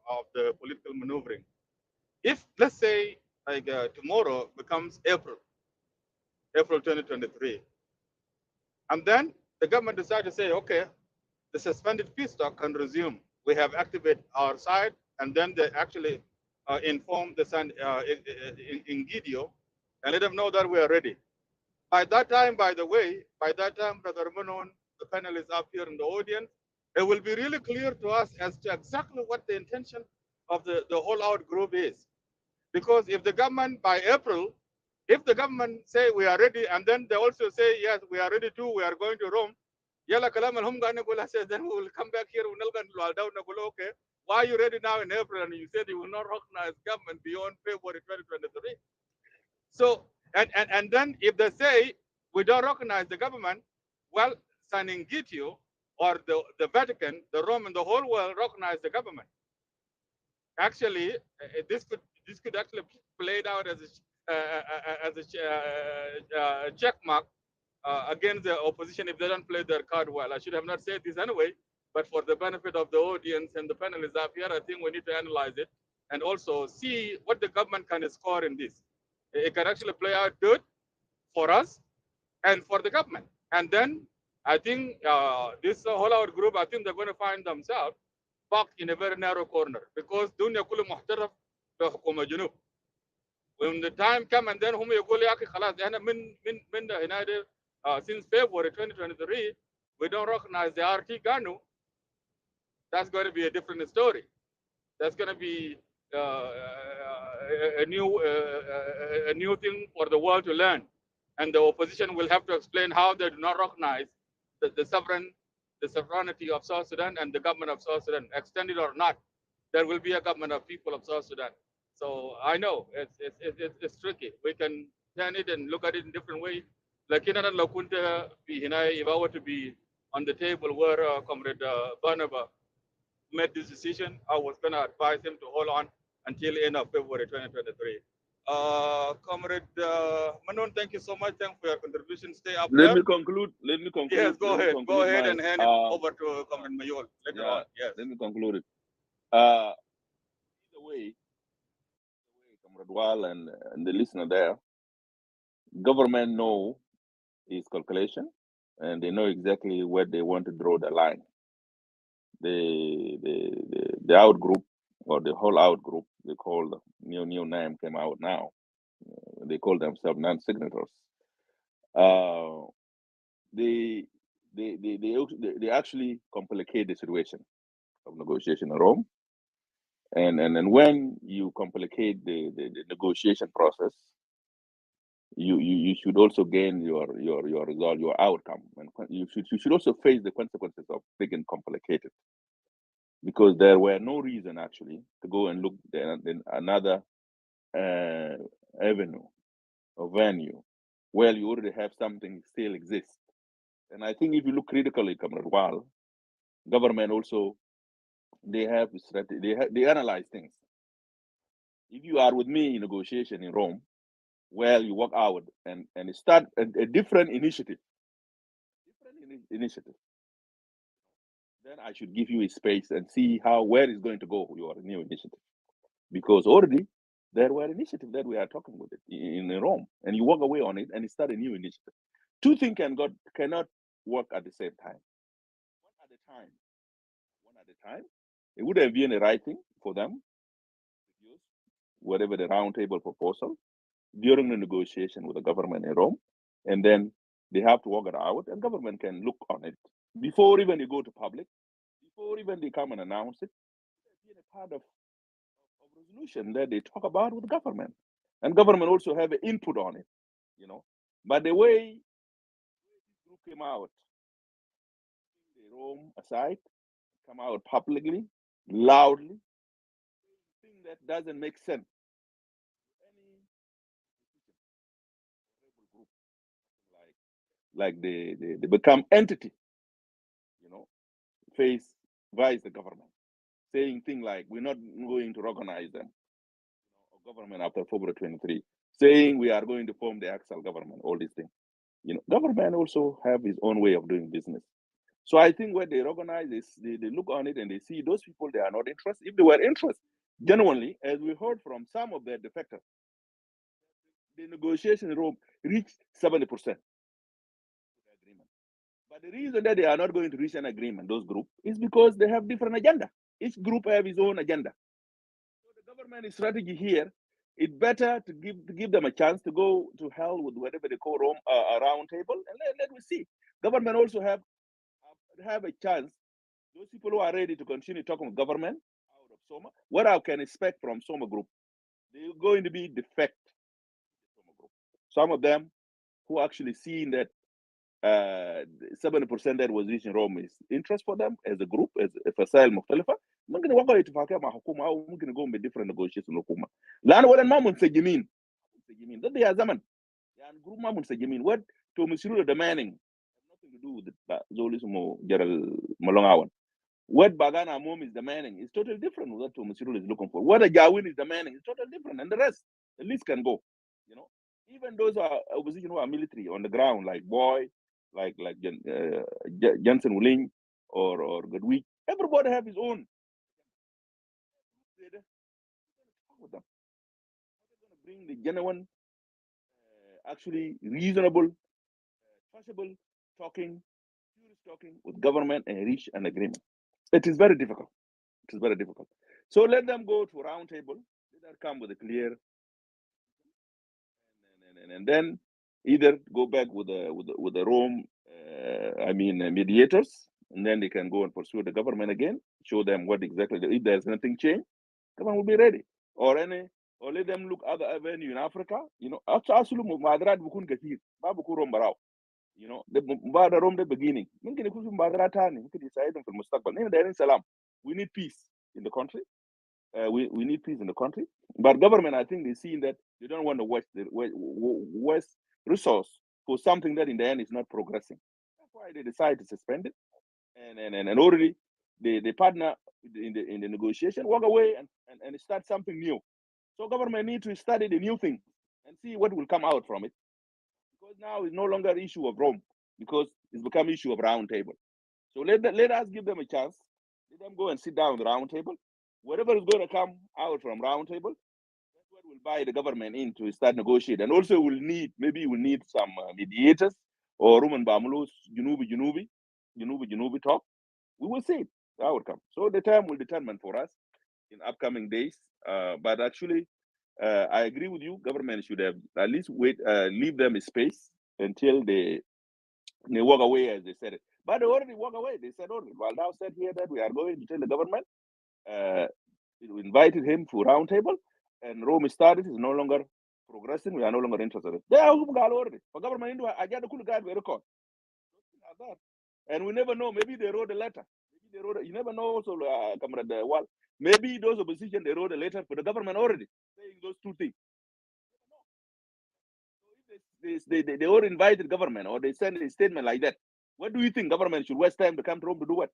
of the political maneuvering. If, let's say, like tomorrow becomes April 2023, and then the government decides to say, okay, the suspended peace talk can resume. We have activated our side, and then they actually inform the San in Gideon and let them know that we are ready. By that time, by the way, by that time, Brother Manon, the panel is up here in the audience. It will be really clear to us as to exactly what the intention of the whole out group is. Because if the government by April, if the government say we are ready, and then they also say yes, we are ready too, we are going to Rome. Yala kalam al hum gane gula says then we will come back here. We will down okay. Why are you ready now in April and you said you will not recognize government beyond February 2023? So and then if they say we don't recognize the government, well, San Ingitio or the Vatican, the Rome and the whole world recognize the government. Actually, this could actually be played out as a check mark against the opposition if they don't play their card well. I should have not said this anyway, but for the benefit of the audience and the panelists up here, I think we need to analyze it and also see what the government can score in this. It can actually play out good for us and for the government. And then I think this whole out group, I think they're going to find themselves back in a very narrow corner because dunya كله محترف بحكومة جنوب. When the time come and then هم يقول يا أخي خلاص إحنا من هنا since February 2023 we don't recognize the RT Ganu. That's going to be a different story. That's going to be a new thing for the world to learn, and the opposition will have to explain how they do not recognize the sovereignty of South Sudan and the government of South Sudan, extended or not. There will be a government of people of South Sudan. So I know it's tricky. We can turn it and look at it in different ways. Like in another Lakunta, if I were to be on the table where Comrade Barnaba made this decision, I was going to advise him to hold on until end of February 2023. Comrade Manon, thank you so much. Thanks for your contribution. Stay up Let there. me conclude. Yes, go ahead. Go ahead and hand it over to Comrade Mayol later on. Yes. Let me conclude it. Either way, Comrade Wal and the listener there, government know his calculation, and they know exactly where they want to draw the line. The out group or the whole out group, they call the new name came out now. They call themselves non-signatories. They actually complicate the situation of negotiation in Rome. And when you complicate the negotiation process, you should also gain your result, your outcome, and you should also face the consequences of being complicated, because there were no reason actually to go and look in another avenue or venue where you already have something still exists. And I think if you look critically, Comrade Wal, government also, they have strategy, they analyze things. If you are with me in negotiation in Rome, well, you work out and start a different initiative, then I should give you a space and see where is going to go your new initiative, because already there were initiatives that we are talking with it in Rome, and you walk away on it and start a new initiative. Two things cannot work at the same time. One at a time. It would have been a right thing for them to use whatever the roundtable proposal during the negotiation with the government in Rome, and then they have to work it out, and government can look on it before even you go to public, before even they come and announce it. It's a part of resolution that they talk about with the government, and government also have an input on it, But the way this group came out, the Rome aside, come out publicly, loudly, thing that doesn't make sense. Any group like they become entity, face vice the government, saying things like we're not going to recognize them, government after February 23, saying we are going to form the Axel government, all these things. Government also have his own way of doing business. So I think when they organize this, they look on it and they see those people, they are not interested. If they were interested, genuinely, as we heard from some of their defectors, the negotiation room reached 70% agreement. But the reason that they are not going to reach an agreement, those groups, is because they have different agenda. Each group have its own agenda. So the government strategy here, it's better to give them a chance to go to hell with whatever they call a round table, and let me see. Government also have a chance. Those people who are ready to continue talking with government out of Soma, what I can expect from Soma group, they're going to be defect. Some of them who actually seen that 70% that was reaching Rome is interest for them as a group, as فصائل مختلفه ممكن يوقعوا اتفاقيه مع حكومه او ممكن يقوموا بديفرنت نيغوشيشن مع حكومه لانه ولا ما منسجمين ضد يا زمن يعني جروب ما منسجمين what Thomas Cirilo demanding nothing to do with زول اسمه General Malong. What Pagan Amum is demanding is totally different with what Thomas Cirilo is looking for. What Ajawin is demanding is totally different, and the rest, the list can go. You know, even those are opposition who are military on the ground, like Boy, like Jensen Wuling or Goodweek. Everybody have his own. With them. They're going to bring the genuine, actually reasonable, possible talking, serious talking with government and reach an agreement. It is very difficult. It is very difficult. So let them go to round table. Let them come with a clear, and then either go back with the Rome, mediators, and then they can go and pursue the government again. Show them what exactly. If there's nothing changed, government will be ready. Or let them look other avenue in Africa. You know, actually, مبادرات بكون كثير ما بكون روم براو. You know, the مبادرة روم the beginning. ممكن يكون في مبادرات ثانية ممكن يساعدهم في المستقبل. نحن دايرين سلام. We need peace in the country. We need peace in the country. But government, I think, they see that they don't want to waste resource for something that in the end is not progressing. That's why they decide to suspend it. And already they partner in the negotiation, walk away and start something new. So government need to study the new thing and see what will come out from it. Because now it's no longer an issue of Rome, because it's become issue of round table. So let us give them a chance. Let them go and sit down at the round table. Whatever is going to come out from round table, that's what will buy the government in to start negotiating. And also we'll need some mediators or Roman Bamulus, Junubi talk. We will see the outcome. So the time will determine for us in upcoming days. But actually, I agree with you. Government should have at least leave them a space until they walk away, as they said it. But they already walk away. They said already. Well, now said here that we are going to tell the government. We invited him for round table, and Rome started. Is no longer progressing. We are no longer interested. They are already. For government, India, I get the cool guy record. And we never know. Maybe they wrote a letter. Maybe they wrote. You never know. Also, Comrade Wal. Maybe those opposition they wrote a letter for the government already saying those two things. They all invited government or they send a statement like that. What do you think government should waste time to come to Rome to do what?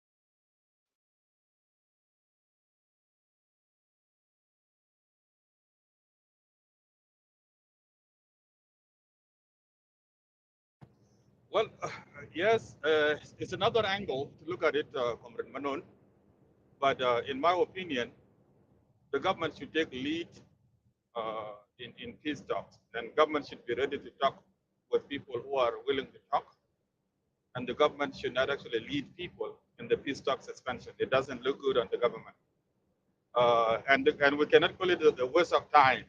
Well, yes, it's another angle to look at it, Comrade Manon. But in my opinion, the government should take lead in peace talks, and government should be ready to talk with people who are willing to talk. And the government should not actually lead people in the peace talk suspension. It doesn't look good on the government. And we cannot call it the waste of time.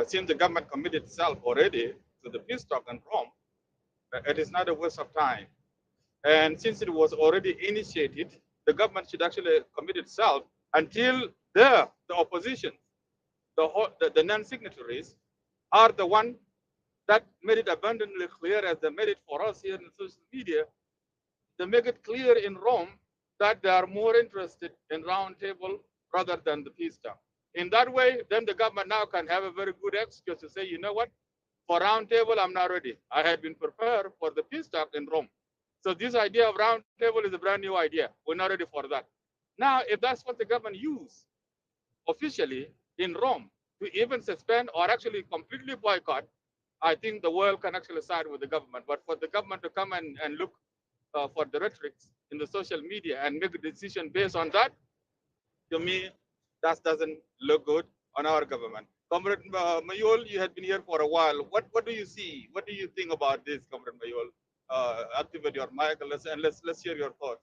Since the government committed itself already to the peace talk in Rome, it is not a waste of time. And since it was already initiated, the government should actually commit itself until the opposition, the non-signatories, are the one that made it abundantly clear, as they made it for us here in social media. They make it clear in Rome that they are more interested in roundtable rather than the peace talk. In that way, then the government now can have a very good excuse to say, you know what, for roundtable, I'm not ready. I had been prepared for the peace talk in Rome. So this idea of roundtable is a brand new idea. We're not ready for that. Now, if that's what the government used officially in Rome to even suspend or actually completely boycott, I think the world can actually side with the government. But for the government to come and look for the rhetorics in the social media and make a decision based on that, to me, that doesn't look good on our government. Comrade Mayol, you had been here for a while. What do you see? What do you think about this, Comrade Mayol? Activate your mic and let's hear your thoughts.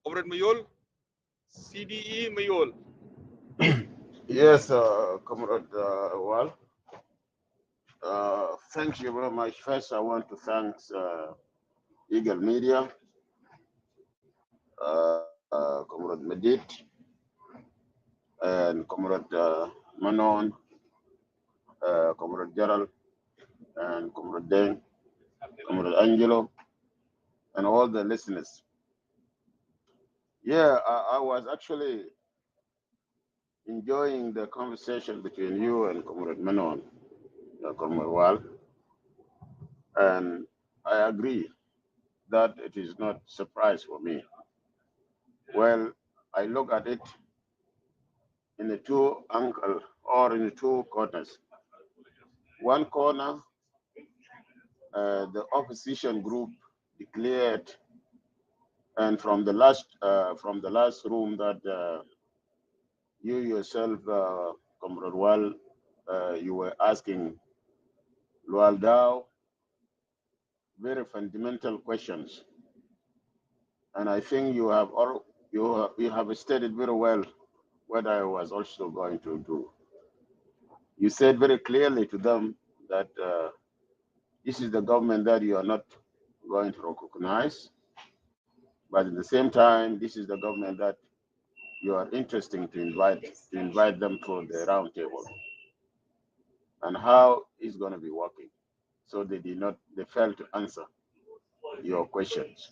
Comrade Mayol, CDE Mayol. Yes, Comrade Wal. Thank you very much. First, I want to thank Eagle Media, Comrade Medit, and Comrade Manon, Comrade Gerald, and Comrade Deng, Comrade Angelo, and all the listeners. Yeah, I was actually enjoying the conversation between you and Comrade Manon, Comrade Wal, and I agree that it is not a surprise for me. Well, I look at it in the two angle or in the two corners. One corner, the opposition group declared, and from the last room that you yourself, Comrade Wal, you were asking Lual Dao very fundamental questions, and I think you have stated very well what I was also going to do. You said very clearly to them that this is the government that you are not going to recognize, but at the same time, this is the government that you are interested to invite them to the round table, and how it's going to be working. So they failed to answer your questions,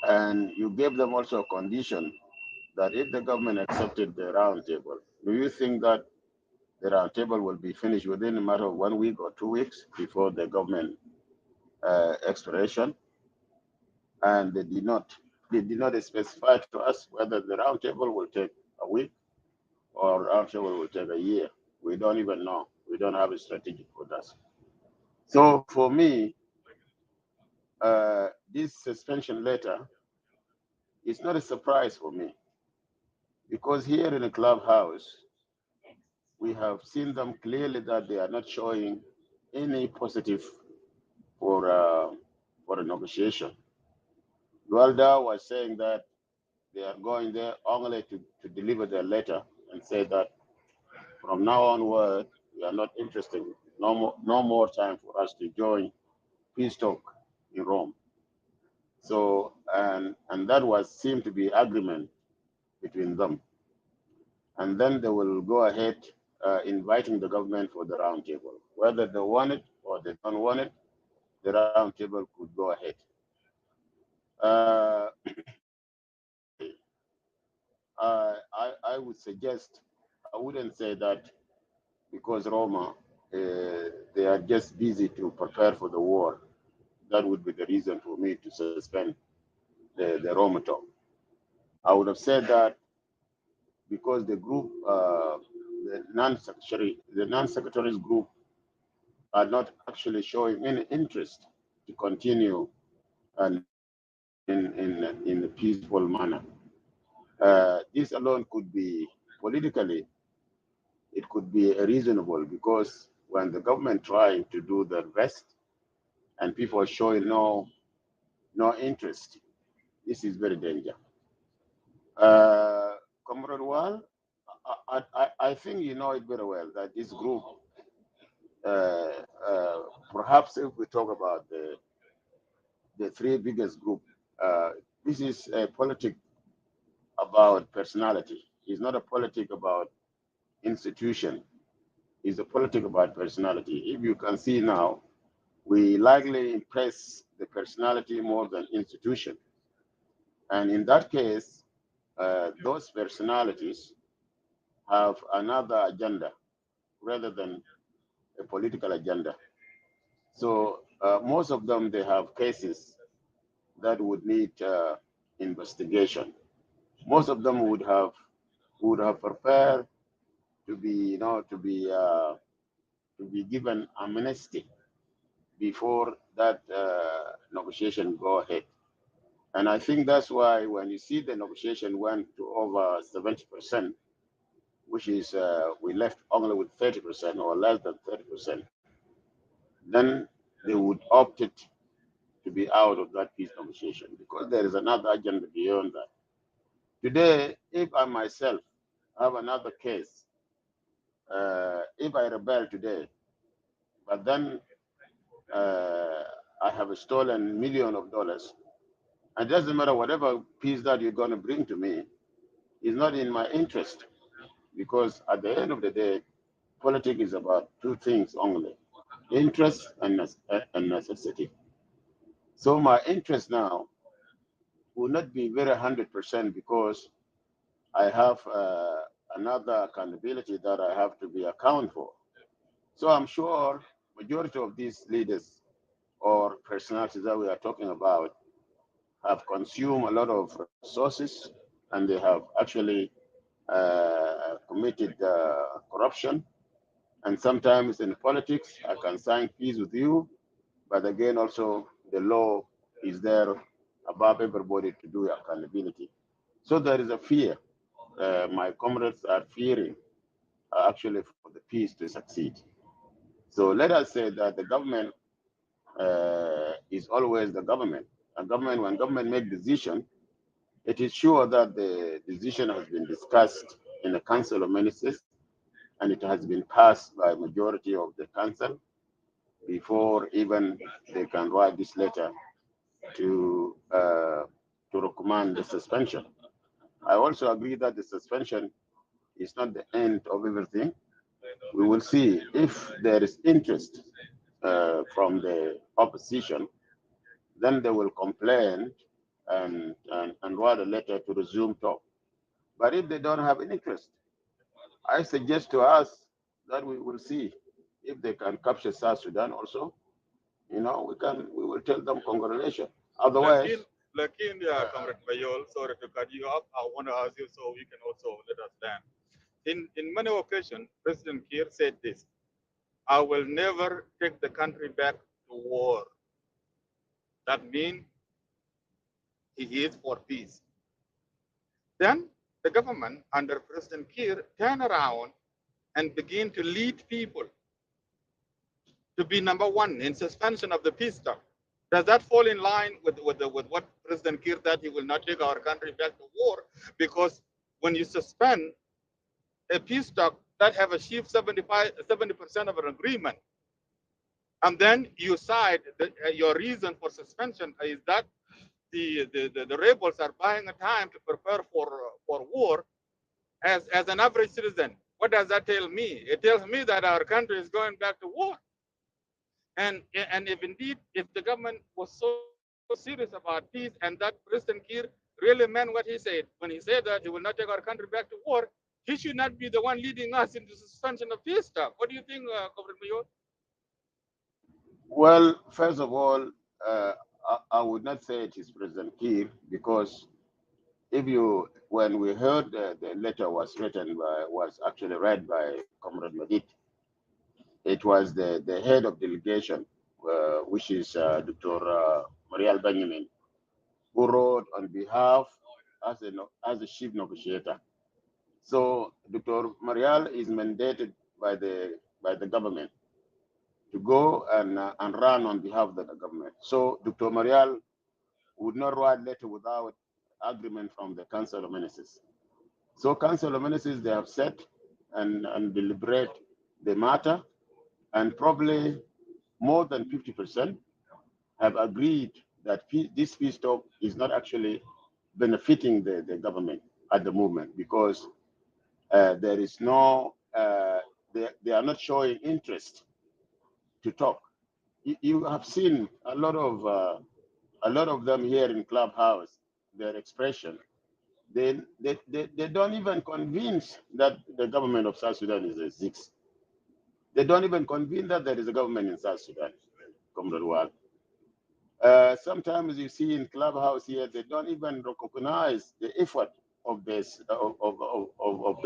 and you gave them also a condition that if the government accepted the round table, do you think that the round table will be finished within a matter of 1 week or 2 weeks before the government expiration? And they did not specify to us whether the round table will take a week or round table will take a year. We don't even know. We don't have a strategy for that. So for me, this suspension letter is not a surprise for me, because here in the clubhouse, we have seen them clearly that they are not showing any positive for a negotiation. Lualda was saying that they are going there only to deliver their letter and say that from now onward, we are not interested. No more time for us to join peace talk in Rome. So, and that was seemed to be agreement between them. And then they will go ahead inviting the government for the roundtable. Whether they want it or they don't want it, the roundtable could go ahead. I would suggest, I wouldn't say that because Roma, they are just busy to prepare for the war. That would be the reason for me to suspend the Roma talk. I would have said that because the group, the non-secretaries group are not actually showing any interest to continue and in a peaceful manner. This alone could be politically, it could be reasonable, because when the government trying to do their best and people are showing no interest, this is very dangerous. Comrade Wal, I think you know it very well that this group, perhaps if we talk about the three biggest group, this is a politic about personality. It's not a politic about institution. It's a politic about personality. If you can see now, we likely impress the personality more than institution. And in that case, those personalities have another agenda rather than a political agenda. So most of them, they have cases that would need investigation. Most of them would have prepared to be, to be given amnesty before that negotiation go ahead. And I think that's why when you see the negotiation went to over 70%, which is we left only with 30% or less than 30%, then they would opt it to be out of that peace negotiation because there is another agenda beyond that. Today, if I myself have another case, if I rebel today, but then I have stolen millions of dollars, it doesn't matter whatever peace that you're going to bring to me is not in my interest, because at the end of the day, politics is about two things only: interest and necessity. So my interest now will not be very 100% because I have another accountability that I have to be accountable for. So I'm sure majority of these leaders or personalities that we are talking about have consumed a lot of resources, and they have actually committed corruption. And sometimes in politics, I can sign peace with you, but again, also the law is there above everybody to do accountability. So there is a fear. My comrades are fearing actually for the peace to succeed. So let us say that the government is always the government. A government, when government make decision, it is sure that the decision has been discussed in the Council of Ministers and it has been passed by majority of the council before even they can write this letter to recommend the suspension. I also agree that the suspension is not the end of everything. We will see if there is interest from the opposition, then they will complain and write a letter to resume talk. But if they don't have an interest, I suggest to us that we will see if they can capture South Sudan also. We will tell them congratulations. Otherwise, yeah, Comrade Bayol, sorry to cut you off. I want to ask you so we can also let us land. In many occasions, President Kiir said this: I will never take the country back to war. That means he is for peace. Then the government under President Kiir turn around and begin to lead people to be number one in suspension of the peace talk. Does that fall in line with what President Kiir, that he will not take our country back to war? Because when you suspend a peace talk that have achieved 70% of an agreement, and then you cite your reason for suspension is that the rebels are buying a time to prepare for war. As an average citizen, what does that tell me? It tells me that our country is going back to war. And if indeed, if the government was so serious about peace and that President Kiir really meant what he said, when he said that he will not take our country back to war, he should not be the one leading us into suspension of peace talk. What do you think, Comrade Mayor? well, first of all, I would not say it is President Kiir because when we heard the letter was actually read by Comrade Madid, it was the head of delegation, which is Dr. Marial Benjamin, who wrote on behalf as a chief negotiator. So Dr. Marial is mandated by the government to go and run on behalf of the government. So Dr. Marial would not write letter without agreement from the Council of Ministers. So Council of Ministers, they have set and deliberate the matter, and probably more than 50% have agreed that this peace talk is not actually benefiting the government at the moment because there is no, they are not showing interest to talk. You have seen a lot of them here in Clubhouse, their expression. They don't even convince that the government of South Sudan is a six. They don't even convince that there is a government in South Sudan, Comrade Wal. Sometimes you see in Clubhouse here, they don't even recognize the effort of the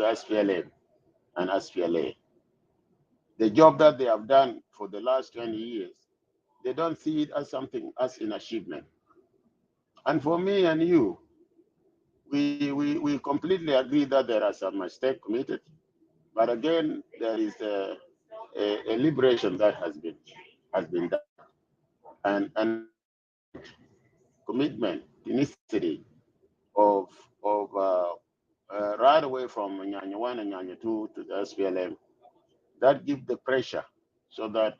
SPLM and SPLA. The job that they have done for the last 20 years, they don't see it as something, as an achievement. And for me and you, we completely agree that there are some mistakes committed. But again, there is a liberation that has been done. And commitment, tenacity of right away from Nyanya 1 and Nyanya 2 to the SPLM, that gives the pressure so that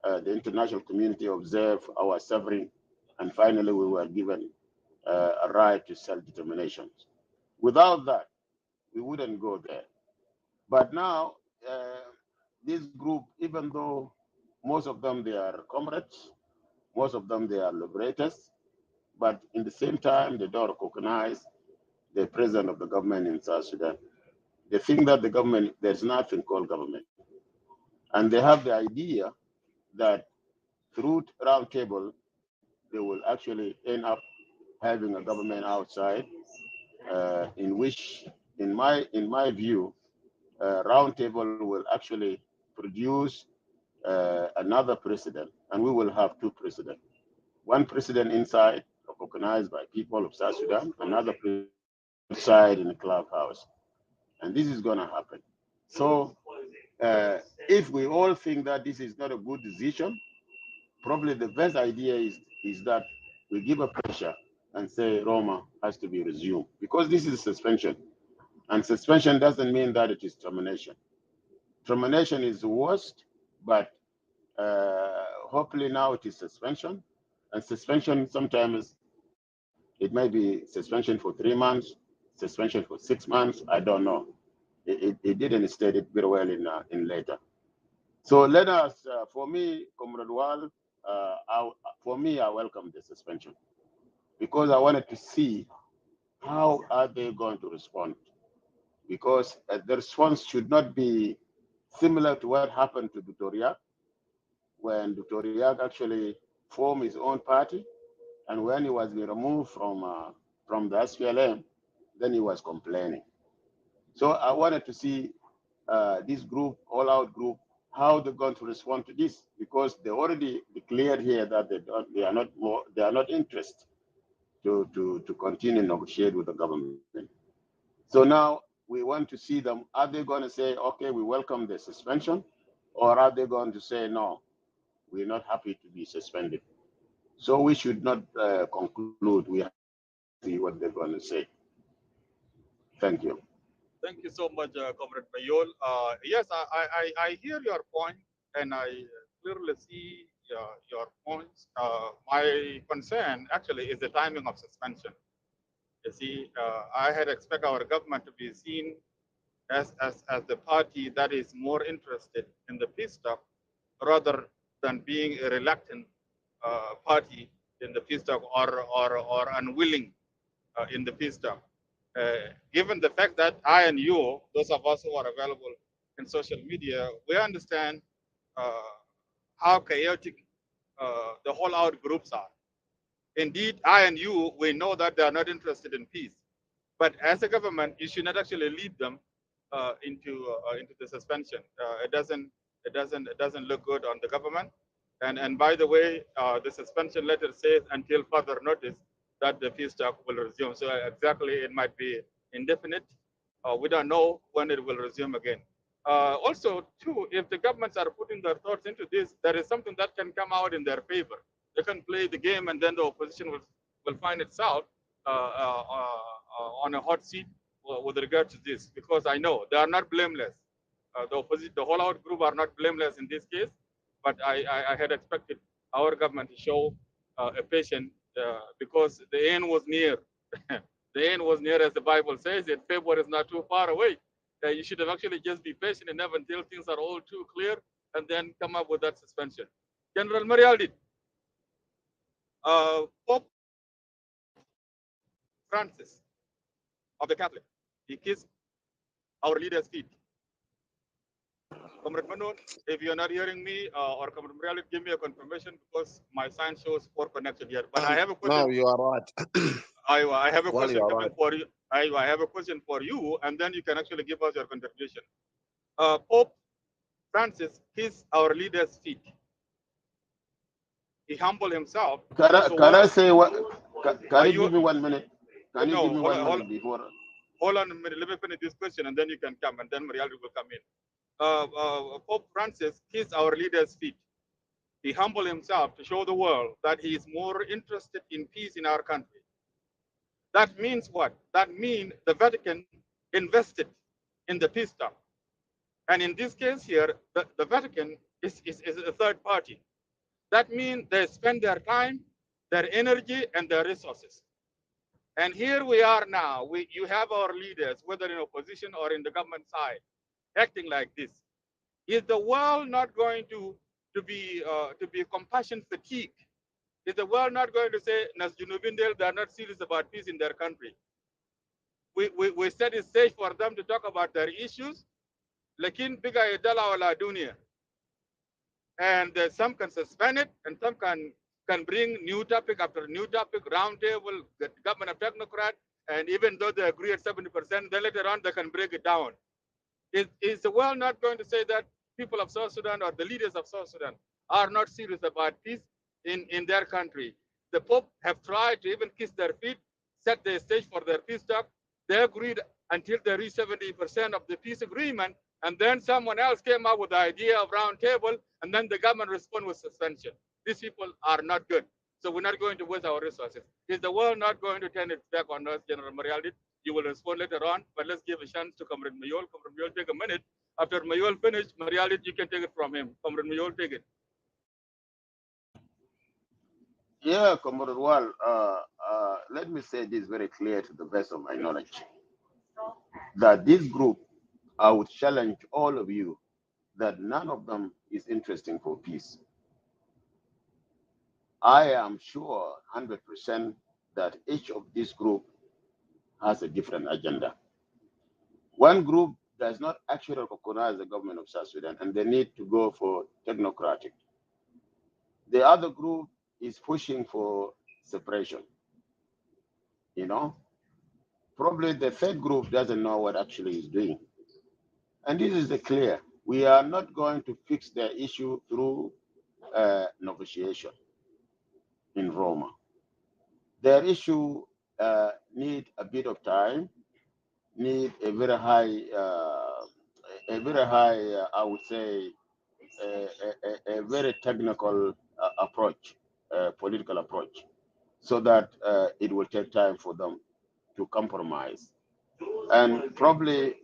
the international community observe our suffering, and finally we were given a right to self-determination. Without that, we wouldn't go there. But now, this group, even though most of them they are comrades, most of them they are liberators, but in the same time they don't recognize the president of the government in South Sudan. They think that the government, there's nothing called government. And they have the idea that through roundtable, they will actually end up having a government outside, in which, in my view, roundtable will actually produce another president, and we will have two presidents. One president inside, recognized by people of South Sudan, another president outside in the clubhouse. And this is going to happen. So if we all think that this is not a good decision, probably the best idea is that we give a pressure and say Roma has to be resumed, because this is suspension. And suspension doesn't mean that it is termination. Termination is the worst, but hopefully now it is suspension. And suspension sometimes it may be suspension for 3 months, suspension for 6 months. I don't know. It didn't state it very well in later. So let us, for me, Comrade Wal, for me, I welcome the suspension, because I wanted to see how are they going to respond, because the response should not be similar to what happened to Dutoriak, when Dutoriak actually formed his own party, and when he was removed from the SPLM, then he was complaining. So I wanted to see this group, all-out group, how they're going to respond to this, because they already declared here that they are not interested to continue negotiate with the government. So now we want to see them. Are they going to say, okay, we welcome the suspension, or are they going to say, no, we're not happy to be suspended? So we should not conclude. We have to see what they're going to say. Thank you. Thank you so much, Comrade Mayol. Yes, I hear your point, and I clearly see your points. My concern actually is the timing of suspension. You see, I had expect our government to be seen as the party that is more interested in the peace talk rather than being a reluctant party in the peace talk, or unwilling in the peace talk. Given the fact that I and you, those of us who are available in social media, we understand how chaotic the whole out groups are. Indeed, I and you, we know that they are not interested in peace. But as a government, you should not actually lead them into the suspension. It doesn't look good on the government. And by the way, the suspension letter says until further notice that the peace talk will resume. So exactly, it might be indefinite. We don't know when it will resume again. Also, too, if the governments are putting their thoughts into this, there is something that can come out in their favor. They can play the game, and then the opposition will find itself on a hot seat with regard to this, because I know they are not blameless. The whole out group are not blameless in this case, but I had expected our government to show a patience, because the end was near. The end was near, as the Bible says it. February is not too far away. You should have actually just be patient enough until things are all too clear, and then come up with that suspension. General Marialdi, Pope Francis of the Catholic, he kissed our leader's feet. Comrade Manon, if you're not hearing me, or Comrade Marialdi, give me a confirmation, because my sign shows poor connection here. But I have a question. No, you are right. I have a question Well, coming for you. I have a question for you, and then you can actually give us your contribution. Pope Francis kissed our leader's feet. He humbled himself. Can I say what? Can you you give me 1 minute? Can you no, give me hold 1 on, minute before? hold on a minute. Let me finish this question, and then you can come, and then Marialdi will come in. Pope Francis kissed our leader's feet. He humbled himself to show the world that he is more interested in peace in our country. That means what? That means the Vatican invested in the peace talk. And in this case here, the Vatican is a third party. That means they spend their time, their energy, and their resources. And here we are now. You have our leaders, whether in opposition or in the government side, acting like this. Is the world not going to be compassion fatigue? Is the world not going to say, Nas Junubindel, they are not serious about peace in their country? We said it's safe for them to talk about their issues. Lakin biga idala wala dunia. And some can suspend it, and some can bring new topic after new topic, roundtable, the government of technocrat, and even though they agree at 70%, then later on they can break it down. Is the world not going to say that people of South Sudan or the leaders of South Sudan are not serious about peace in their country? The Pope have tried to even kiss their feet, set the stage for their peace talk. They agreed until they reached 70% of the peace agreement, and then someone else came up with the idea of round table, and then the government responded with suspension. These people are not good, so we're not going to waste our resources. Is the world not going to turn its back on us, General Marialdi? You will respond later on, but let's give a chance to Comrade Mayol. Comrade Mayol, take a minute. After Mayol finish, Marialdi, you can take it from him. Comrade Mayol, take it. Yeah, Comrade Wal, let me say this very clear to the best of my knowledge, that this group, I would challenge all of you that none of them is interesting for peace. I am sure 100% that each of this group has a different agenda. One group does not actually recognize the government of South Sudan, and they need to go for technocratic. The other group is pushing for separation. You know, probably the third group doesn't know what actually is doing. And this is the clear. We are not going to fix the issue through negotiation in Roma. Their issue need a bit of time, need a very high, I would say, a very technical approach, political approach, so that it will take time for them to compromise. And probably,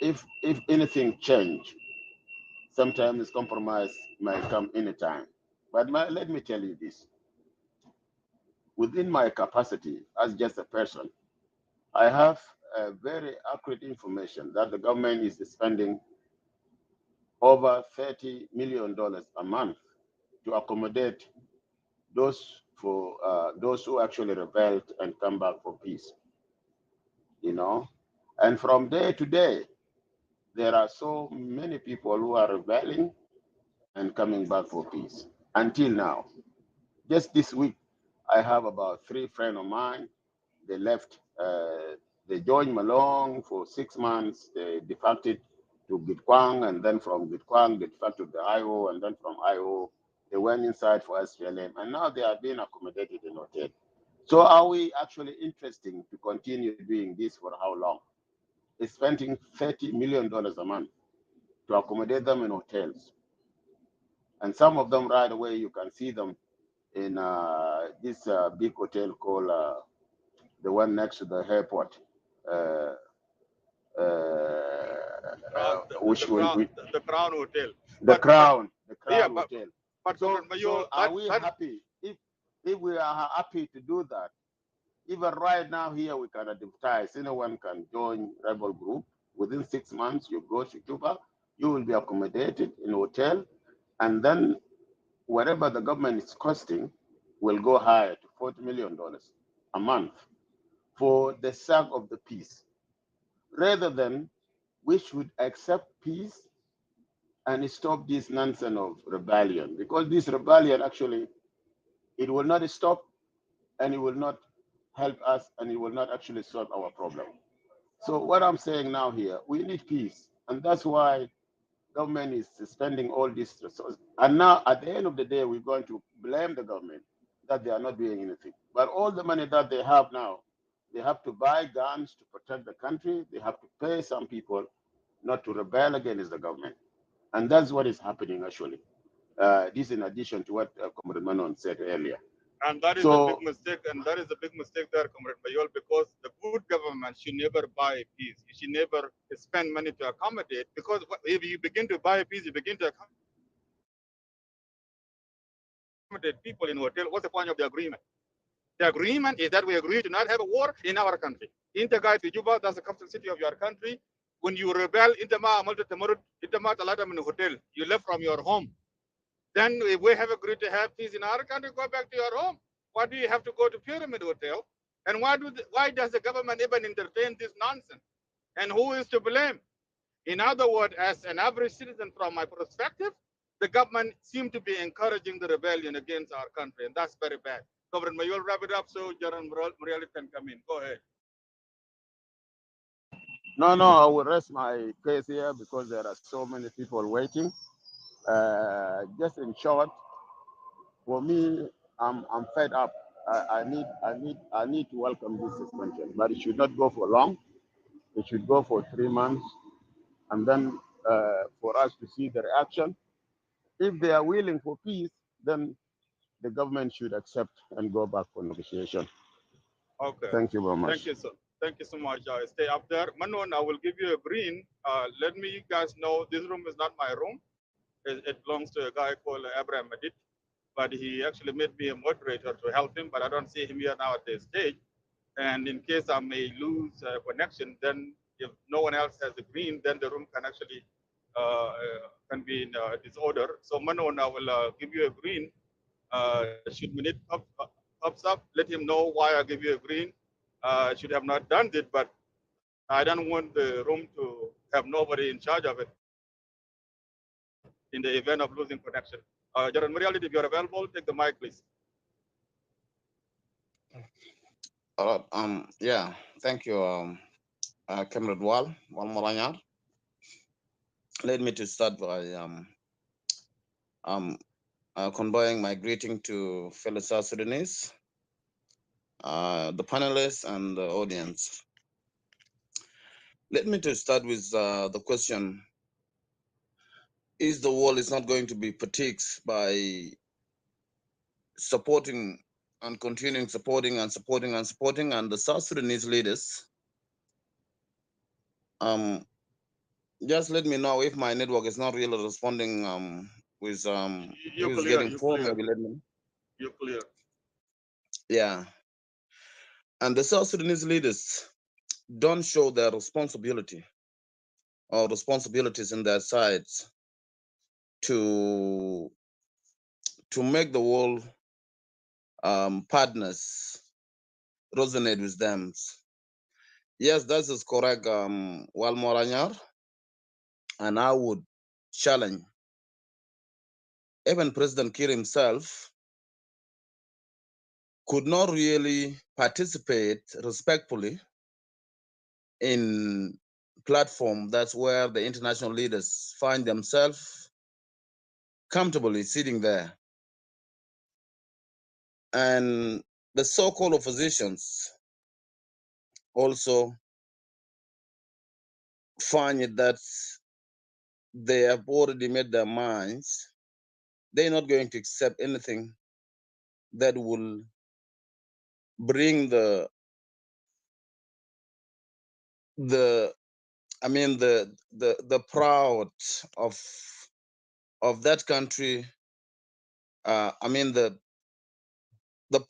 if anything change, sometimes compromise might come anytime. But let me tell you this. Within my capacity as just a person, I have very accurate information that the government is spending over $30 million a month to accommodate those who actually rebelled and come back for peace. You know, and from day to day, there are so many people who are rebelling and coming back for peace. Until now, just this week, I have about 3 friends of mine. They left. They joined Malong for 6 months. They defected to Gitkwang, and then from Gitkwang, they defected to IO, and then from IO, they went inside for SPLM, and now they are being accommodated in hotel. So are we actually interested to continue doing this for how long? It's spending $30 million a month to accommodate them in hotels. And some of them right away, you can see them in this big hotel called the one next to the airport. The Crown Hotel. The Crown yeah, Hotel. But So are we happy? If we are happy to do that, even right now here we can advertise. Anyone can join rebel group. Within 6 months, you go to Cuba, you will be accommodated in a hotel, and then whatever the government is costing will go higher to $40 million a month for the sake of the peace. Rather than we should accept peace and stop this nonsense of rebellion, because this rebellion actually, it will not stop, and it will not help us, and it will not actually solve our problem. So what I'm saying now here, we need peace. And that's why government is spending all these resources. And now, at the end of the day, we're going to blame the government that they are not doing anything. But all the money that they have now, they have to buy guns to protect the country. They have to pay some people not to rebel against the government. And that's what is happening, actually. This in addition to what Comrade Manon said earlier. And that is a big mistake, and that is a big mistake there, Comrade Mayol, because the good government should never buy peace. You should never spend money to accommodate, because if you begin to buy peace, you begin to accommodate people in hotel. What's the point of the agreement? The agreement is that we agree to not have a war in our country. In the guide to Juba, that's the capital city of your country. When you rebel, in the hotel, you left from your home. Then if we have agreed to have peace in our country, go back to your home. Why do you have to go to Pyramid Hotel? And why does the government even entertain this nonsense? And who is to blame? In other words, as an average citizen from my perspective, the government seems to be encouraging the rebellion against our country, and that's very bad. Governor Mayol, wrap it up so General Morales can come in. Go ahead. No, I will rest my case here because there are so many people waiting. Just in short, for me, I'm fed up. I need to welcome this suspension, but it should not go for long. It should go for 3 months, and then for us to see the reaction. If they are willing for peace, then the government should accept and go back for negotiation. Okay. Thank you very much. Thank you so much. Stay up there. Manon, I will give you a green. Let me you guys know this room is not my room. It belongs to a guy called Abraham Madid, but he actually made me a moderator to help him, but I don't see him here now at the stage. And in case I may lose connection, then if no one else has the green, then the room can actually can be in disorder. So Manon, I will give you a green. Should Minute pops up, let him know why I give you a green. Should have not done it, but I don't want the room to have nobody in charge of it in the event of losing connection. General Muriel, if you're available, take the mic, please. All right. Yeah. Thank you, Comrade Wal Moranyar. Let me to start by conveying my greeting to fellow South Sudanese, the panelists, and the audience. Let me to start with the question: is the world is not going to be fatigued by supporting and continuing supporting and the South Sudanese leaders? Just let me know if my network is not really responding with You're who's clear, getting phone, maybe let me know. You're clear. Yeah. And the South Sudanese leaders don't show their responsibility or responsibilities in their sides to make the world partners resonate with them. Yes, that is correct, Walmoranyar. And I would challenge even President Kiir himself could not really participate respectfully in platform that's where the international leaders find themselves comfortably sitting there. And the so-called oppositions also find it that they have already made their minds. They're not going to accept anything that will bring the proud of that country. The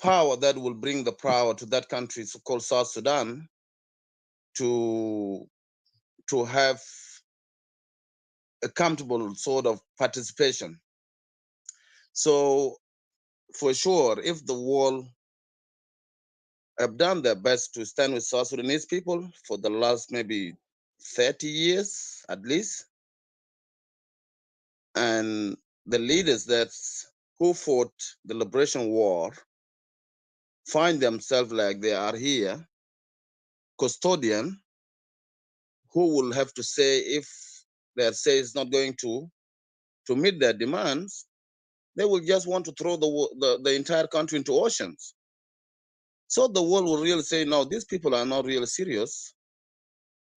power that will bring the power to that country, so called South Sudan, to have a comfortable sort of participation. So for sure, if the world have done their best to stand with South Sudanese people for the last maybe 30 years at least, and the leaders who fought the liberation war find themselves like they are here, custodian, who will have to say if that say it's not going to meet their demands, they will just want to throw the entire country into oceans. So the world will really say, no, these people are not really serious.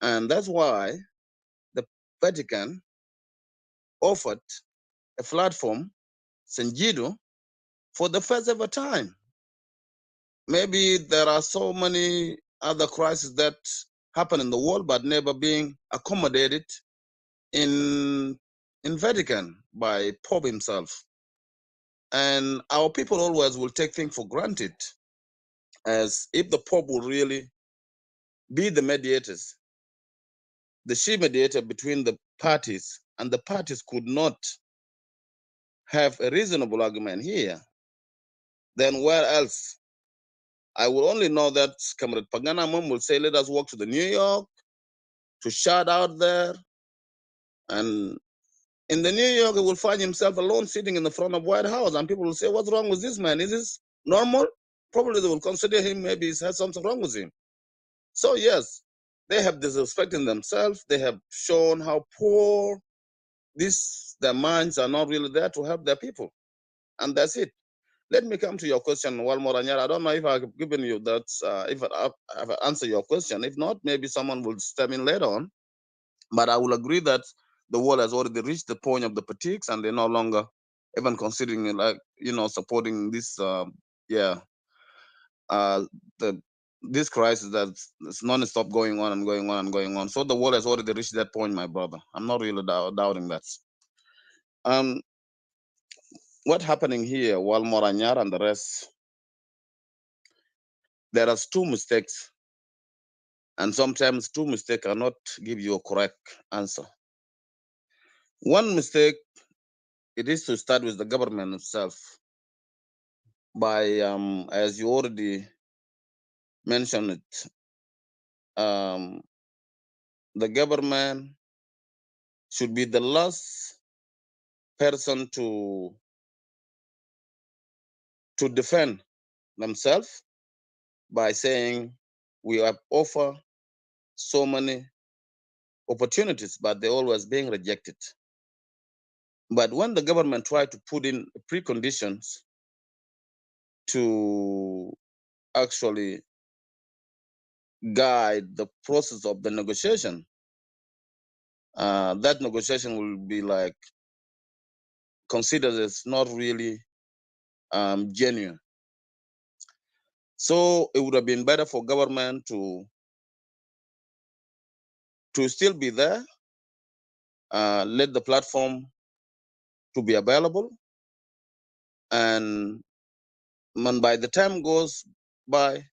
And that's why the Vatican offered a platform, Sanjido, for the first ever time. Maybe there are so many other crises that happen in the world, but never being accommodated in Vatican by Pope himself. And our people always will take things for granted, as if the Pope will really be the mediators, the chief mediator between the parties, and the parties could not have a reasonable argument here, then where else? I will only know that Comrade Pagan Amum will say, let us walk to the New York, to shout out there. And in the New York, he will find himself alone sitting in the front of White House. And people will say, what's wrong with this man? Is this normal? Probably they will consider him, maybe he has something wrong with him. So yes, they have disrespected themselves. They have shown how poor their minds are not really there to help their people. And that's it. Let me come to your question, Walmoranyar. I don't know if I've given you that, if I've answered your question. If not, maybe someone will step in later on. But I will agree that the world has already reached the point of the fatigues, and they're no longer even considering, supporting this, this crisis that's non-stop going on and going on and going on. So the world has already reached that point, my brother. I'm not really doubting that. What's happening here, Walmoranyar and the rest, there are two mistakes, and sometimes two mistakes cannot give you a correct answer. One mistake, it is to start with the government itself by, as you already mentioned it, the government should be the last person to defend themselves by saying we have offered so many opportunities, but they're always being rejected. But when the government try to put in preconditions to actually guide the process of the negotiation, that negotiation will be like considered as not really genuine. So it would have been better for government to still be there, let the platform to be available, and when by the time goes by,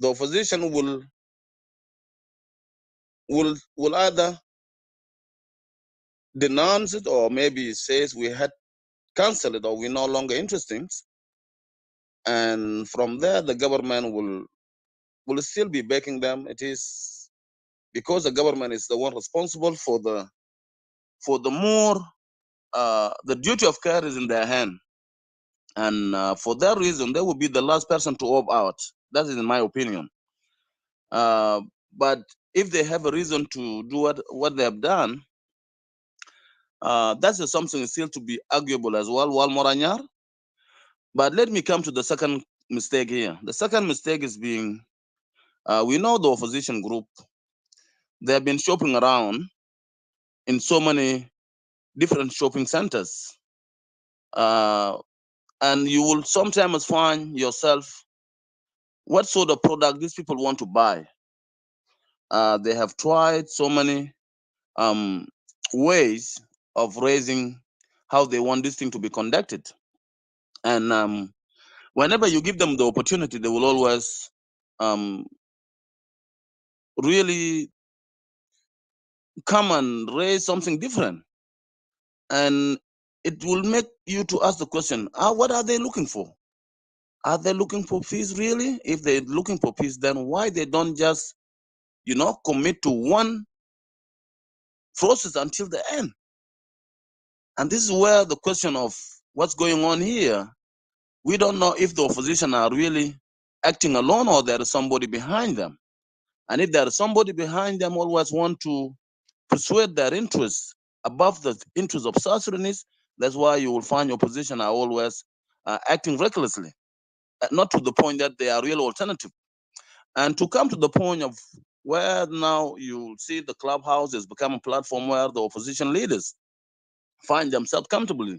the opposition will either denounce it, or maybe says we had cancelled it, or we're no longer interested. And from there, the government will still be backing them. It is because the government is the one responsible for the more, the duty of care is in their hand. And for that reason, they will be the last person to opt out. That is in my opinion. But if they have a reason to do what they have done, that's something still to be arguable as well, Walmoranyar. But let me come to the second mistake here. The second mistake is being, we know the opposition group, they have been shopping around in so many different shopping centers. And you will sometimes find yourself, what sort of product these people want to buy. They have tried so many ways of raising how they want this thing to be conducted. And whenever you give them the opportunity, they will always really come and raise something different. And it will make you to ask the question, what are they looking for? Are they looking for peace really? If they're looking for peace, then why they don't just, commit to one process until the end? And this is where the question of what's going on here, we don't know if the opposition are really acting alone or there is somebody behind them. And if there is somebody behind them, always want to persuade their interests above the interests of South Sudanese. That's why you will find opposition are always acting recklessly, not to the point that they are real alternative. And to come to the point of where now you see the clubhouse has become a platform where the opposition leaders find themselves comfortably.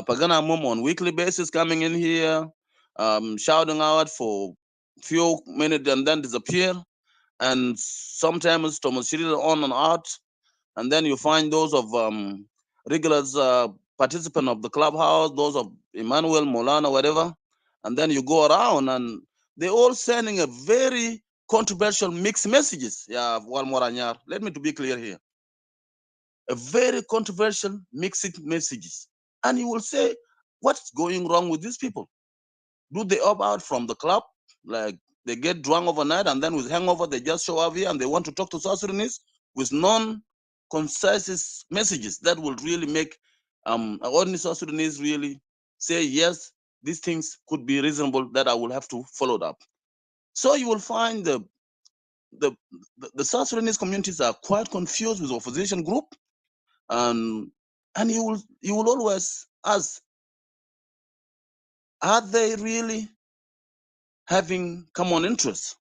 Pagan Amum on weekly basis coming in here, shouting out for few minutes and then disappear. And sometimes Thomas Cirilo on and out, and then you find those of regulars participant of the clubhouse, those of Emmanuel Molana, whatever, and then you go around and they all sending a very controversial mixed messages. Yeah, Walmoranyar. Let me to be clear here. A very controversial mixed messages. And you will say, what's going wrong with these people? Do they opt out from the club? Like they get drunk overnight and then with hangover they just show up here and they want to talk to South Sudanese with non-concise messages that will really make ordinary South Sudanese really say yes, these things could be reasonable that I will have to follow it up. So you will find the the South Sudanese communities are quite confused with the opposition group, and you will always ask, are they really having common interests?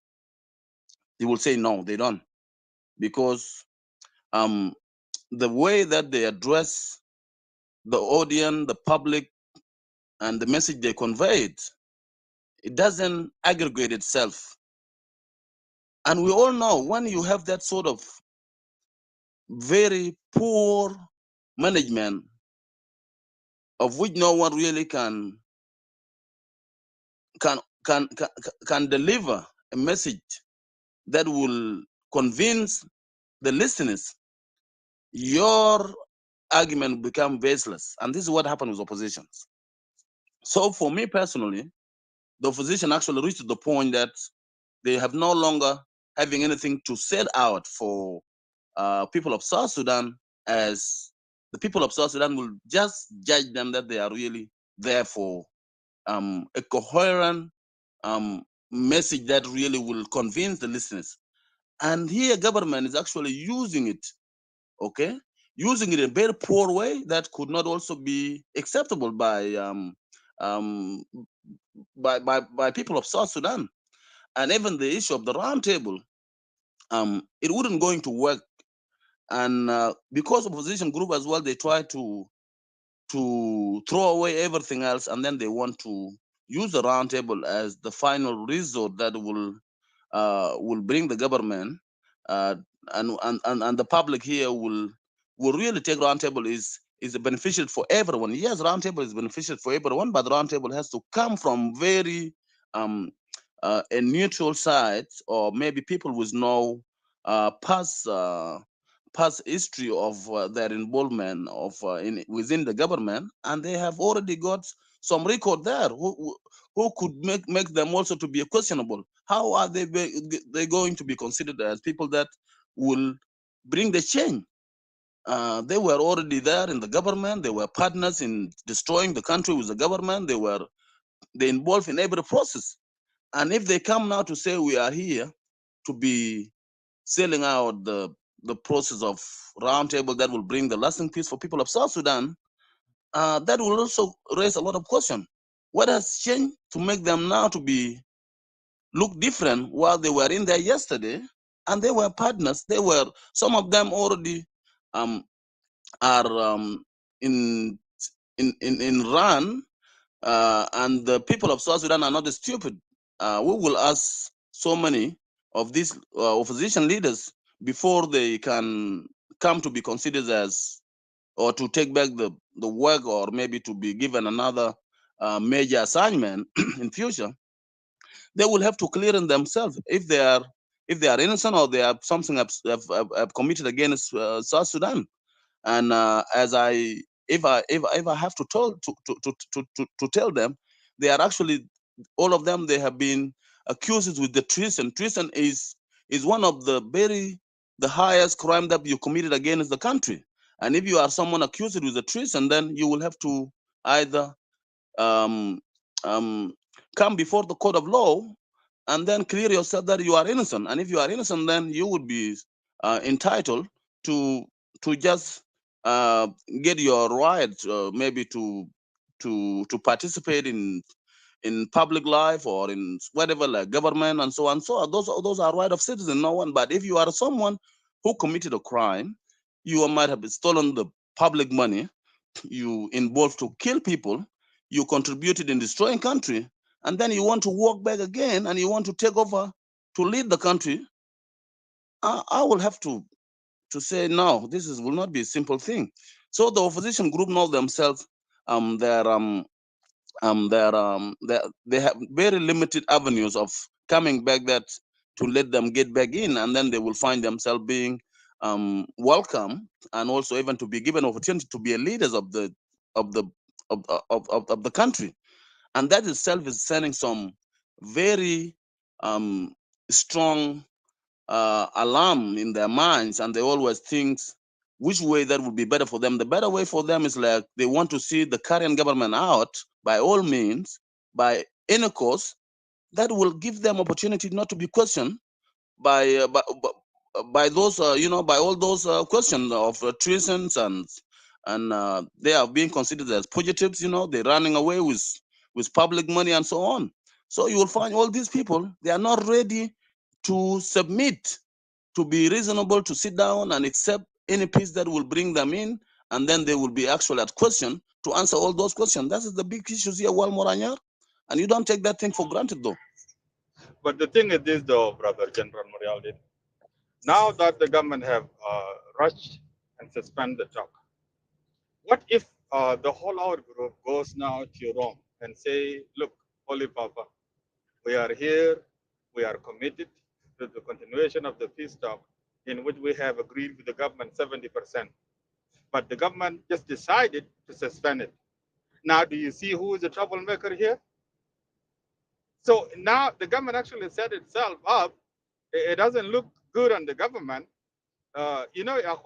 You will say no, they don't, because um, the way that they address the audience, the public, and the message they conveyed, it doesn't aggregate itself. And we all know when you have that sort of very poor management, of which no one really can can can, can deliver a message that will convince the listeners, your argument become baseless. And this is what happened with oppositions. So for me personally, the opposition actually reached the point that they have no longer having anything to set out for people of South Sudan, as the people of South Sudan will just judge them that they are really there for a coherent message that really will convince the listeners. And here government is actually using it, okay, using it in a very poor way that could not also be acceptable um, by people of South Sudan. And even the issue of the roundtable, it wouldn't going to work. And because opposition group as well, they try to throw away everything else, and then they want to use the roundtable as the final resort that will bring the government, uh, and the public here will really take roundtable is beneficial for everyone. Yes, roundtable is beneficial for everyone, but roundtable has to come from very um, a neutral side, or maybe people with no past history of their involvement of in within the government, and they have already got some record there who could make them also to be questionable. How are they going to be considered as people that will bring the change? They were already there in the government. They were partners in destroying the country with the government. They involved in every process. And if they come now to say we are here to be selling out the process of roundtable that will bring the lasting peace for people of South Sudan, that will also raise a lot of questions. What has changed to make them now to be look different while they were in there yesterday, and they were partners? They were, some of them already um, are in in run, and the people of South Sudan are not stupid. We will ask so many of these opposition leaders before they can come to be considered as, or to take back the work, or maybe to be given another major assignment in future. They will have to clear in themselves if they are innocent, or they have something have committed against South Sudan. And as I if I have to tell them, they are actually, all of them, they have been accused with the treason. Treason is one of the highest crime that you committed against the country. And if you are someone accused with the treason, then you will have to either um, um, come before the court of law and then clear yourself that you are innocent. And if you are innocent, then you would be entitled to just get your right, maybe to participate in public life or in whatever, like government and so on. So those are right of citizen, no one. But if you are someone who committed a crime, you might have stolen the public money, you involved to kill people, you contributed in destroying country, and then you want to walk back again and you want to take over to lead the country. I will have to say no. This will not be a simple thing. So the opposition group know themselves. They're they have very limited avenues of coming back, that to let them get back in, and then they will find themselves being welcome, and also even to be given opportunity to be a leaders of the of the of the country. And that itself is sending some very um, strong alarm in their minds, and they always think which way that would be better for them. The better way for them is like they want to see the current government out by all means, by any cost that will give them opportunity not to be questioned by by those by all those questions of treasons, and they are being considered as fugitives. They're running away with public money and so on. So you will find all these people, they are not ready to submit, to be reasonable, to sit down and accept any piece that will bring them in, and then they will be actually at question to answer all those questions. That is the big issues here, Wal Moranyar, and you don't take that thing for granted, though. But the thing is this, though, Brother General Morialdi, now that the government have rushed and suspend the talk, what if the whole our group goes now to Rome and say, look, Holy Papa, we are here, we are committed to the continuation of the peace talk in which we have agreed with the government 70%. But the government just decided to suspend it. Now, do you see who is the troublemaker here? So now the government actually set itself up. It doesn't look good on the government. You know, a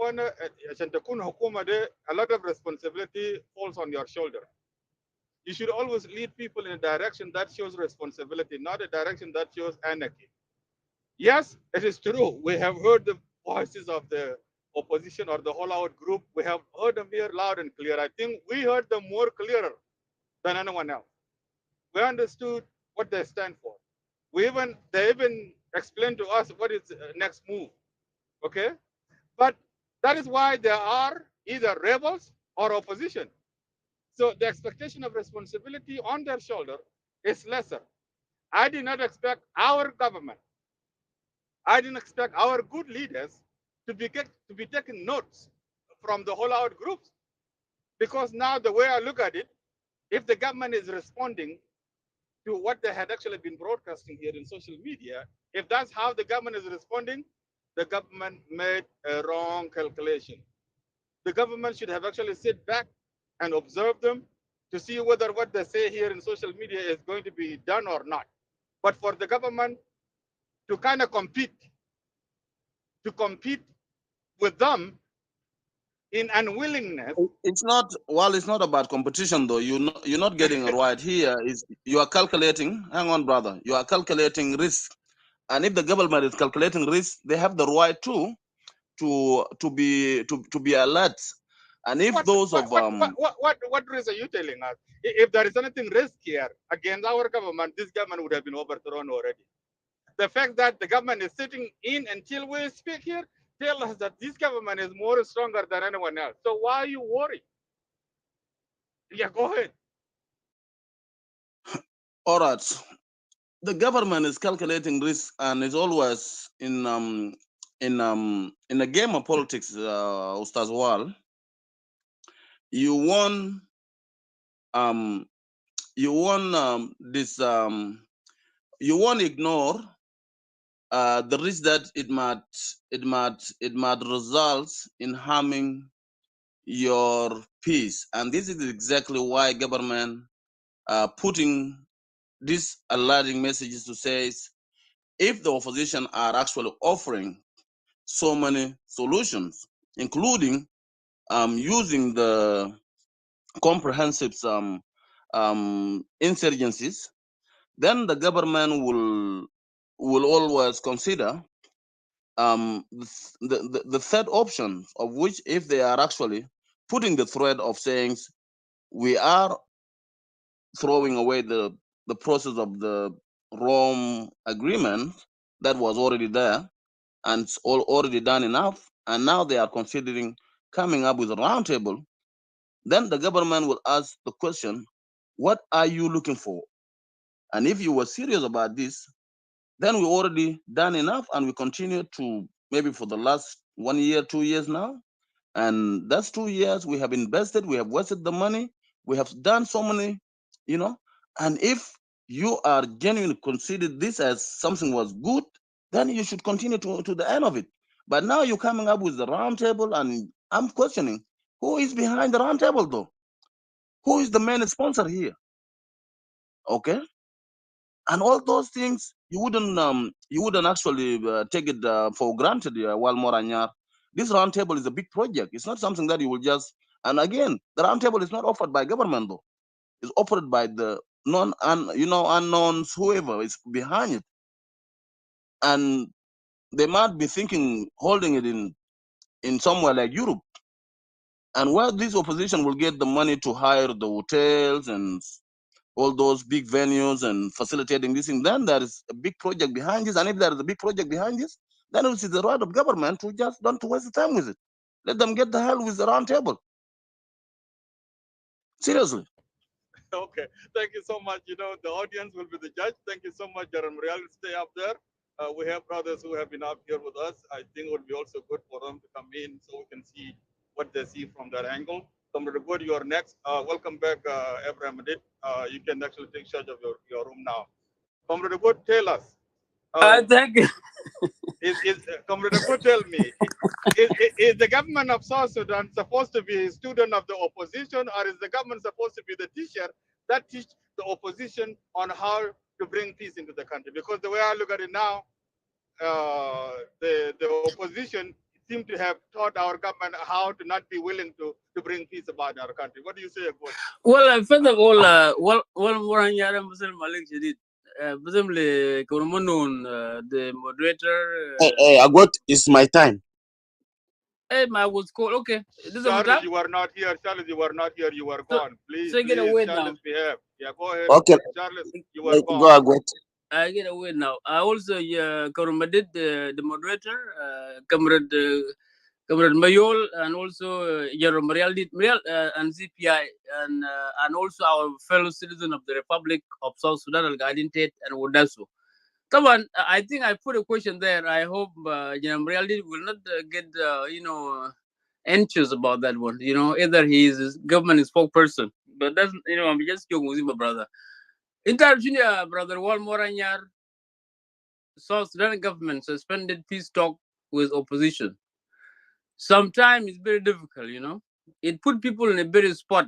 lot of responsibility falls on your shoulder. You should always lead people in a direction that shows responsibility, not a direction that shows anarchy. Yes, it is true. We have heard the voices of the opposition or the whole out group. We have heard them here loud and clear. I think we heard them more clearer than anyone else. We understood what they stand for. They even explained to us what is the next move. Okay, but that is why there are either rebels or opposition. So the expectation of responsibility on their shoulder is lesser. I did not expect our government, I didn't expect our good leaders to be taking notes from the whole out groups. Because now the way I look at it, if the government is responding to what they had actually been broadcasting here in social media, if that's how the government is responding, the government made a wrong calculation. The government should have actually sit back and observed them to see whether what they say here in social media is going to be done or not. But for the government to kind of compete with them in unwillingness. It's not, well, it's not about competition, though. You're not getting it right here. Is you are calculating, hang on, brother, you are calculating risk. And if the government is calculating risk, they have the right to be alert. And if those of what risk are you telling us? If there is anything risk here against our government, this government would have been overthrown already. The fact that the government is sitting in until we speak here tell us that this government is more stronger than anyone else. So why are you worried? Yeah, go ahead. All right. The government is calculating risk, and is always in a game of politics, Ustaz Wal. You won this you won't ignore the risk that it might result in harming your peace. And this is exactly why government putting these alerting messages to say, if the opposition are actually offering so many solutions, including using the comprehensive insurgencies, then the government will always consider the third option, of which, if they are actually putting the threat of saying we are throwing away the process of the Rome agreement that was already there and it's already done enough, and now they are considering coming up with a roundtable, then the government will ask the question, what are you looking for? And if you were serious about this, then we already done enough, and we continue to, maybe for the last 1 year, 2 years now, and that's 2 years we have invested, we have wasted the money, we have done so many, and if you are genuinely consider this as something was good, then you should continue to the end of it. But now you're coming up with the round table, and I'm questioning who is behind the round table, though. Who is the main sponsor here? Okay, and all those things you wouldn't actually take it for granted. While Moranyar, this roundtable is a big project. It's not something that you will just. And again, the roundtable is not offered by government, though. It's offered by the unknowns, whoever is behind it, and they might be thinking holding it in somewhere like Europe, and where this opposition will get the money to hire the hotels and all those big venues and facilitating this thing, then there is a big project behind this. And if there is a big project behind this, then it is the right of government to just don't waste the time with it. Let them get the hell with the round table. Seriously. Okay, thank you so much. The audience will be the judge. Thank you so much, Jeremy Real. Stay up there. We have brothers who have been up here with us. I think it would be also good for them to come in so we can see what they see from that angle. Comrade Good, you are next. Welcome back, Abraham Adit. You can actually take charge of your room now. Comrade Good, tell us. Thank you. Comrade Good, tell me, is the government of South Sudan supposed to be a student of the opposition, or is the government supposed to be the teacher that teach the opposition on how to bring peace into the country? Because the way I look at it now, the opposition seem to have taught our government how to not be willing to bring peace about our country. What do you say, Agwat? Well, first of all, one yara Muslim Malik Shadid. Muslim le Kurmanun, the moderator. Hey, Agot, it's my time. Hey, my was called. Okay, this is Charles, you were not here. Charles, you were not here. You were gone. Please, so get away Charles, now. behave. Yeah, go ahead. Okay, Charles, you were gone. go Agot. I get away now. I also Karumadid, the moderator, Comrade Mayol, and also General Marial and CPI, and also our fellow citizen of the Republic of South Sudan, Al Gadin Tate and Wodasu. Come on, I think I put a question there. I hope General Marial will not get anxious about that one. Either he is a government spokesperson, but that's I'm just joking with my brother. Entire junior brother Wal Moranyar, South Sudan government suspended peace talk with opposition. Sometimes it's very difficult, It put people in a very spot.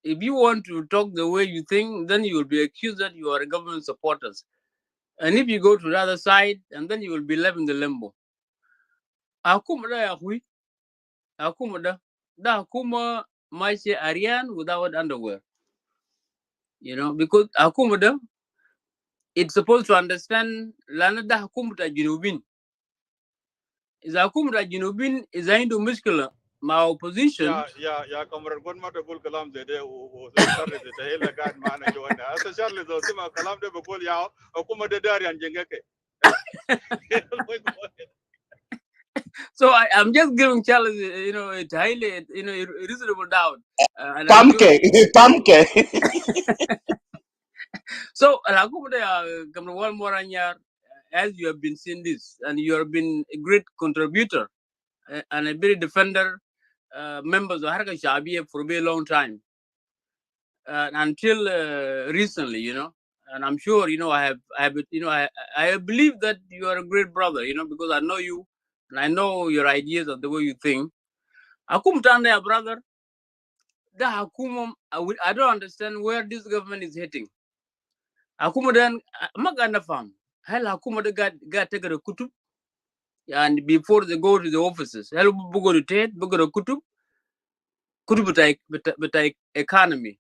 If you want to talk the way you think, then you will be accused that you are government supporters. And if you go to the other side, and then you will be left in the limbo. Akuma da yahui, akuma da akuma maisha Aryan without underwear. Because akuma da, it's supposed to understand lana da akuma ta jinubin. Is akuma jinubin is into muscular. My opposition. Yeah, Comrade Good Mata Gul Kalam Zede, Charlie the Hela God Man and Joanna. As Charlie Zosima Kalam de Bukul Yao, Okuma de Darian Jengeke. So I'm just giving Charles, a highly, reasonable doubt. Pamke. So, Kamrawal Moranyar, as you have been seeing this, and you have been a great contributor and a very defender, members of Haraka Shabiya for a very long time, until recently, and I'm sure, I believe that you are a great brother, because I know you, and I know your ideas and the way you think. Akum Tanda, brother, I don't understand where this government is heading. Akuma dan magana farm. Hell Akuma got take a kutub. And before they go to the offices, hell bugo to tate, bugo to kutub but economy,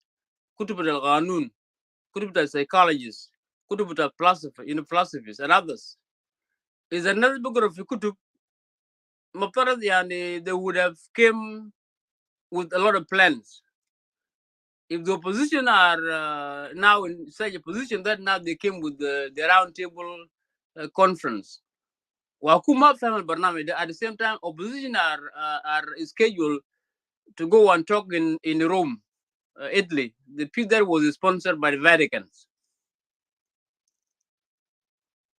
kutub al-qanun, kutub psychologists, kutub philosophies and others. is another book of kutub. مفترض يعني they would have came with a lot of plans. If the opposition are now in such a position that now they came with the round table conference, Wakuma family Barname, at the same time, opposition are scheduled to go and talk in Rome, Italy. The peace there was sponsored by the Vatican.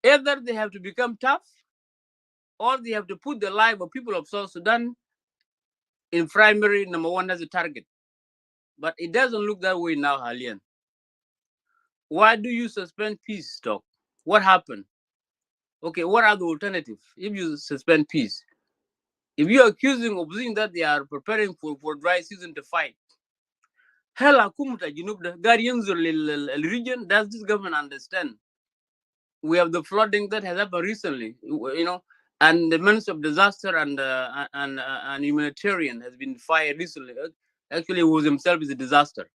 Either they have to become tough, or they have to put the life of people of South Sudan in primary number one as a target. But it doesn't look that way now, Halian. Why do you suspend peace talk? What happened? Okay, what are the alternatives if you suspend peace? If you're accusing opposition that they are preparing for dry season to fight, hell, Akumuta Junub, guardians of the region, does this government understand? We have the flooding that has happened recently, and the Minister of Disaster and humanitarian has been fired recently. Actually, he was himself is a disaster.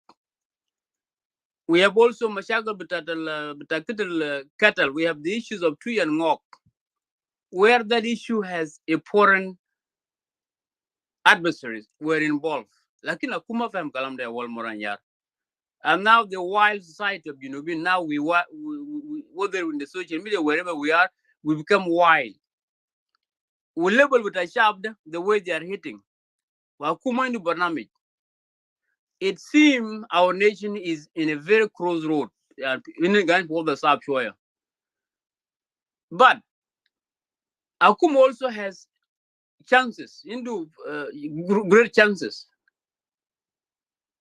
We have also mashakal cattle. We have the issues of Tui and Ngok, where that issue has a foreign adversaries were involved. Lakini akuma fam kalam de wal moranyar. And now the wild society of Junubin, now we whether in the social media, wherever we are, we become wild. We label with a sharp the way they are hitting. Wakuma into Barnamij. It seems our nation is in a very crossroad. In the game for the South Shore. But Akum also has chances, into great chances.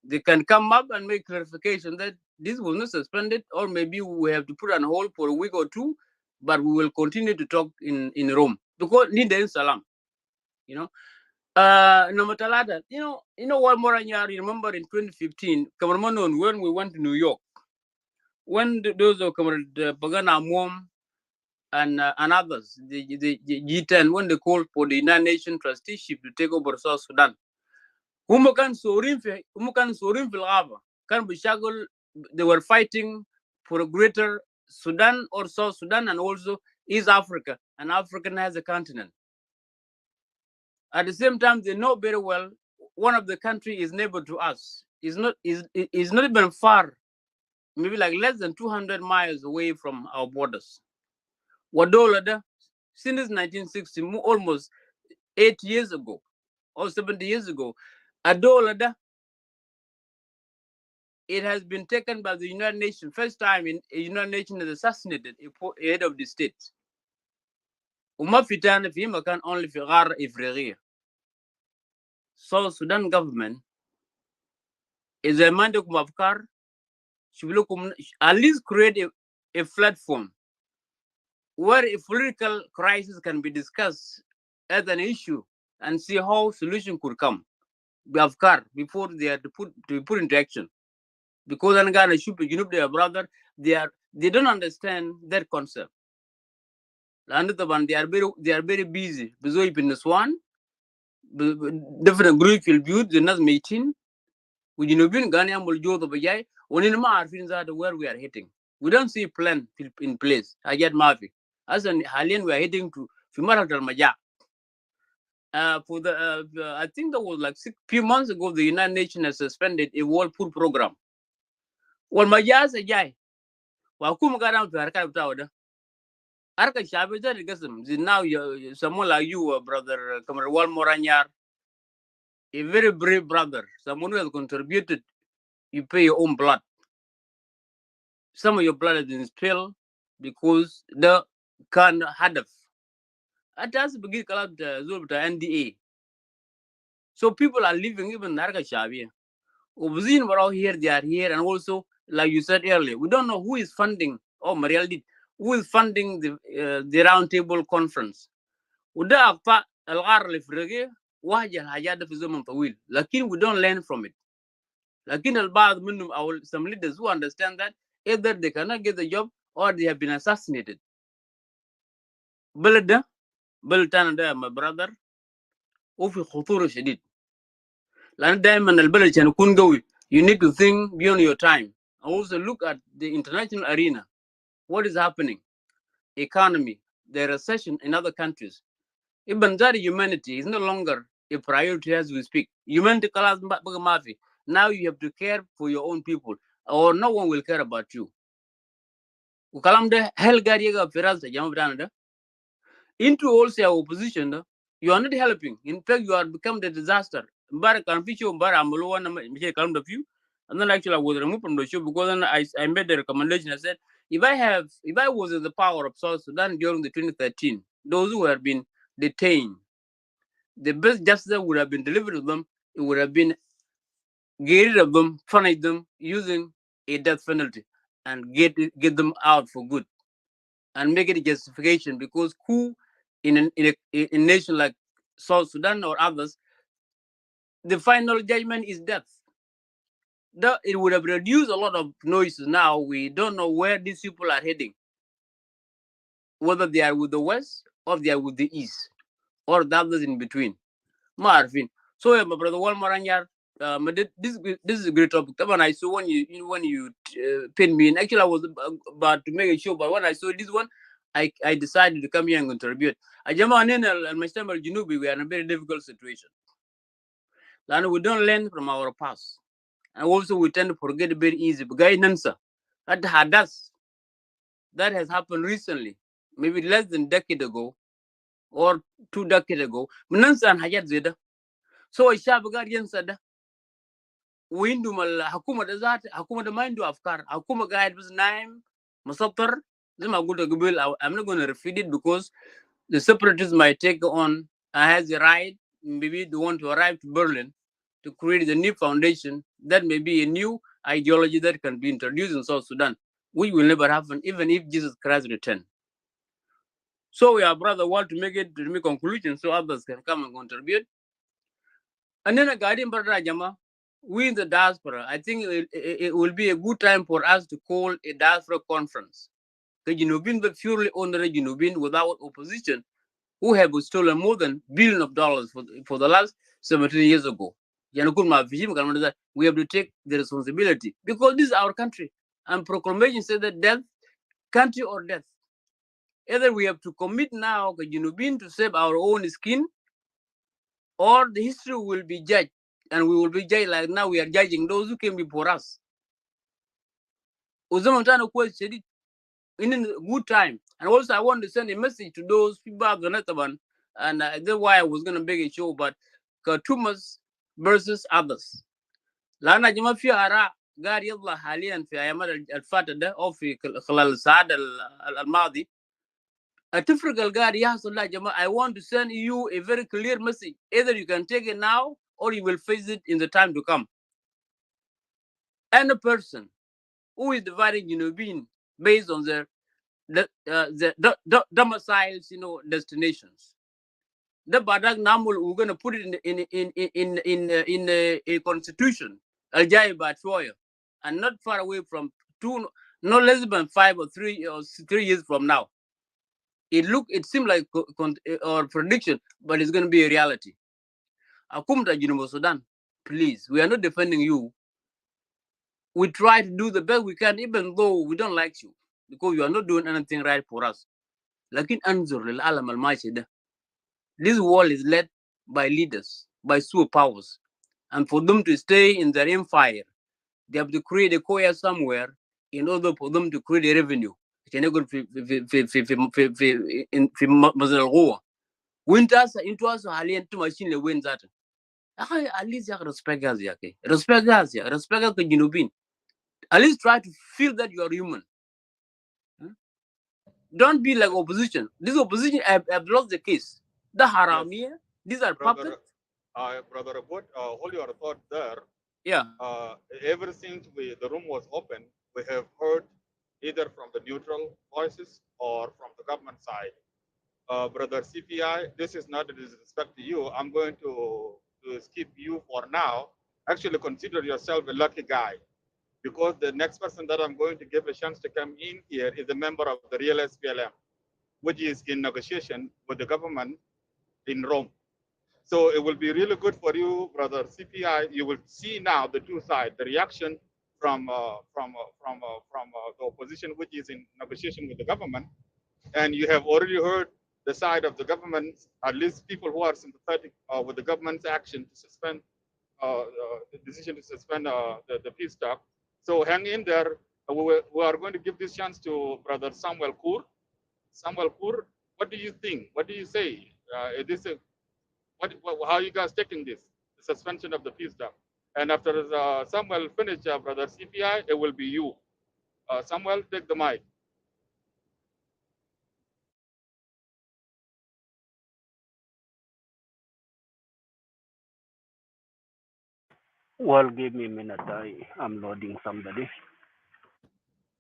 They can come up and make clarification that this was not suspended, or maybe we have to put on hold for a week or two, but we will continue to talk in Rome because need salam, Namatalada, what Moranyar, remember in 2015, Kamarmanon, when we went to New York, when those of Pagan Amum and others, the G10, when they called for the United Nations trusteeship to take over South Sudan, they were fighting for a greater Sudan or South Sudan and also East Africa, and Africa has a continent. At the same time, they know very well one of the countries is neighbor to us. Is not even far, maybe like less than 200 miles away from our borders. Wadolada, since 1960, almost 8 years ago or 70 years ago, Adolada, it has been taken by the United Nations. First time in the United Nations has assassinated a head of the state. Umafitana fi makan only fi ghar Ifriqiya. South Sudan government is a mandate mafkar. At least create a platform where a political crisis can be discussed as an issue and see how solution could come. Before they are to be put into action. Because Angana Shupi Junub, their brother, they don't understand that concept. They are very busy. In this one, different groups will build the next meeting. We Junubin Ghana will do the Bajai, when in Marfins are where we are hitting. We don't see a plan in place. I get Marfi. As an Halian, we are heading to Fimara Maja. For the I think that was like few months ago, the United Nations has suspended a World Food Program. Well, my jazz a jai. Wakum got down to Arka Tawda. Arka Shabi that now someone like you, brother Kamarwal Moranyar, a very brave brother, someone who has contributed, you pay your own blood. Some of your blood has been spilled because the can hadaf. At us begin collab the NDA. So people are living even Arka Shabi. Opposition were out here, they are here, and also, like you said earlier, we don't know who is funding, Mariel did, who is funding the roundtable conference. وده أقطع الغار اللي في الرقية واجه الحاجات في زمن طويل, لكن we don't learn from it. لكن البعض منهم أو some leaders who understand that either they cannot get the job or they have been assassinated. بلد ده بلد تاني ده my brother وفي خطورة شديد. لأن دائما البلد عشان يكون قوي you need to think beyond your time. Also look at the international arena. What is happening? Economy, the recession in other countries. Even that humanity is no longer a priority as we speak. Humanity kalas baga mafi. Now you have to care for your own people, or no one will care about you. Ukalam de hell gariga firas jamabdana. Into also our opposition, you are not helping. In fact, you are become the disaster. Mbara can feature Mbara Amuluan come the few. And then actually I was removed from the show because then I made the recommendation. I said, if I was in the power of South Sudan during the 2013, those who have been detained, the best justice would have been delivered to them. It would have been get rid of them, punish them using a death penalty, and get them out for good, and make it a justification, because who in a nation like South Sudan or others, the final judgment is death. It would have reduced a lot of noises. Now we don't know where these people are heading, whether they are with the West or they are with the East or the others in between. Marvin. So yeah, my brother Walmaranyar, this is a great topic. When I saw when you pinned me in, actually I was about to make a show, but when I saw this one, I decided to come here and contribute. Ajama and Mr. Junubi, we are in a very difficult situation. And we don't learn from our past. And also we tend to forget very easy. But guidance that had us, that has happened recently, maybe less than a decade ago or 2 decades ago. Nansa and Hayat Zeda. So I shall guardian said, windu mal hakuma da zat hakuma da mindu afkar hakuma guide was name masafar zima guda gubil. I'm not going to repeat it because the separatists might take on has the right, maybe they want to arrive to Berlin to create a new foundation that may be a new ideology that can be introduced in South Sudan, which will never happen even if Jesus Christ return. So we are brother want to make it to make conclusion so others can come and contribute. And then a guiding brother Jama, we in the diaspora, I think it will be a good time for us to call a diaspora conference. The Junubin, but purely honorary Junubin without opposition, who have stolen more than billion of dollars for the last 17 years ago. We have to take the responsibility because this is our country. And proclamation said that death, country or death. Either we have to commit now to save our own skin, or the history will be judged. And we will be judged like now we are judging those who came before us. In a good time. And also I want to send a message to those people of the Netaban, and that's why I was going to make a show about Katumas versus others. Lana Jama fi ara قاعد يطلع حاليا في ايام الفتره ده او في خلال الساعات الماضي التفرق القاعد يحصل يا جماعه. I want to send you a very clear message. Either you can take it now or you will face it in the time to come. Any person who is dividing being based on their domiciles, destinations. The Badak Namul, we're going to put it in a constitution, and not far away from no less than 5 or 3 years from now. It seemed like or prediction, but it's going to be a reality. Akumta Junub Sudan, please, we are not defending you. We try to do the best we can, even though we don't like you, because you are not doing anything right for us. Lakin anzur lil alam al mashida. This world is led by leaders, by superpowers. And for them to stay in their empire, they have to create a coya somewhere in order for them to create a revenue. Winters into us halian to machine the wins at. At least you respect us, respect us, respect us, Junubin. At least try to feel that you are human. Don't be like opposition. This opposition have lost the case. The haramia, these are puppets. Brother Abbott, hold your thought there. Yeah. Ever since the room was open, we have heard either from the neutral voices or from the government side. Brother CPI, this is not a disrespect to you. I'm going to skip you for now. Actually, consider yourself a lucky guy, because the next person that I'm going to give a chance to come in here is a member of the real SPLM, which is in negotiation with the government in Rome. So it will be really good for you, brother CPI. You will see now the two sides, the reaction from the opposition, which is in negotiation with the government, And you have already heard the side of the government, at least people who are sympathetic with the government's action to suspend the decision to suspend the peace talk. So hang in there. We are going to give this chance to Brother Samuel Kur. Samuel Kur, what do you think? What do you say? Is this how are you guys taking this, the suspension of the peace talk? And after Samuel finish, Brother CPI, it will be you. Samuel, take the mic. Well, give me a minute. I'm loading somebody.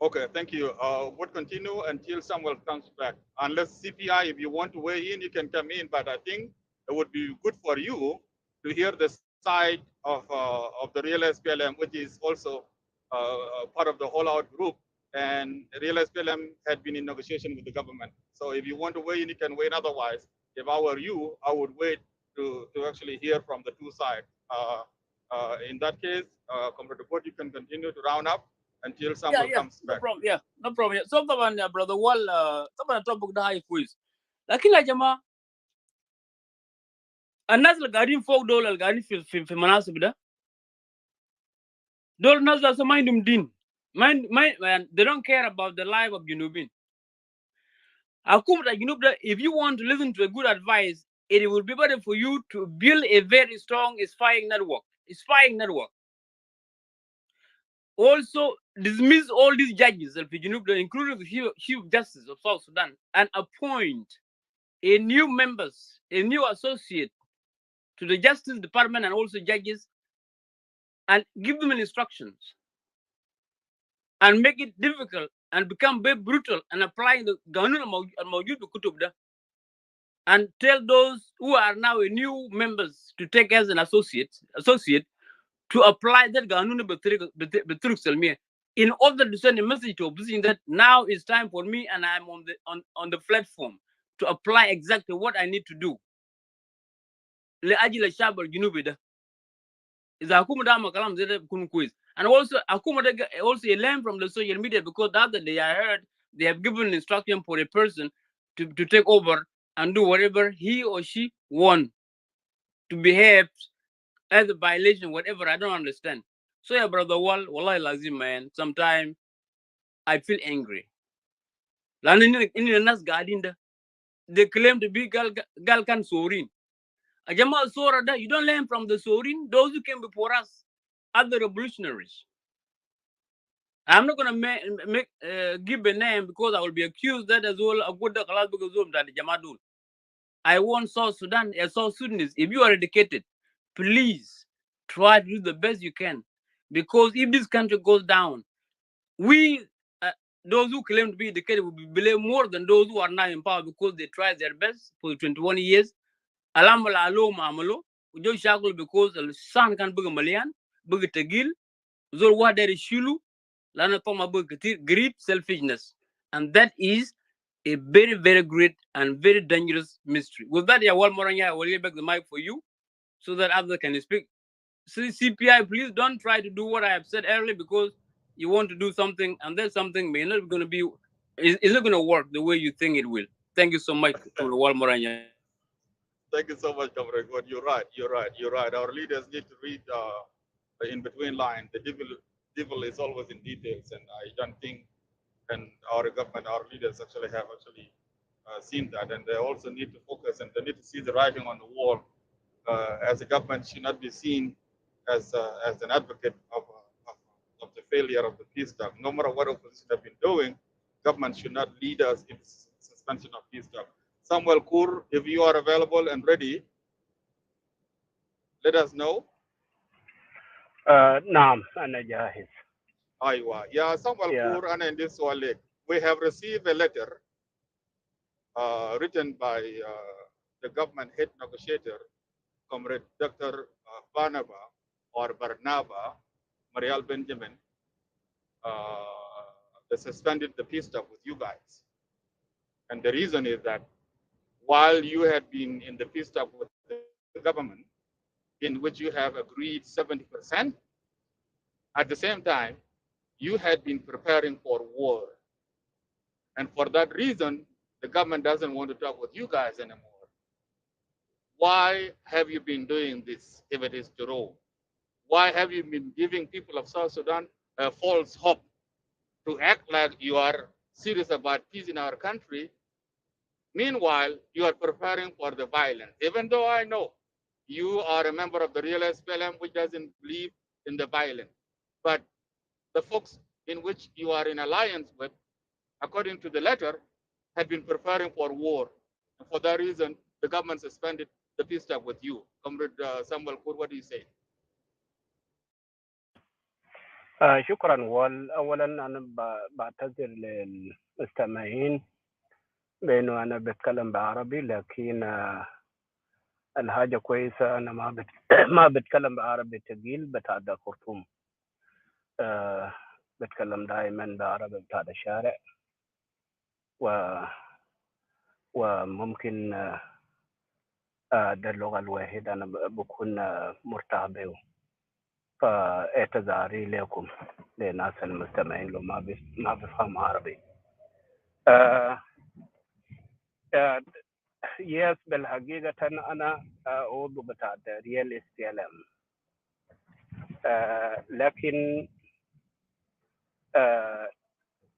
Okay, thank you. We'll continue until Samuel comes back. Unless CPI, if you want to weigh in, you can come in. But I think it would be good for you to hear the side of the real SPLM, which is also part of the holdout group. And real SPLM had been in negotiation with the government. So if you want to weigh in, you can weigh in. Otherwise, if I were you, I would wait to actually hear from the two sides. In that case, Comrade Report, you can continue to round up until Samuel comes no back. problem. Yeah, no problem. So طبعا يا brother Wall طبعا التوبك ده هاي كويس. لكن يا جماعة الناس اللي قاعدين فوق دول اللي قاعدين في مناصب ده دول الناس اللي ما عندهم دين. They don't care about the life of Junubin. If you want to listen to a good advice, it will be better for you to build a very strong spying network. Also, dismiss all these judges, including the Chief Justice of South Sudan, and appoint a new associate to the Justice Department and also judges, and give them instructions, and make it difficult and become very brutal and applying the Ganun al-Mawjud Kutub, and tell those who are now new members to take as an associate to apply that Ganun Betruk Selmiya, in order to send a message to opposition that now it's time for me and I'm on the platform to apply exactly what I need to do. لأجل الشعب الجنوبي ده. إذا حكومة ده عمل كلام زي ده بيكون كويس. And also حكومة ده also learn from the social media, because the other day I heard they have given instruction for a person to take over and do whatever he or she want, to behave as a violation, whatever. I don't understand. So yeah, brother Wall, wallahi lazim, man. Sometimes I feel angry. In the Nas Gadinda, they claim to be Galkan Sorin. Ajama Sora, you don't learn from the Sorin, those who came before us, other revolutionaries. I'm not gonna give a name because I will be accused that as well. I want South Sudan, South Sudanese. If you are educated, please try to do the best you can, because if this country goes down, we those who claim to be educated will be blamed more than those who are not in power, because they tried their best for 21 years. Alamala alo mamalo, ujo shakul because the sun can bug a million, bug a tagil, zol wa there is shulu, lana toma bug greed, selfishness. And that is a very, very great and very dangerous mystery. With that, Moranya, I will give back the mic for you so that others can speak. CPI, please don't try to do what I have said earlier, because you want to do something and then something may not going to be, it's not going to work the way you think it will. Thank you so much, Moranya. Thank you so much, Comrade. You're right. Our leaders need to read in between lines. The devil is always in details, and I don't think, and our government, our leaders actually have seen that, and they also need to focus, and they need to see the writing on the wall. As a government should not be seen as an advocate of the failure of the peace talk. No matter what opposition have been doing, government should not lead us in suspension of peace talk. Samuel Kur, if you are available and ready, let us know. Naam, ana jahiz. Aywa. Yeah, Samuel Kur, and in this one, we have received a letter written by the government head negotiator, Comrade Dr. Barnaba or Barnaba, Mariel Benjamin, they suspended the peace talk with you guys. And the reason is that while you had been in the peace talk with the government, in which you have agreed 70%, at the same time, you had been preparing for war. And for that reason, the government doesn't want to talk with you guys anymore. Why have you been doing this if it is true? Why have you been giving people of South Sudan a false hope to act like you are serious about peace in our country? Meanwhile, you are preparing for the violence, even though I know you are a member of the real SPLM, which doesn't believe in the violence. But the folks in which you are in alliance with, according to the letter, had been preparing for war. And for that reason, the government suspended the peace talk with you. Comrade Samuel Kur, what do you say? شكرا. أولا أنا بعتذر للمستمعين بأنه أنا بتكلم بعربي، لكن الحاجة كويسة أنا ما بتكلم بعربي تقيل بتاع خرطوم. بتكلم دائما بعربي بتاع الشارع، وممكن ده اللغة الواحدة أنا بكون مرتاح به. فاعتذاري لكم للناس المستمعين لو ما بفهم عربي. يس بالحقيقة أنا عضو بتاع ريال SPLM، لكن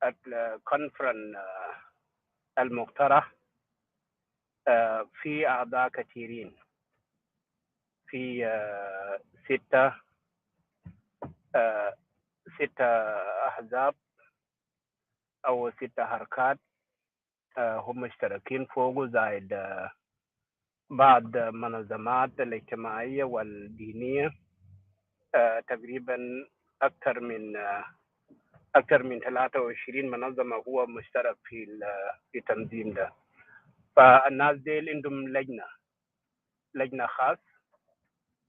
الكونفرنس المقترح في أعضاء كثيرين، في ستة أحزاب أو 6 حركات هم مشتركين فوقه، زائد بعض منظمات الاجتماعية والدينية، تقريبا أكثر من 23 منظمة هو مشترك في تنظيم ده. فالناس ديل عندهم لجنة خاص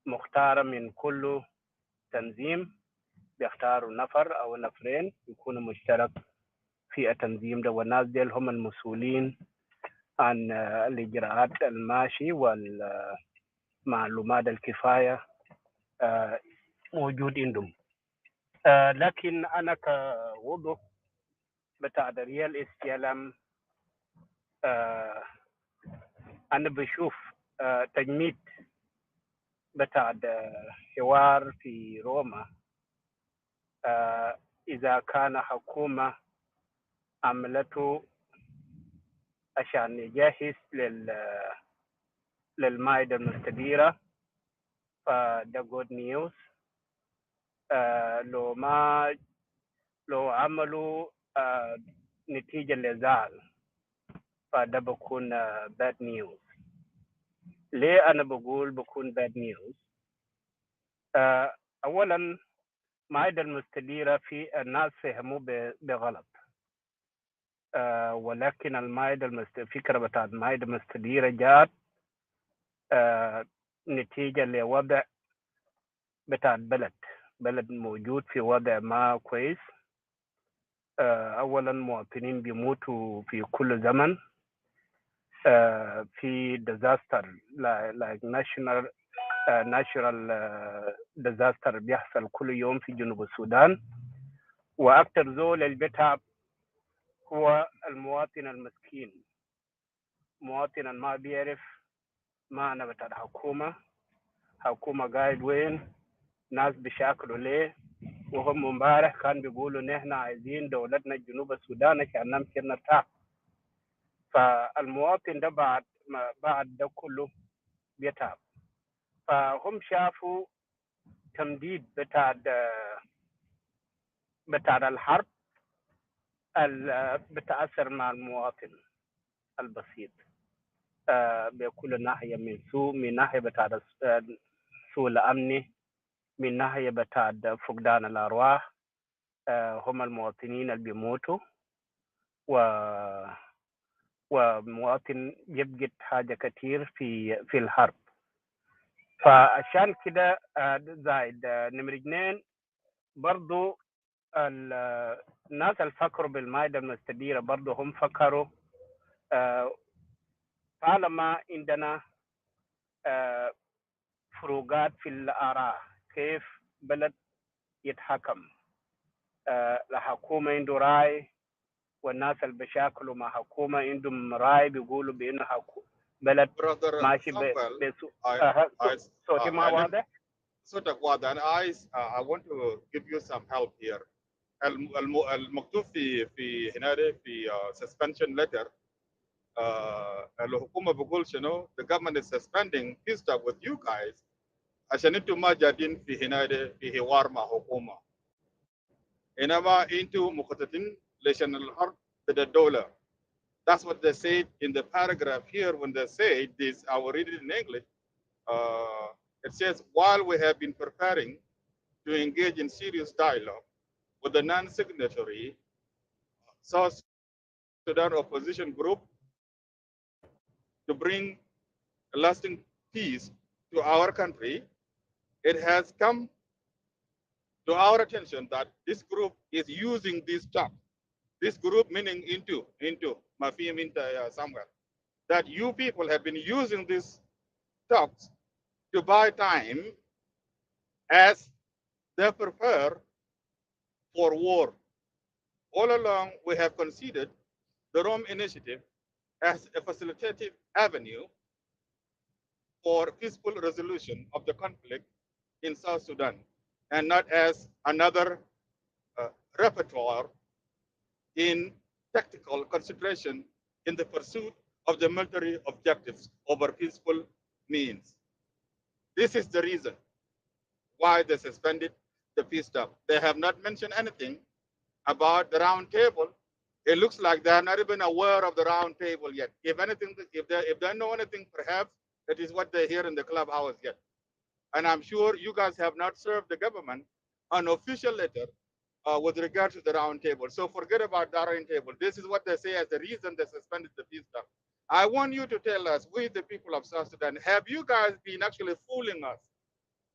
مختارة من كل تنظيم، بيختاروا نفر أو نفرين يكونوا مشترك في التنظيم ده، والناس ديل هم المسؤولين عن الإجراءات الماشي والمعلومات الكفاية موجود عندهم. لكن أنا كوضو بتاع ريال SPLM أنا بشوف تجميد بتاع حوار في روما إذا كان حكومة عملته عشان يجهز للمائدة المستديرة، فده جود نيوز. لو عملوا نتيجة لزعل فده بكون bad news. ليه أنا بقول بكون bad news؟ أولا المائدة المستديرة في الناس فهموا بغلط، ولكن فكرة بتاع المائدة المستديرة جات نتيجة لوضع بتاع بلد موجود في وضع ما كويس. أولا مواطنين بيموتوا في كل زمن، في disaster like natural disaster بيحصل كل يوم في جنوب السودان، وأكثر زول اللي بيتعب هو المواطن المسكين، مواطن ما بيعرف معنى بتاع حكومة قاعد وين، ناس بيشاكلوا ليه. وهم امبارح كان بيقولوا نحن عايزين دولتنا جنوب السودان عشان نمشي نرتاح. فالمواطن ده بعد ده كله بيتعب. فهم شافوا تمديد بتاع الحرب بتأثر مع المواطن البسيط بكل ناحية، من ناحية بتاع سوء الأمني، من ناحية بتاع فقدان الأرواح. هم المواطنين اللي بيموتوا، ومواطن يفقد حاجة كتير في الحرب. فعشان كده زائد نمرة 2 برضو الناس اللي فكروا بالمائدة المستديرة برضو هم فكروا طالما عندنا فروقات في الآراء كيف بلد يتحكم، الحكومة عنده رأي والناس اللي بيشاكلوا مع حكومة عندهم رأي بيقولوا بأنه بلد Brother ماشي Samuel, بسوء. صوتي ما I didn't واضح؟ sort of what, and I want to give you some help here. المكتوب في هنا في suspension letter الحكومة بقول شنو the government is suspending peace talk with you guys عشان انتم ما جادين في هنا في حوار مع حكومة انما انتم مخططين لشان الحرب ضد الدولة. That's what they said in the paragraph here when they say this. I will read it in English. It says, while we have been preparing to engage in serious dialogue with the non-signatory South Sudan opposition group to bring lasting peace to our country, it has come to our attention that this group is using this talk. This group meaning into Mafia Minta somewhere. That you people have been using these talks to buy time as they prepare for war. All along, we have considered the Rome Initiative as a facilitative avenue for peaceful resolution of the conflict in South Sudan, and not as another repertoire in tactical consideration in the pursuit of the military objectives over peaceful means. This is the reason why they suspended the peace talk. They have not mentioned anything about the round table. It looks like they're not even aware of the round table yet. If anything, if they know anything, perhaps that is what they hear in the clubhouse yet. And I'm sure you guys have not served the government an official letter with regard to the round table. So forget about the round table. This is what they say as the reason they suspended the peace talk. I want you to tell us, we the people of South Sudan, have you guys been actually fooling us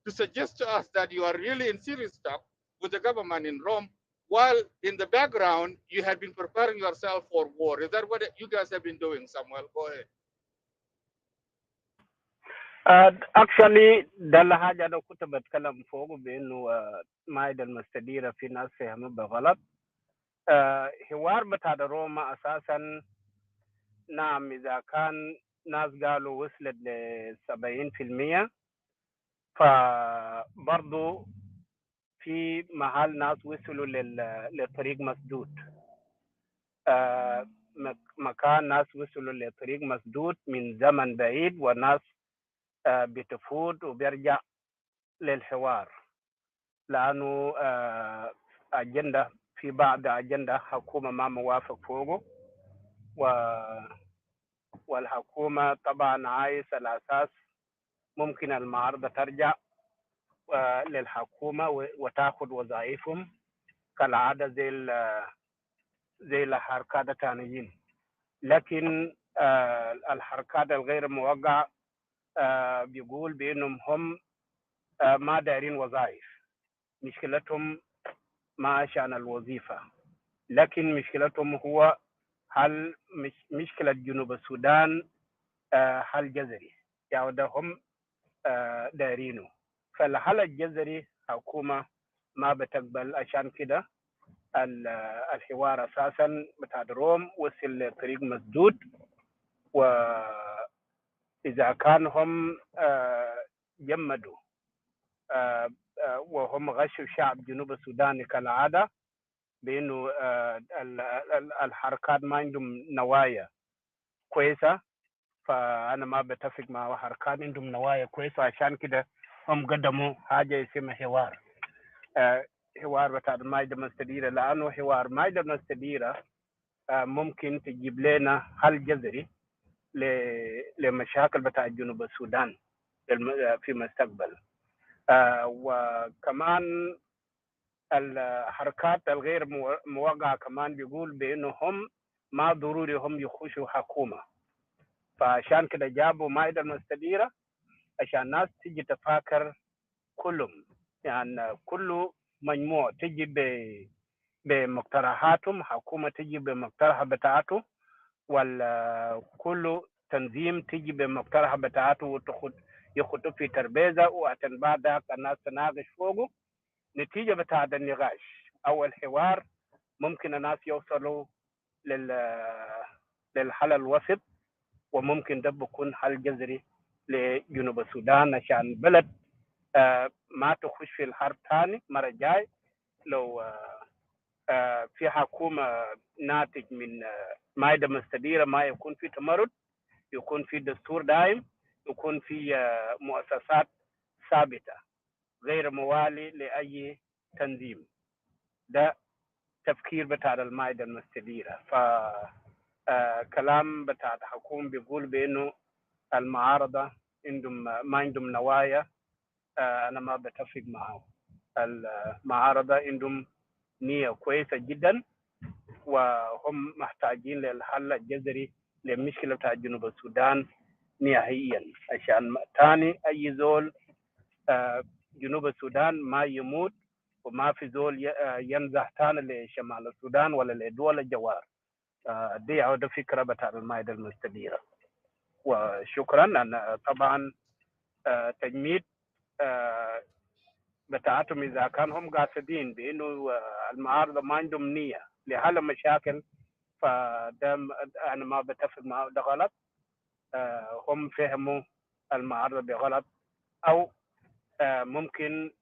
to suggest to us that you are really in serious talk with the government in Rome, while in the background you had been preparing yourself for war? Is that what you guys have been doing, Samuel? Go ahead. Actually ده الحاجة أنا كنت بتكلم فوق بإنه مائدة المستديرة في ناس فهموا بغلط. حوار بتاع روما أساسا نعم إذا كان ناس قالوا وصلت ل70% فبرضو في محل ناس وصلوا لطريق مسدود. مكان ناس وصلوا لطريق مسدود من زمن بعيد وناس بتفوت وبيرجع للحوار لأنه أجندة في بعض أجندة حكومة ما موافق فوقه والحكومة طبعا عايز الأساس ممكن المعارضة ترجع للحكومة وتأخذ وظائفهم كالعادة زي الحركات التانيين. لكن الحركات الغير موقعة بيقول بأنهم هم ما دايرين وظائف. مشكلتهم ما عشان الوظيفة، لكن مشكلتهم هو هل مشكلة جنوب السودان حل جذري يعني ده هم دايرينه. فالحل الجذري حكومة ما بتقبل، عشان كده الحوار أساسا بتاع روم وصل لطريق مسدود. وإذا كان هم جمدوا وهم غشوا شعب جنوب السودان كالعادة بأنه الحركات ما عندهم نوايا كويسة، فأنا ما بتفق مع حركات عندهم نوايا كويسة. عشان كده هم قدموا حاجة اسمها حوار بتاع المائدة المستديرة، لأنه حوار المائدة المستديرة ممكن تجيب لنا حل جذري لمشاكل بتاع جنوب السودان في المستقبل. وكمان الحركات الغير موقعة كمان بيقول بأنه هم ما ضروري هم يخشوا حكومة، فعشان كده جابوا مائدة المستديرة عشان الناس تيجي تفاكر كلهم، يعني كل مجموعة تيجي بمقترحاتهم، حكومة تيجي بمقترح بتاعته، ولا كل تنظيم تيجي بمقترح بتاعته يخطوا في تربيزة وعشان بعد ذاك الناس تناقش فوقه. نتيجة بتاع النقاش أو الحوار ممكن الناس يوصلوا للحل الوسط، وممكن ده بيكون حل جذري لجنوب السودان عشان بلد ما تخش في الحرب ثاني مرة جاي. لو في حكومة ناتج من مائدة مستديرة، ما يكون في تمرد، يكون في دستور دائم، يكون في مؤسسات ثابتة غير موالي لأي تنظيم. ده تفكير بتاع المائدة المستديرة. كلام بتاع الحكومة بيقول بأنه المعارضة ما عندهم نوايا. أنا ما بتفق معه. المعارضة عندهم نية كويسة جدا، وهم محتاجين للحل الجذري للمشكلة بتاع جنوب السودان نهائيا، عشان تاني أي زول جنوب السودان ما يموت، وما في زول ينزح تاني لشمال السودان ولا لدول الجوار. دي عودة فكرة بتاع المائدة المستديرة. وشكرا. أنا طبعا تجميد بتاعتهم إذا كان هم قاصدين بأنه المعارضة ما عندهم نية لحل مشاكل، فده أنا ما بتفق معه، ده غلط. هم فهموا المعارضة بغلط، أو ممكن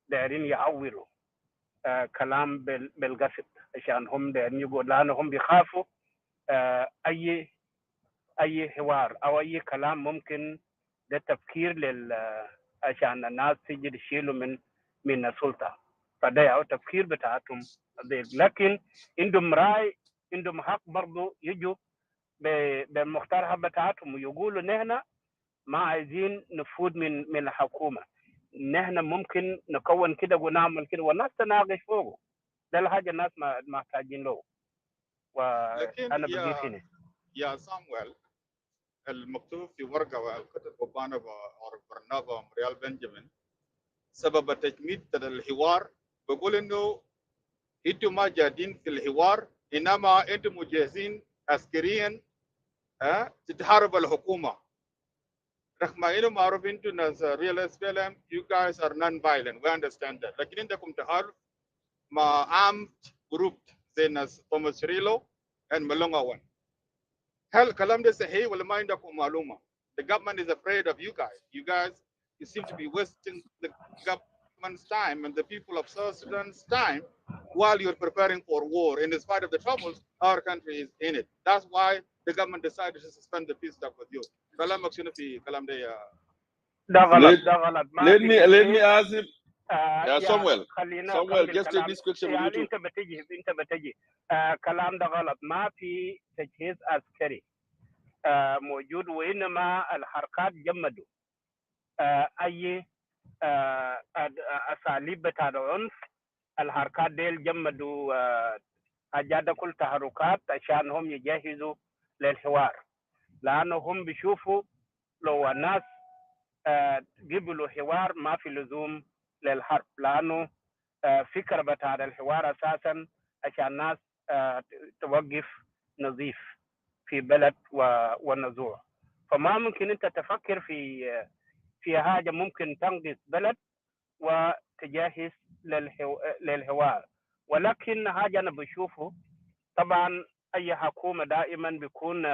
دايرين يعوروا كلام بالقصد، عشان هم دايرين يقولوا، لأنهم بيخافوا أي حوار أو أي كلام ممكن ده تفكير عشان الناس تيجي تشيلوا من السلطة. فده أو تفكير بتاعتهم. لكن عندهم رأي، عندهم حق برضو يجوا بالمقترحات بتاعتهم ويقولوا نحن ما عايزين نفوت من الحكومة، نحن ممكن نكون كده ونعمل كده، والناس تناقش فوقه. ده الحاجة الناس محتاجين له. لكن وأنا بقيت هنا. يا سامويل، المكتوب في ورقة والكتب بابانا برنابا ومريال بنجامين، سبب تجميد الحوار بقول انه انتم ما جادين في الحوار، انما انتم مجهزين عسكريا تتحارب الحكومه. رغم انه معروف انتم ناس real SPLM, you guys are non-violent, we understand that. لكن عندكم تحالف مع armed group زي ناس Thomas Cirilo and Malong Awan. هل الكلام ده صحيح ولا ما عندكم معلومه؟ The government is afraid of you guys. You seem to be wasting the government's time and the people of South Sudan's time while you're preparing for war. In spite of the troubles, our country is in it. That's why the government decided to suspend the peace talk with you. كلامك شنو في كلام ده يا؟ ده غلط، ده غلط. ما في let me ask him. يا Samuel, خلينا Samuel, أكمل just take كلام. this question with يعني you too. انت بتجي كلام ده غلط. ما في تجهيز عسكري موجود، وانما الحركات جمدوا اي اساليب بتاع العنف. الحركات ديل جمدوا حاجات كل تحركات عشان هم يجهزوا للحوار، لانه هم بيشوفوا لو الناس قبلوا حوار ما في لزوم للحرب، لانه فكرة بتاع الحوار اساسا عشان الناس توقف نظيف في بلد والنزوع. فما ممكن انت تفكر في حاجه ممكن تنقذ بلد وتجهز للحوار. ولكن حاجه انا بشوفه، طبعا اي حكومه دائما بيكون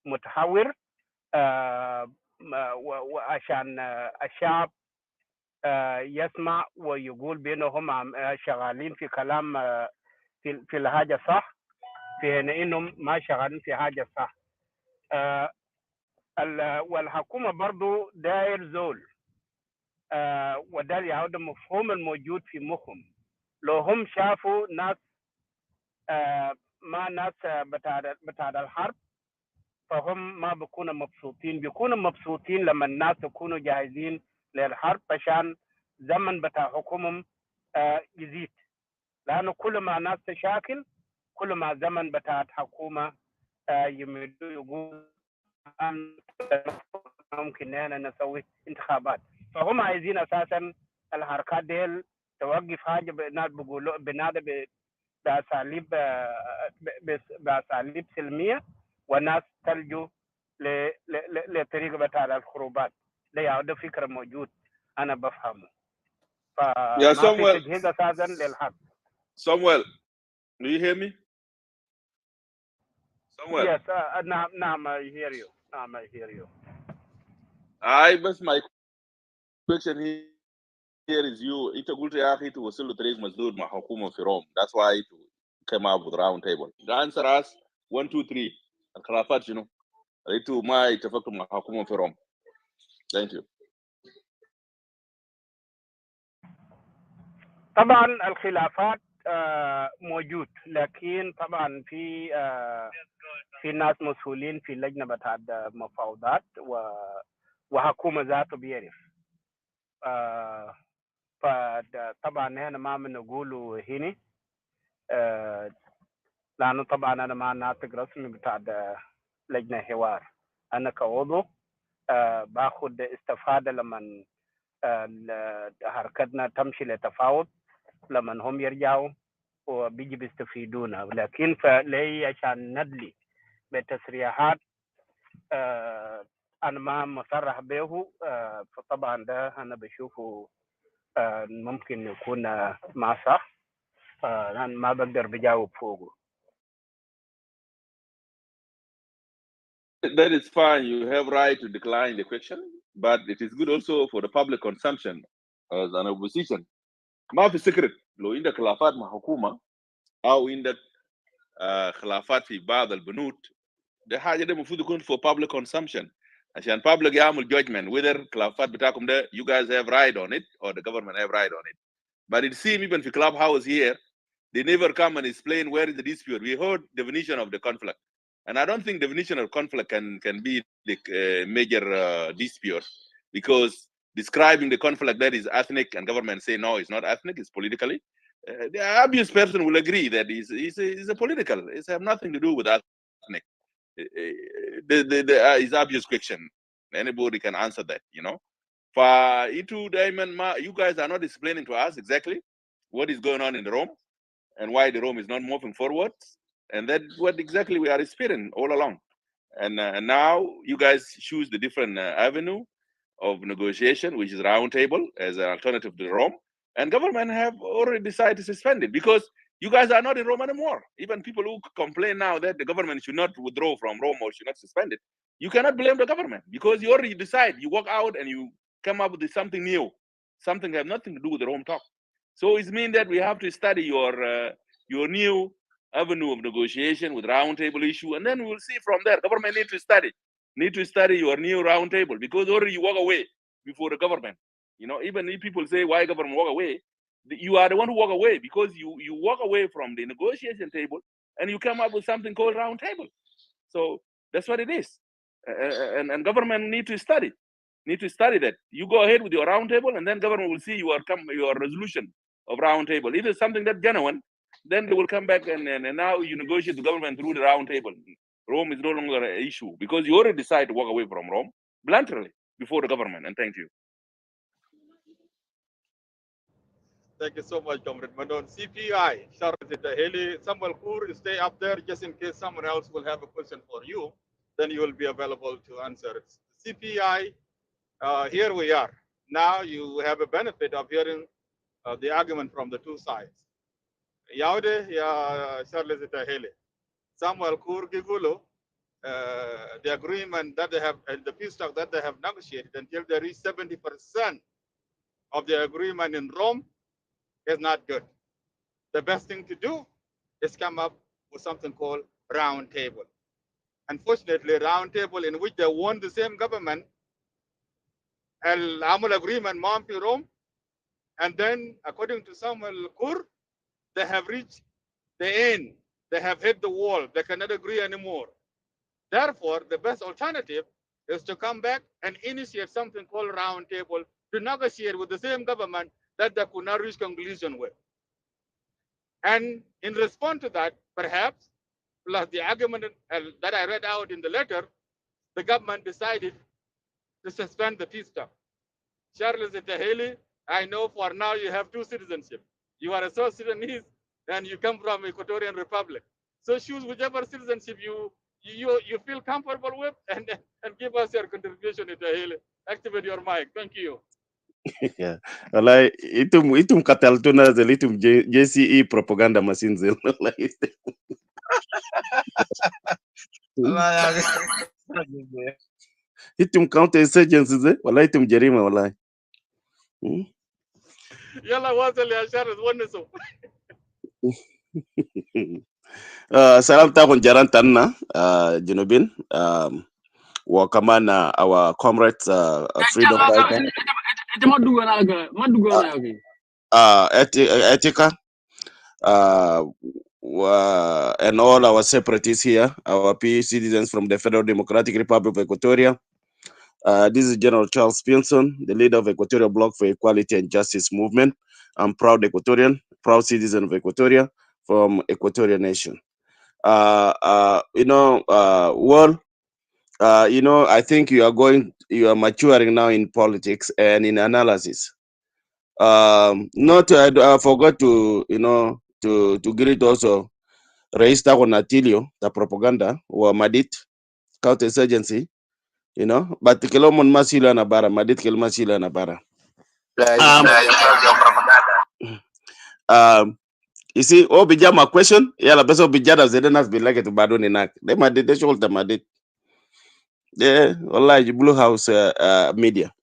متحور وعشان الشعب يسمع ويقول بانهم شغالين في كلام في الحاجه صح، في انهم ما شغالين في حاجه صح. والحكومه برضو داير زول وده يعود مفهوم الموجود في مخهم. لو هم شافوا ناس ما ناس بتاع الحرب، فهم ما بيكونوا مبسوطين. بيكونوا مبسوطين لما الناس يكونوا جاهزين للحرب، عشان زمن بتاع حكومهم يزيد. لانه كل ما الناس تشاكل، كل ما زمن بتاع حكومه يمدوا يقول ممكن ان نسوي انتخابات. فهم عايزين اساسا الحركات ديل توقف حاجه الناس بيقولوا بنادى باساليب سلميه، والناس تلجوا لطريقه بتاع الخروبات. ده فكره موجود انا بفهمه. Yeah, فما في Samuel. تجهيز اساسا للحرب. Samuel, do you hear me? Somewhere. Yes, Naam, I hear you. Naam, I hear you. But my question here is you. Ita قلت يا أخي توصل طريق مسدود مع حكومة في روم. That's why it came up with round table. The answer is 1, 2, 3. الخلافات شنو؟ أنتوا ما اتفقتوا مع حكومة في روم. Thank you. طبعا الخلافات موجود، لكن طبعا في ناس مسؤولين في لجنه بتاع مفاوضات وحكومه ذاته بيعرف. فطبعا هنا ما بنقوله هنا، لانه طبعا انا ما ناطق رسمي بتاع لجنه حوار. انا كعضو باخذ استفاده لما حركتنا تمشي لتفاوض، لما هم يرجعوا وبيجي بيستفيدونا. لكن فلي عشان ندلي بتسريحات انا ما مصرح به، فطبعا ده انا بشوفه ممكن يكون ما صح، انا ما بقدر بجاوب فوقه. That is fine. You have right to decline the question, but it is good also for the public consumption as an opposition. ما في secret لو عندك خلافات مع حكومة أو عندك خلافات في بعض البنود، ده حاجة ده المفروض يكون for public consumption عشان public يعمل judgment whether خلافات بتاعكم ده you guys have right on it or the government have right on it. But it seems even في clubhouse here they never come and explain where is the dispute. We heard definition of the conflict, and I don't think definition of conflict can be the major dispute, because describing the conflict that is ethnic and government say no, it's not ethnic, it's politically. The obvious person will agree that it's a political. It has nothing to do with ethnic. Is obvious question. Anybody can answer that, you know. For you guys are not explaining to us exactly what is going on in the Rome and why the Rome is not moving forward, and that's what exactly we are experiencing all along. And now you guys choose the different avenue of negotiation, which is round table as an alternative to Rome, and government have already decided to suspend it because you guys are not in Rome anymore. Even people who complain now that the government should not withdraw from Rome or should not suspend it, you cannot blame the government because you already decide. You walk out and you come up with something new, something have nothing to do with the Rome talk. So it means that we have to study your new avenue of negotiation with roundtable issue, and then we will see from there. Government need to study your new roundtable because already you walk away before the government. You know, even if people say why government walk away, you are the one who walk away because you walk away from the negotiation table and you come up with something called roundtable. So that's what it is, and government need to study that. You go ahead with your roundtable, and then government will see your resolution of roundtable. If it's something that's genuine, then they will come back and now you negotiate the government through the roundtable. Rome is no longer an issue because you already decided to walk away from Rome bluntly before the government. And thank you. Thank you so much, Comrade Manon. CPI, Charles Haley, Samuel Kur, stay up there just in case someone else will have a question for you. Then you will be available to answer it. CPI, here we are. Now you have a benefit of hearing the argument from the two sides. Yaude, Charles Haley, Samuel Kur Gigulo, the agreement that they have, the peace talk that they have negotiated until they reach 70% of the agreement in Rome is not good. The best thing to do is come up with something called round table. Unfortunately, round table in which they want the same government, Al-Amul agreement, Mampi Rome, and then according to Samuel Kur, they have reached the end. They have hit the wall. They cannot agree anymore. Therefore, the best alternative is to come back and initiate something called round table to negotiate with the same government that they could not reach conclusion with. And in response to that, perhaps, plus the argument that I read out in the letter, the government decided to suspend the peace talk. Charles Taheli, I know for now you have two citizenship. You are a South Sudanese and you come from Equatorian Republic. So choose whichever citizenship you feel comfortable with and give us your contribution to Taheli. Activate your mic. Thank you. Yeah. Wallahi itum kataltuna zel itum JCE propaganda masinzel. Itum counter insurgencies, wala itum jarima wala. Yalla wasal ya Charles wanaso. Salam takun jaran tanna, Junubin. Wa kamana our comrades, freedom fighter. Etika, and all our separatists here, our PE citizens from the Federal Democratic Republic of Equatoria. This is General Charles Pinson, the leader of Equatorial Bloc for Equality and Justice Movement. I'm proud Equatorian, proud citizen of Equatoria from Equatorial Nation. I think you are maturing now in politics and in analysis. I forgot to greet also Reista Natilio, the propaganda, or Madit, counterinsurgency, but Kilomon Masila Nabara, Madit Kilmasila Nabara. You see, bijama question, yala beso bijada zedenas be like to badoni nak. They Madit, they should Madit. Yeah, wallahi Blue House media.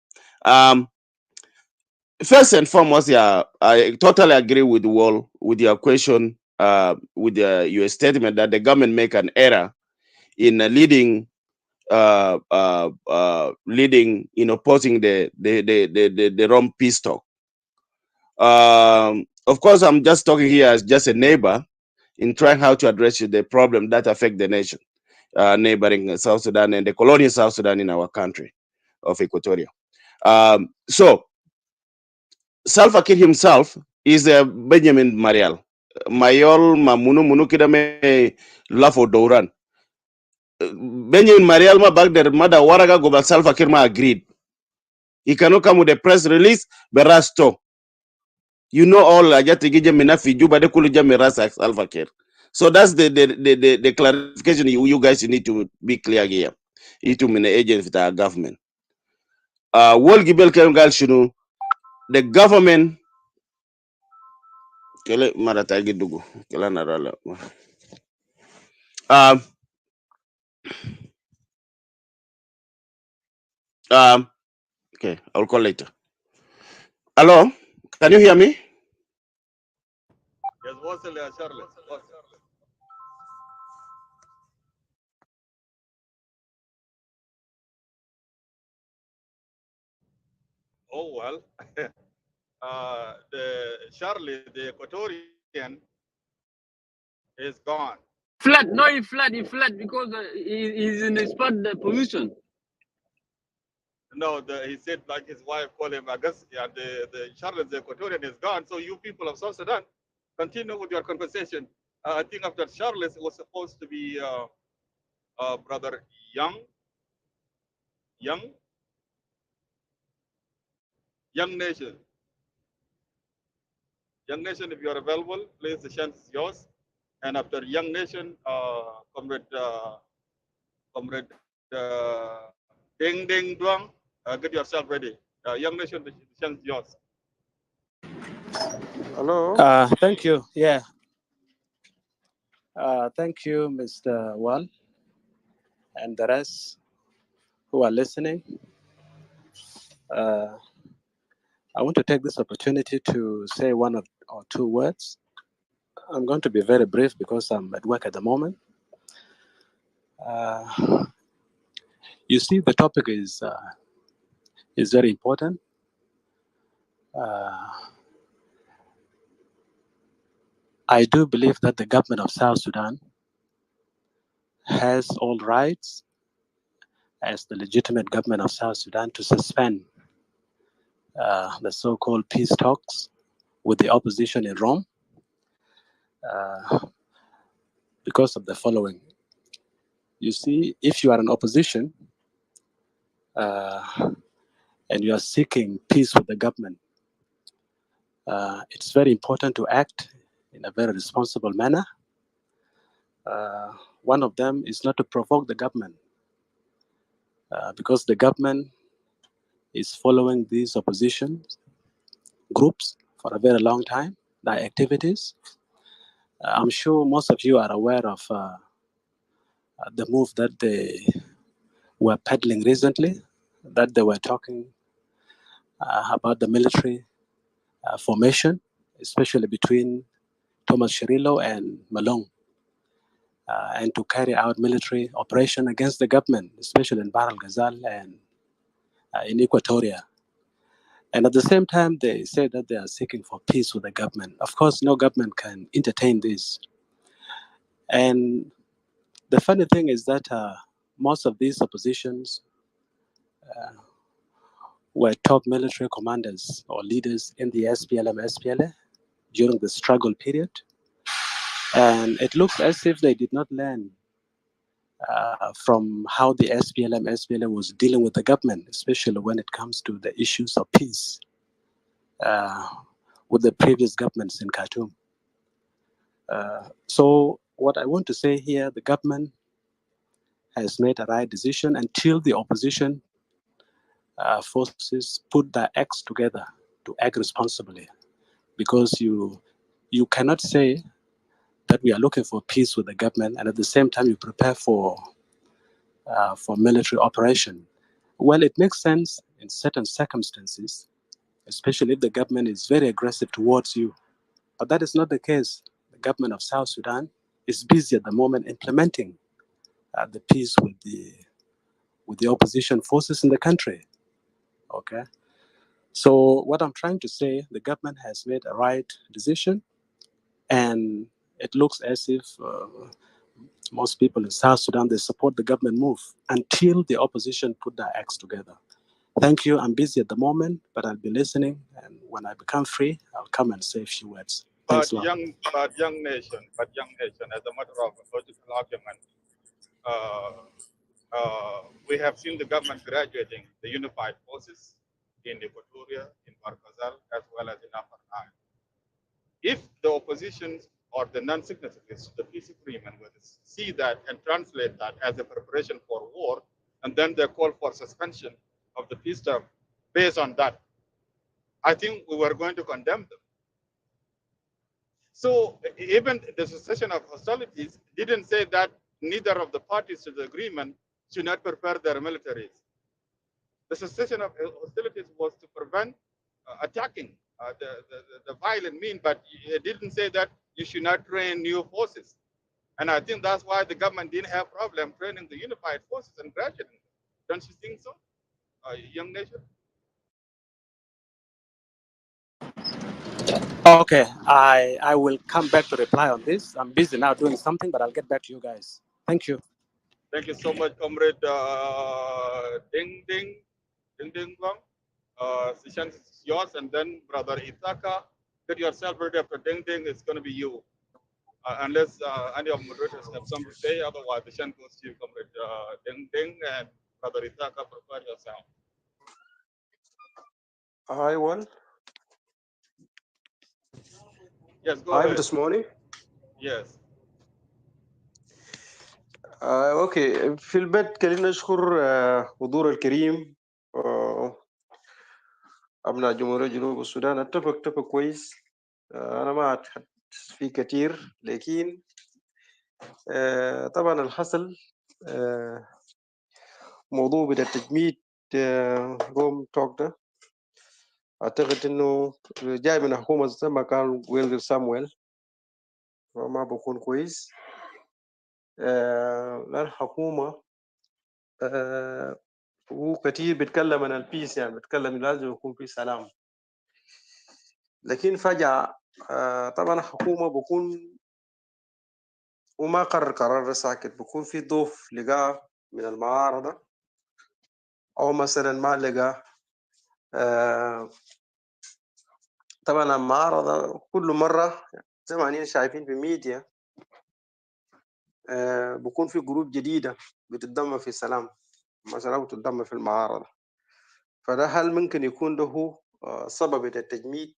First and foremost, yeah, I totally agree with Wall with your question, with your statement that the government make an error in leading in opposing the wrong peace talk. Of course, I'm just talking here as just a neighbor in trying how to address the problem that affect the nation, neighboring South Sudan and the colonial South Sudan in our country of Equatoria. So Salva Kiir himself is a Benjamin Marial. Mayol Munu Kidame Lafo Douran. Benjamin Marial ma back there, Mada Waraga Gobal Salva Kiir ma agreed. He cannot come with a press release, Berasto. You know all Ajati Minafi Juba de Kuluja Mirasa Salva Kiir. So that's the clarification you guys need to be clear here. It to mean agent with our government. Wol Gibel Kengal Shunu, the government Kele Maratagi Dugu. Kela Narala. Okay, I'll call later. Hello, can you hear me? Yes, wasal ya Charles. Oh well, the Charlie, the Equatorian, is gone. Flat, no, he flat because he's in a spot position. No, he said like his wife called him. I guess the Charles, the Equatorian, is gone. So you people of South Sudan, continue with your conversation. I think after Charles it was supposed to be brother Young Nation. Young Nation, if you are available, please, the chance is yours. And after Young Nation, Comrade Ding Ding Duang, get yourself ready. Young Nation, the chance is yours. Hello. Thank you. Yeah. Thank you, Mr. Wal, and the rest who are listening. I want to take this opportunity to say one or two words. I'm going to be very brief because I'm at work at the moment. You see, the topic is very important. I do believe that the government of South Sudan has all rights as the legitimate government of South Sudan to suspend the so-called peace talks with the opposition in Rome because of the following. You see, if you are an opposition and you are seeking peace with the government, it's very important to act in a very responsible manner. One of them is not to provoke the government because the government is following these opposition groups for a very long time, their activities. I'm sure most of you are aware of the move that they were peddling recently, that they were talking about the military formation, especially between Thomas Cirilo and Malong, and to carry out military operation against the government, especially in Bahr al-Ghazal and in Equatoria. And at the same time, they say that they are seeking for peace with the government. Of course, no government can entertain this. And the funny thing is that most of these oppositions were top military commanders or leaders in the SPLM-SPLA during the struggle period. And it looks as if they did not learn from how the SPLM-SPLA was dealing with the government, especially when it comes to the issues of peace with the previous governments in Khartoum. So what I want to say here, the government has made a right decision until the opposition forces put their acts together to act responsibly. Because you cannot say that we are looking for peace with the government and at the same time you prepare for military operation. Well, it makes sense in certain circumstances, especially if the government is very aggressive towards you. But that is not the case. The government of South Sudan is busy at the moment implementing the peace with the opposition forces in the country. Okay. So what I'm trying to say, the government has made a right decision, and it looks as if most people in South Sudan, they support the government move until the opposition put their acts together. Thank you. I'm busy at the moment, but I'll be listening. And when I become free, I'll come and say a few words. Thanks a lot. Young nation, as a matter of logical argument, we have seen the government graduating the unified forces in Equatoria, in Bahr el Ghazal, as well as in Upper Nile. If the opposition or the non-signatories to the peace agreement will see that and translate that as a preparation for war, and then they call for suspension of the peace term based on that, I think we were going to condemn them. So even the cessation of hostilities didn't say that neither of the parties to the agreement should not prepare their militaries. The cessation of hostilities was to prevent attacking the violent mean, but it didn't say that you should not train new forces. And I think that's why the government didn't have problem training the unified forces and graduating them. Don't you think so, young nation? Okay, I will come back to reply on this. I'm busy now doing something, but I'll get back to you guys. Thank you. Thank you so much, Comrade Ding Wang. Session is yours, and then Brother Itaka, get yourself ready after Ding Ding. It's going to be you, unless any of the moderators have something to say. Otherwise, the session goes to you, Comrade Ding and Brother Itaka. Prepare yourself. I will. Yes, go ahead. بتسمعوني؟ Yes. اوكي، في البدء خلينا نشكر حضور الكريم ابناء جمهورية جنوب السودان. اتفق كويس. انا ما اتحدث فيه كتير، لكن طبعا الحصل موضوع بتاع التجميد روم توك ده، اعتقد انه جاي من حكومة زي ما كان ويلجر سامويل، فما بكون كويس. لأن الحكومة هو كتير بيتكلم عن البيس، يعني بيتكلم لازم يكون في سلام، لكن فجأة طبعا الحكومة بكون وما قرار ساكت، بكون في ضيوف لقاه من المعارضة، أو مثلا ما لقاه. طبعا المعارضة كل مرة زي ما احنا شايفين في الميديا بكون في جروب جديدة بتتضم في سلام مثلا بتتضم في المعارضة. فده هل ممكن يكون ده هو سبب التجميد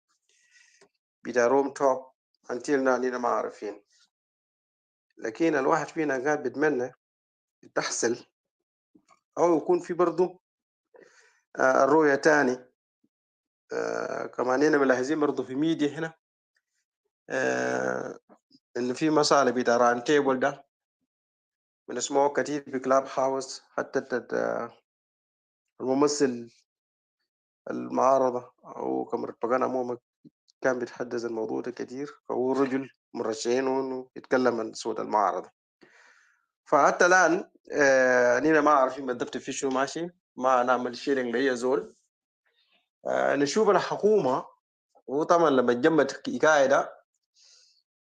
بتاع روم توك؟ انتلنا اننا ما عارفين، لكن الواحد فينا قاعد بيتمنى تحصل او يكون في برضه الرؤية تاني. كمان هنا ملاحظين برضه في ميديا هنا ان في مسألة بتاع ران تيبل ده بنسمعه كتير في كلاب هاوس، حتى الممثل المعارضة أو كاميرا باغان أموم كان بيتحدث الموضوع ده كتير، فهو رجل مرشحينه إنه يتكلم عن صوت المعارضة. فحتى الآن أنينا ما عارفين بالضبط في شو ماشي، ما نعمل شيرنج لأي زول. نشوف الحكومة، وطبعا لما تجمد حكاية ده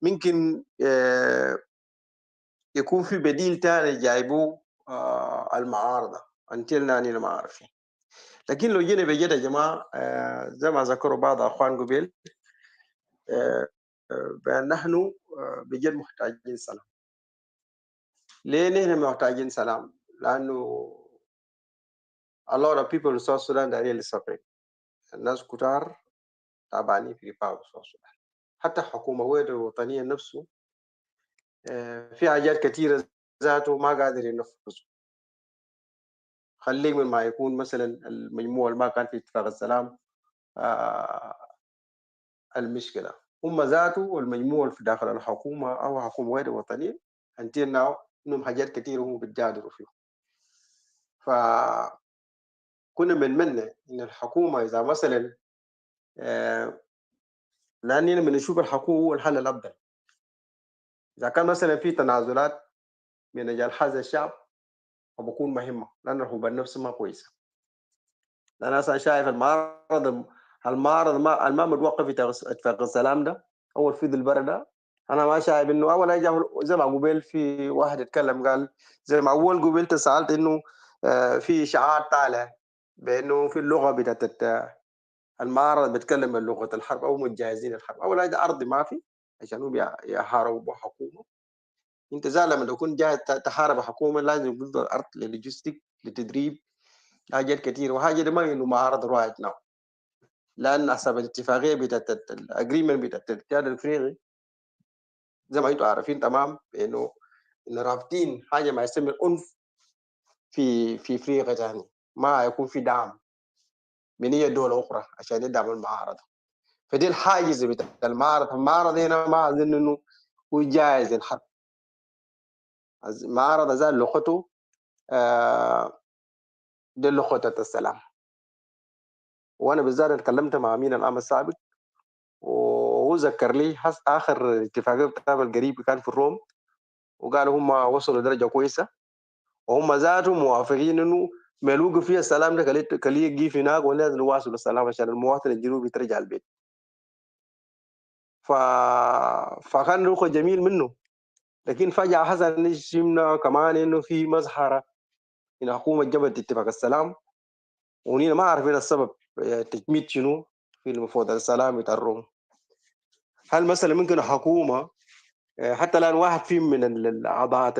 ممكن يكون في بديل تاني جايبوه المعارضة، انتلنا أنينا ما عارفين. لكن لو جينا بجد يا جماعة زي ما ذكروا بعض أخوان قبل، بأن نحن بجد محتاجين سلام. ليه نحن محتاجين سلام؟ لأنه a lot of people in South Sudan are really suffering. الناس كتار تعبانين في رفاه South Sudan. حتى الحكومة الوطنية نفسه في حاجات كثيرة ذاته ما قادر ينفذوا. خليك من ما يكون مثلا المجموعة اللي ما كان في اتفاق السلام المشكلة هم ذاته والمجموعة في داخل الحكومة أو حكومة غير وطنية انتنا إنهم حاجات كثيرة هم بيتجادلوا فيه. فكنا بنتمنى إن الحكومة إذا مثلا لأننا بنشوف الحكومة هو الحل الأفضل. إذا كان مثلا في تنازلات من أجل حظ الشعب فبكون مهمة، لأن الحكومة نفسها ما كويسة. لأن أنا شايف المعارض ما متوقف في اتفاق السلام ده أول في البرد ده. أنا ما شايف إنه أول حاجة زي ما قبل في واحد اتكلم قال زي ما أول قبل تسألت إنه في إشاعات طالع بإنه في اللغة بتاعت المعارض بتكلم لغة الحرب أو متجهزين الحرب. أول حاجة أرضي ما في عشان هم يحاربوا حكومة. أنت زي لما تكون جاهز تحارب حكومة لازم يكون الأرض للوجستيك للتدريب حاجات كتير، وحاجة دي ما إنه معارض رايت ناو، لأن حسب الاتفاقية بتاعت الأجريمنت بتاعت الاتحاد الأفريقي زي ما أنتم عارفين تمام إنه رابطين حاجة ما يسمى العنف في أفريقيا تاني، ما يكون في دعم من أي دولة أخرى عشان يدعم المعارضة. فدي الحاجز بتاع المعارض هنا ما أظن إنه هو جاهز للحرب. المعارضة زي لغته دي لغة السلام. وأنا بالذات اتكلمت مع أمين العام السابق وهو ذكر لي آخر اتفاقية بتاعت القريب كان في الروم، وقالوا هم وصلوا درجة كويسة وهم ذاتهم موافقين إنه ما يلوقوا فيها السلام ده كليه يجي في هناك ولازم يواصلوا السلام عشان المواطن الجنوبي ترجع البيت. فكان روحه جميل منه. لكن فجأة حصل شمنا كمان إنه في مظهرة إن حكومة جبت اتفاق السلام، ونحن ما عارفين السبب تجميد شنو في المفوض السلام بتاع الروم. هل مثلا ممكن الحكومة حتى الآن واحد فيهم من الأعضاء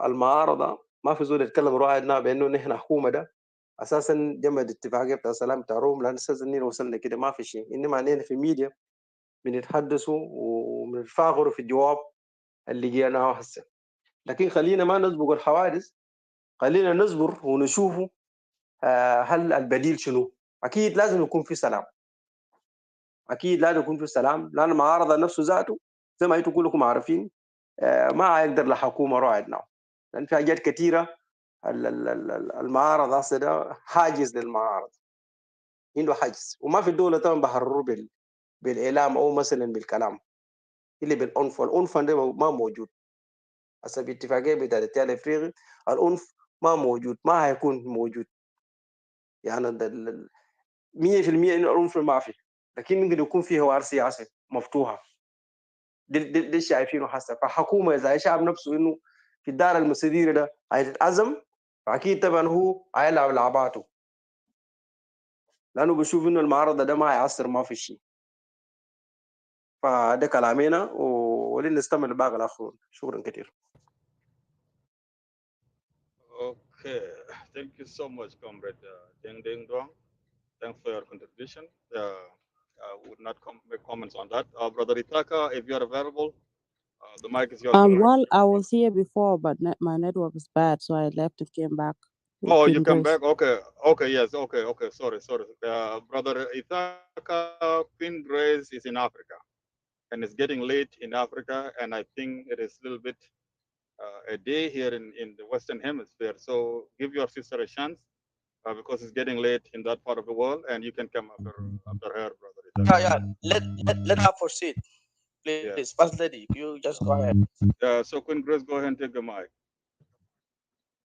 المعارضة ما في زول يتكلم رأينا بأنه نحن حكومة ده أساسا جمد اتفاقية بتاع السلام بتاع روم، لأن أساسا نحن وصلنا كده ما في شيء، إنما نحن في الميديا بنتحدثوا وبنتفاخروا في الجواب اللي جيناه هسه. لكن خلينا ما نسبق الحوادث، خلينا نصبر ونشوفوا هل البديل شنو. أكيد لازم يكون في سلام، أكيد لازم يكون في سلام، لأن المعارضة نفسه ذاته زي ما أنتم كلكم عارفين ما هيقدر لحكومة راعدنا، لأن في حاجات كثيرة المعارضة أصلا حاجز للمعارضة، عنده حاجز، وما في الدولة طبعا بحرروا بالإعلام أو مثلا بالكلام اللي بالعنف. والعنف ده ما موجود حسب اتفاقية بتاعت الاتحاد الأفريقي. العنف ما موجود، ما هيكون موجود يعني 100% إنه العنف ما في، لكن ممكن يكون فيه حوار سياسي مفتوحة. دي شايفينه حسب. فحكومة إذا الشعب نفسه إنه في الدار المستديرة ده هيتأزم، فأكيد طبعا هو هيلعب لعباته، لأنه بشوف إنه المعارضة ده ما هيعصر ما في شيء. فده كلامنا ولنستمر باقي الآخرون. شكرا كثير. Okay, thank you so much, Comrade Deng Deng Duong. Thanks for your contribution. I would not make comments on that. Brother Itaka, if you are available, the mic is yours. brother. Well, I was here before, but my network is bad, so I left and came back. Oh, you Queen come Grace. back? Okay, yes, okay. Sorry. Brother Itaka, Queen Grace is in Africa, and it's getting late in Africa, and I think it is a little bit a day here in the Western Hemisphere. So give your sister a chance because it's getting late in that part of the world, and you can come after her, brother. Yeah. Let her proceed, please. Yeah. First lady, you just go ahead. So Queen Grace, go ahead and take the mic.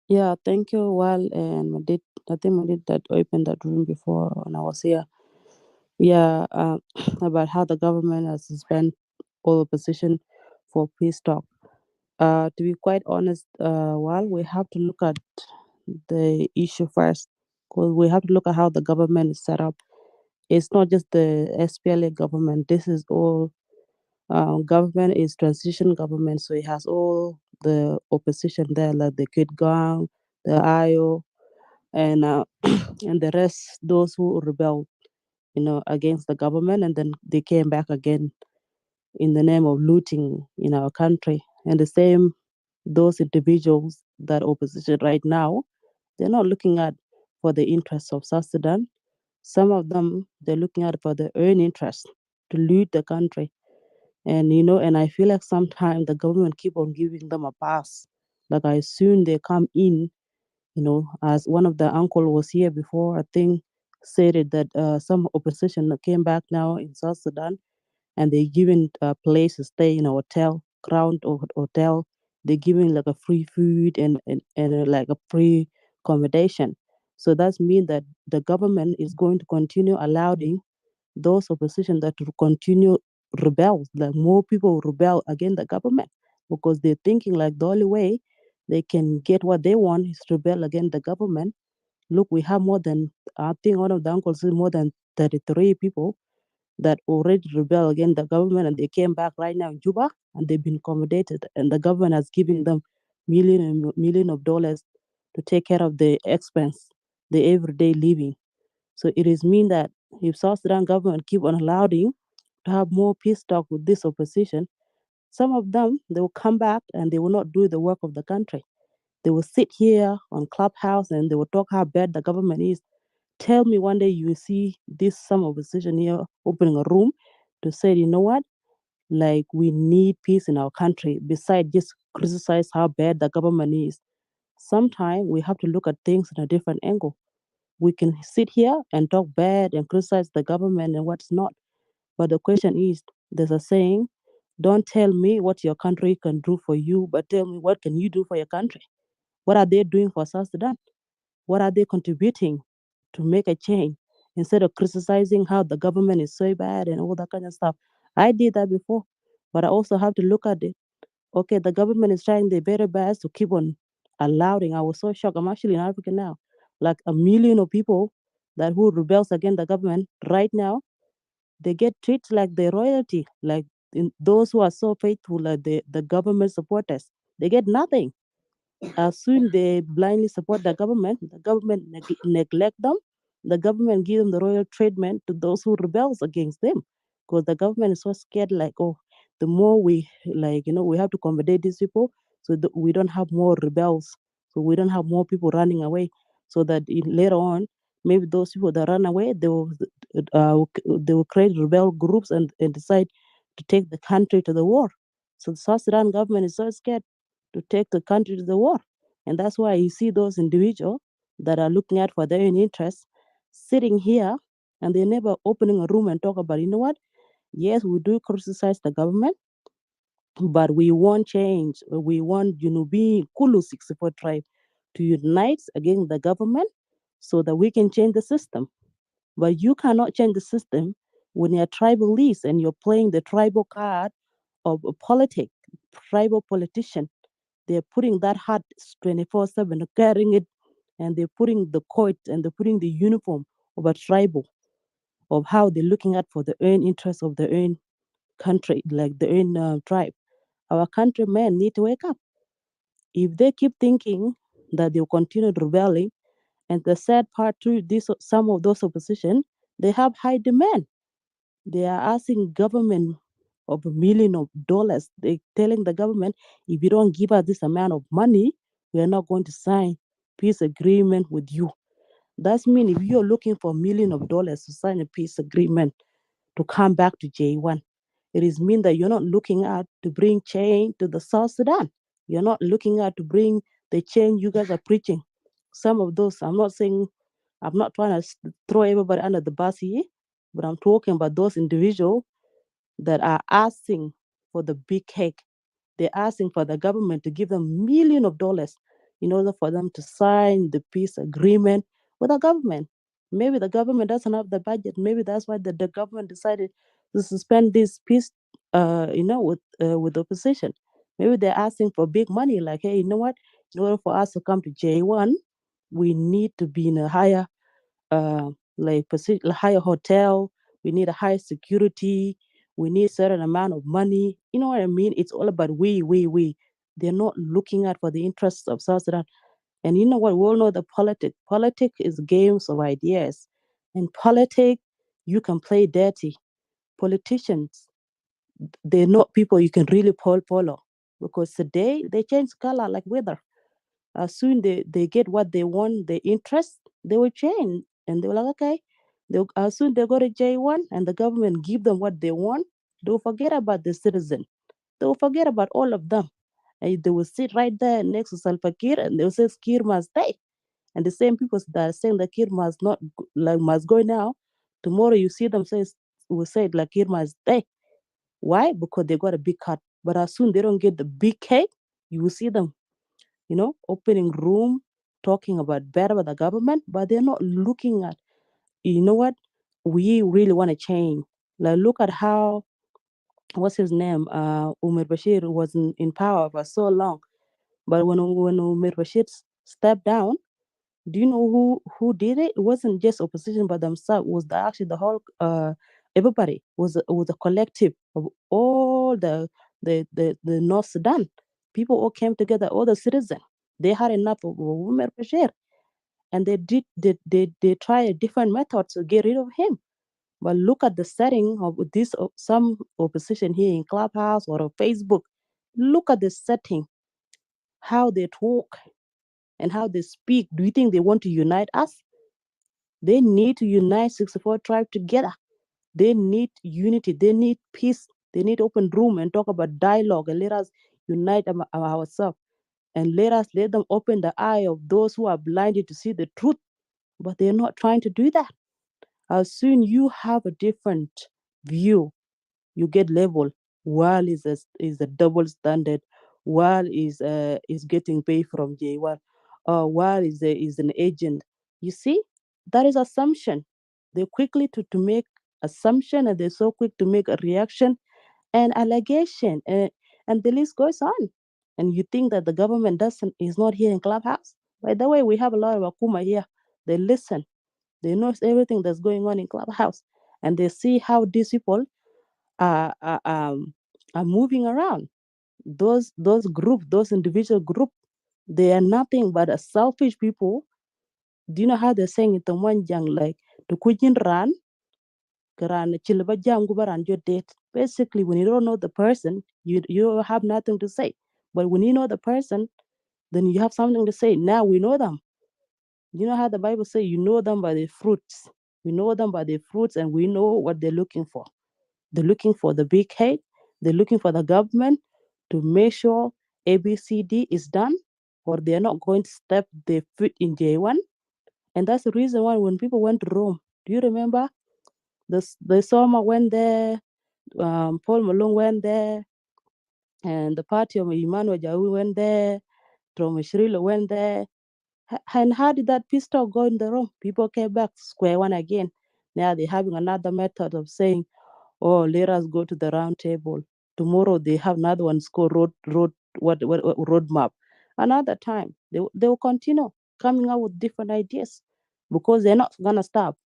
Yeah, thank you. Well, and I think Madid that opened that room before when I was here. Yeah, about how the government has suspended all opposition for peace talk. To be quite honest, well, we have to look at the issue first, because we have to look at how the government is set up. It's not just the SPLA government. This is all government is transition government, so it has all the opposition there, like the Kid Gang, the IO, and and the rest, those who rebelled, against the government, and then they came back again in the name of looting in our country. And the same, those individuals that opposition right now, they're not looking at for the interests of South Sudan. Some of them, they're looking at for their own interest to loot the country. And and I feel like sometimes the government keep on giving them a pass. Like I soon they come in, as one of the uncle was here before, I think said it that some opposition came back now in South Sudan, and they given a place to stay in a hotel, crown or hotel. They giving like a free food and like a free accommodation. So that's mean that the government is going to continue allowing those opposition that to continue rebel, like more people rebel against the government, because they're thinking like the only way they can get what they want is to rebel against the government. Look, we have more than, I think one of the uncles said more than 33 people that already rebel against the government, and they came back right now in Juba, and they've been accommodated, and the government has given them million of dollars to take care of the expense, the everyday living. So it is mean that if South Sudan government keep on allowing to have more peace talk with this opposition, some of them they will come back and they will not do the work of the country. They will sit here on Clubhouse and they will talk how bad the government is. Tell me one day you will see this some opposition here opening a room to say, you know what, like we need peace in our country. Besides just criticize how bad the government is, sometimes we have to look at things in a different angle. We can sit here and talk bad and criticize the government and what's not. But the question is, there's a saying, don't tell me what your country can do for you, but tell me what can you do for your country. What are they doing for South Sudan? What are they contributing to make a change? Instead of criticizing how the government is so bad and all that kind of stuff. I did that before, but I also have to look at it. Okay, the government is trying their very best to keep on allowing. I was so shocked. I'm actually in Africa now. Like a million of people that who rebels against the government right now, they get treated like the royalty, like those who are so faithful, like the government supporters. They get nothing. As soon they blindly support the government neglect them. The government give them the royal treatment to those who rebels against them, because the government is so scared. Like, oh, the more we we have to accommodate these people, so that we don't have more rebels, so we don't have more people running away, so that later on, maybe those people that run away, they will create rebel groups and decide to take the country to the war. So the South Sudan government is so scared to take the country to the war. And that's why you see those individuals that are looking at for their own interests sitting here, and they're never opening a room and talk about, you know what? Yes, we do criticize the government, but we want change. We want Junubi Kulu 64 tribe to unite against the government so that we can change the system. But you cannot change the system when you're tribalist and you're playing the tribal card of a tribal politician. They're putting that hat 24/7, carrying it, and they're putting the coat and they're putting the uniform of a tribal, of how they're looking at for the own interest of their own country, like the own tribe. Our countrymen need to wake up. If they keep thinking that they'll continue rebelling, and the sad part too, some of those opposition, they have high demand. They are asking government of $1 million. They telling the government, if you don't give us this amount of money, we are not going to sign peace agreement with you. That's mean if you're looking for $1 million to sign a peace agreement to come back to J1, it is mean that you're not looking at to bring change to the South Sudan. You're not looking at to bring the change you guys are preaching. Some of those, I'm not trying to throw everybody under the bus here, but I'm talking about those individuals that are asking for the big cake. They're asking for the government to give them millions of dollars in order for them to sign the peace agreement with the government. Maybe the government doesn't have the budget. Maybe that's why the government decided to suspend this peace, with the opposition. Maybe they're asking for big money, like, hey, you know what? In order for us to come to J1, we need to be in a higher a higher hotel. We need a higher security. We need a certain amount of money. You know what I mean? It's all about we. They're not looking out for the interests of South Sudan. And you know what? We all know the politics. Politics is games of ideas. And politics, you can play dirty. Politicians, they're not people you can really follow. Because today, they change color like weather. As soon they get what they want, their interest, they will change. And they were like, okay. As soon they go to J1 and the government give them what they want, they'll forget about the citizen. They will forget about all of them. And they will sit right there next to Salva Kiir and they'll say Kiir must stay. And the same people that are saying that Kiir must not must go now, tomorrow you see them will say like Kiir must stay. Why? Because they got a big cut. But as soon they don't get the big cake, you will see them, opening room, talking about bad about the government, but they're not looking at, you know what, we really want to change. Like, look at how, what's his name, Umar Bashir was in power for so long. But when Umar Bashir stepped down, do you know who did it? It wasn't just opposition by themselves. It was actually the whole everybody was a collective of all the North Sudan. People all came together, all the citizens. They had enough of Umar Bashir, and they try a different method to get rid of him. But look at the setting of this some opposition here in Clubhouse or on Facebook. Look at the setting, how they talk and how they speak. Do you think they want to unite us? They need to unite 64 tribes together. They need unity. They need peace. They need open room and talk about dialogue and let us unite ourselves and let them open the eye of those who are blinded to see the truth. But they're not trying to do that. As soon you have a different view, you get labeled. While is a double standard, while is getting paid from J1, while is an agent. You see, that is assumption. They're quickly to make assumption, and they're so quick to make a reaction and allegation, and the list goes on. And you think that the government is not here in Clubhouse? By the way, we have a lot of Akuma here. They listen. They know everything that's going on in Clubhouse, and they see how these people are moving around. Those group, those individual group, they are nothing but a selfish people. Do you know how they're saying it? Like the Kujin ran, your date. Basically, when you don't know the person, you have nothing to say. But when you know the person, then you have something to say. Now we know them. You know how the Bible says you know them by their fruits. We know them by their fruits, and we know what they're looking for. They're looking for the big head. They're looking for the government to make sure ABCD is done, or they're not going to step their foot in J1. And that's the reason why when people went to Rome, do you remember? The Soma went there, Paul Malong went there, and the party of Emmanuel Ajawin went there, Thomas Cirilo went there. And how did that peace talk go in the Rome? People came back square one again. Now they're having another method of saying, oh, let us go to the round table. Tomorrow they have another one called roadmap. Another time they will continue coming up with different ideas because they're not gonna stop.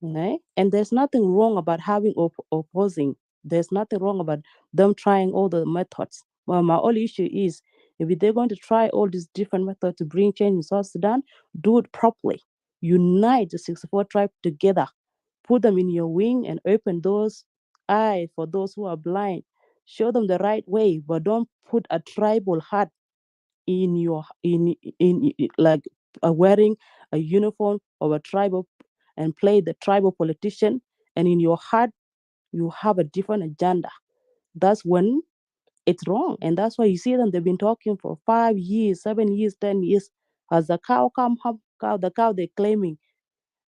Okay? And there's nothing wrong about having opposing. There's nothing wrong about them trying all the methods. Well, my only issue is if they're going to try all these different methods to bring change in South Sudan, do it properly. Unite the 64 tribes together. Put them in your wing and open those eyes for those who are blind. Show them the right way, but don't put a tribal hat in your in like wearing a uniform of a tribal and play the tribal politician, and in your heart you have a different agenda. That's when It's wrong. And that's why you see them, they've been talking for 5 years, 7 years, 10 years. As the cow come up, the cow they're claiming.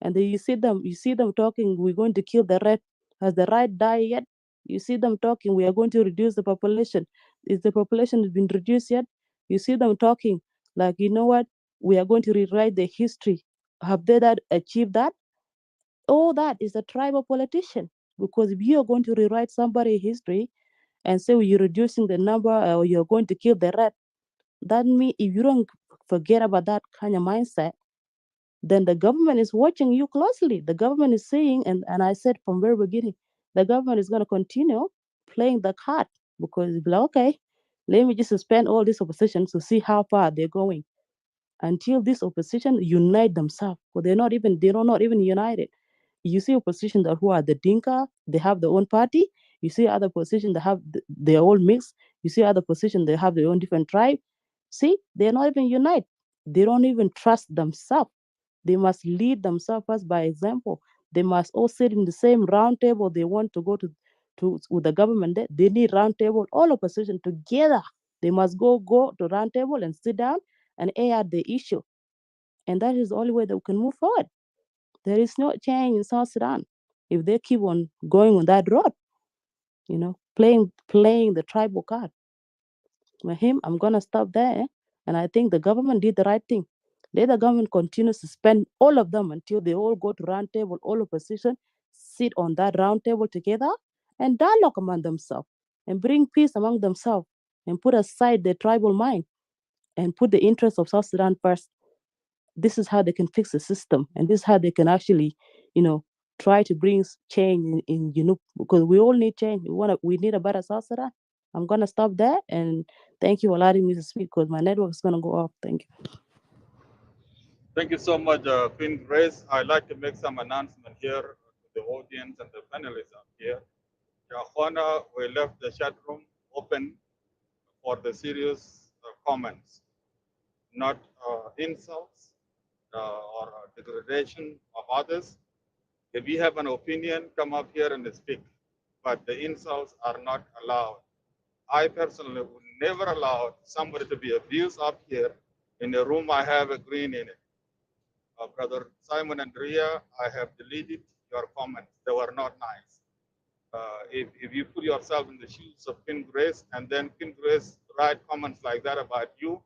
And then you see them talking, we're going to kill the rat. Has the rat died yet? You see them talking, we are going to reduce the population. Is the population been reduced yet? You see them talking like, you know what? We are going to rewrite the history. Have they achieved that? All that is a tribal politician. Because if you are going to rewrite somebody's history and say you're reducing the number or you're going to kill the rat, that means if you don't forget about that kind of mindset, then the government is watching you closely. The government is saying, and I said from very beginning, the government is going to continue playing the card because it's like, okay, let me just suspend all these oppositions to see how far they're going until this opposition unite themselves. Because they're not even united. You see opposition that who are the Dinka, they have their own party. You see other position that have their own mix. You see other position they have their own different tribe. See, they're not even united. They don't even trust themselves. They must lead themselves first by example. They must all sit in the same round table. They want to go to with the government. They need round table, all opposition together. They must go to round table and sit down and air out the issue. And that is the only way that we can move forward. There is no change in South Sudan if they keep on going on that road, playing the tribal card. Mahim, I'm gonna stop there, and I think the government did the right thing. Let the government continue to spend all of them until they all go to round table, all opposition sit on that round table together and dialogue among themselves and bring peace among themselves and put aside their tribal mind and put the interests of South Sudan first. This is how they can fix the system, and this is how they can actually, try to bring change in because we all need change. We need a better South Sudan. I'm gonna stop there, and thank you for allowing me to speak because my network is gonna go off. Thank you. Thank you so much, Queen Grace. I'd like to make some announcement here to the audience and the panelists up here. Juana, we left the chat room open for the serious comments, not insults or degradation of others. If you have an opinion, come up here and speak, but the insults are not allowed. I personally would never allow somebody to be abused up here in a room I have a green in it. Brother Simon and Ria, I have deleted your comments. They were not nice. If you put yourself in the shoes of Queen Grace and then Queen Grace write comments like that about you,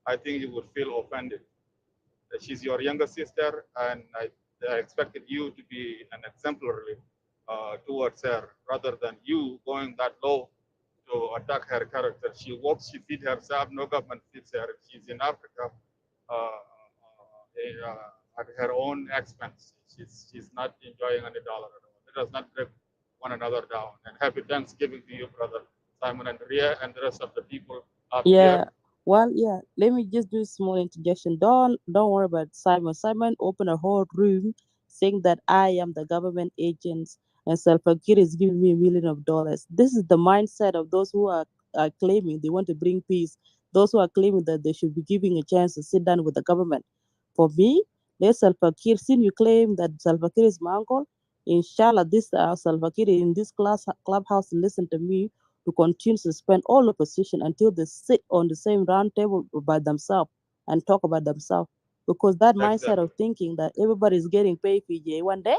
I think you would feel offended. She's your younger sister, and I expected you to be an exemplary towards her rather than you going that low to attack her character. She works, she feeds herself, no government feeds her. She's in Africa at her own expense. She's not enjoying any dollar at all. Let us not break one another down. And happy Thanksgiving to you, brother Simon and Ria, and the rest of the people up here. Well, let me just do a small interjection. Don't worry about Simon. Simon opened a whole room saying that I am the government agent and Salva Kiir is giving me $1 million. This is the mindset of those who are claiming they want to bring peace. Those who are claiming that they should be giving a chance to sit down with the government. For me, let Salva Kiir, since you claim that Salva Kiir is my uncle, inshallah, this Salva Kiir in this clubhouse listen to me to continue to suspend all opposition until they sit on the same round table by themselves and talk about themselves. Because that mindset of thinking that everybody is getting paid PJ one day,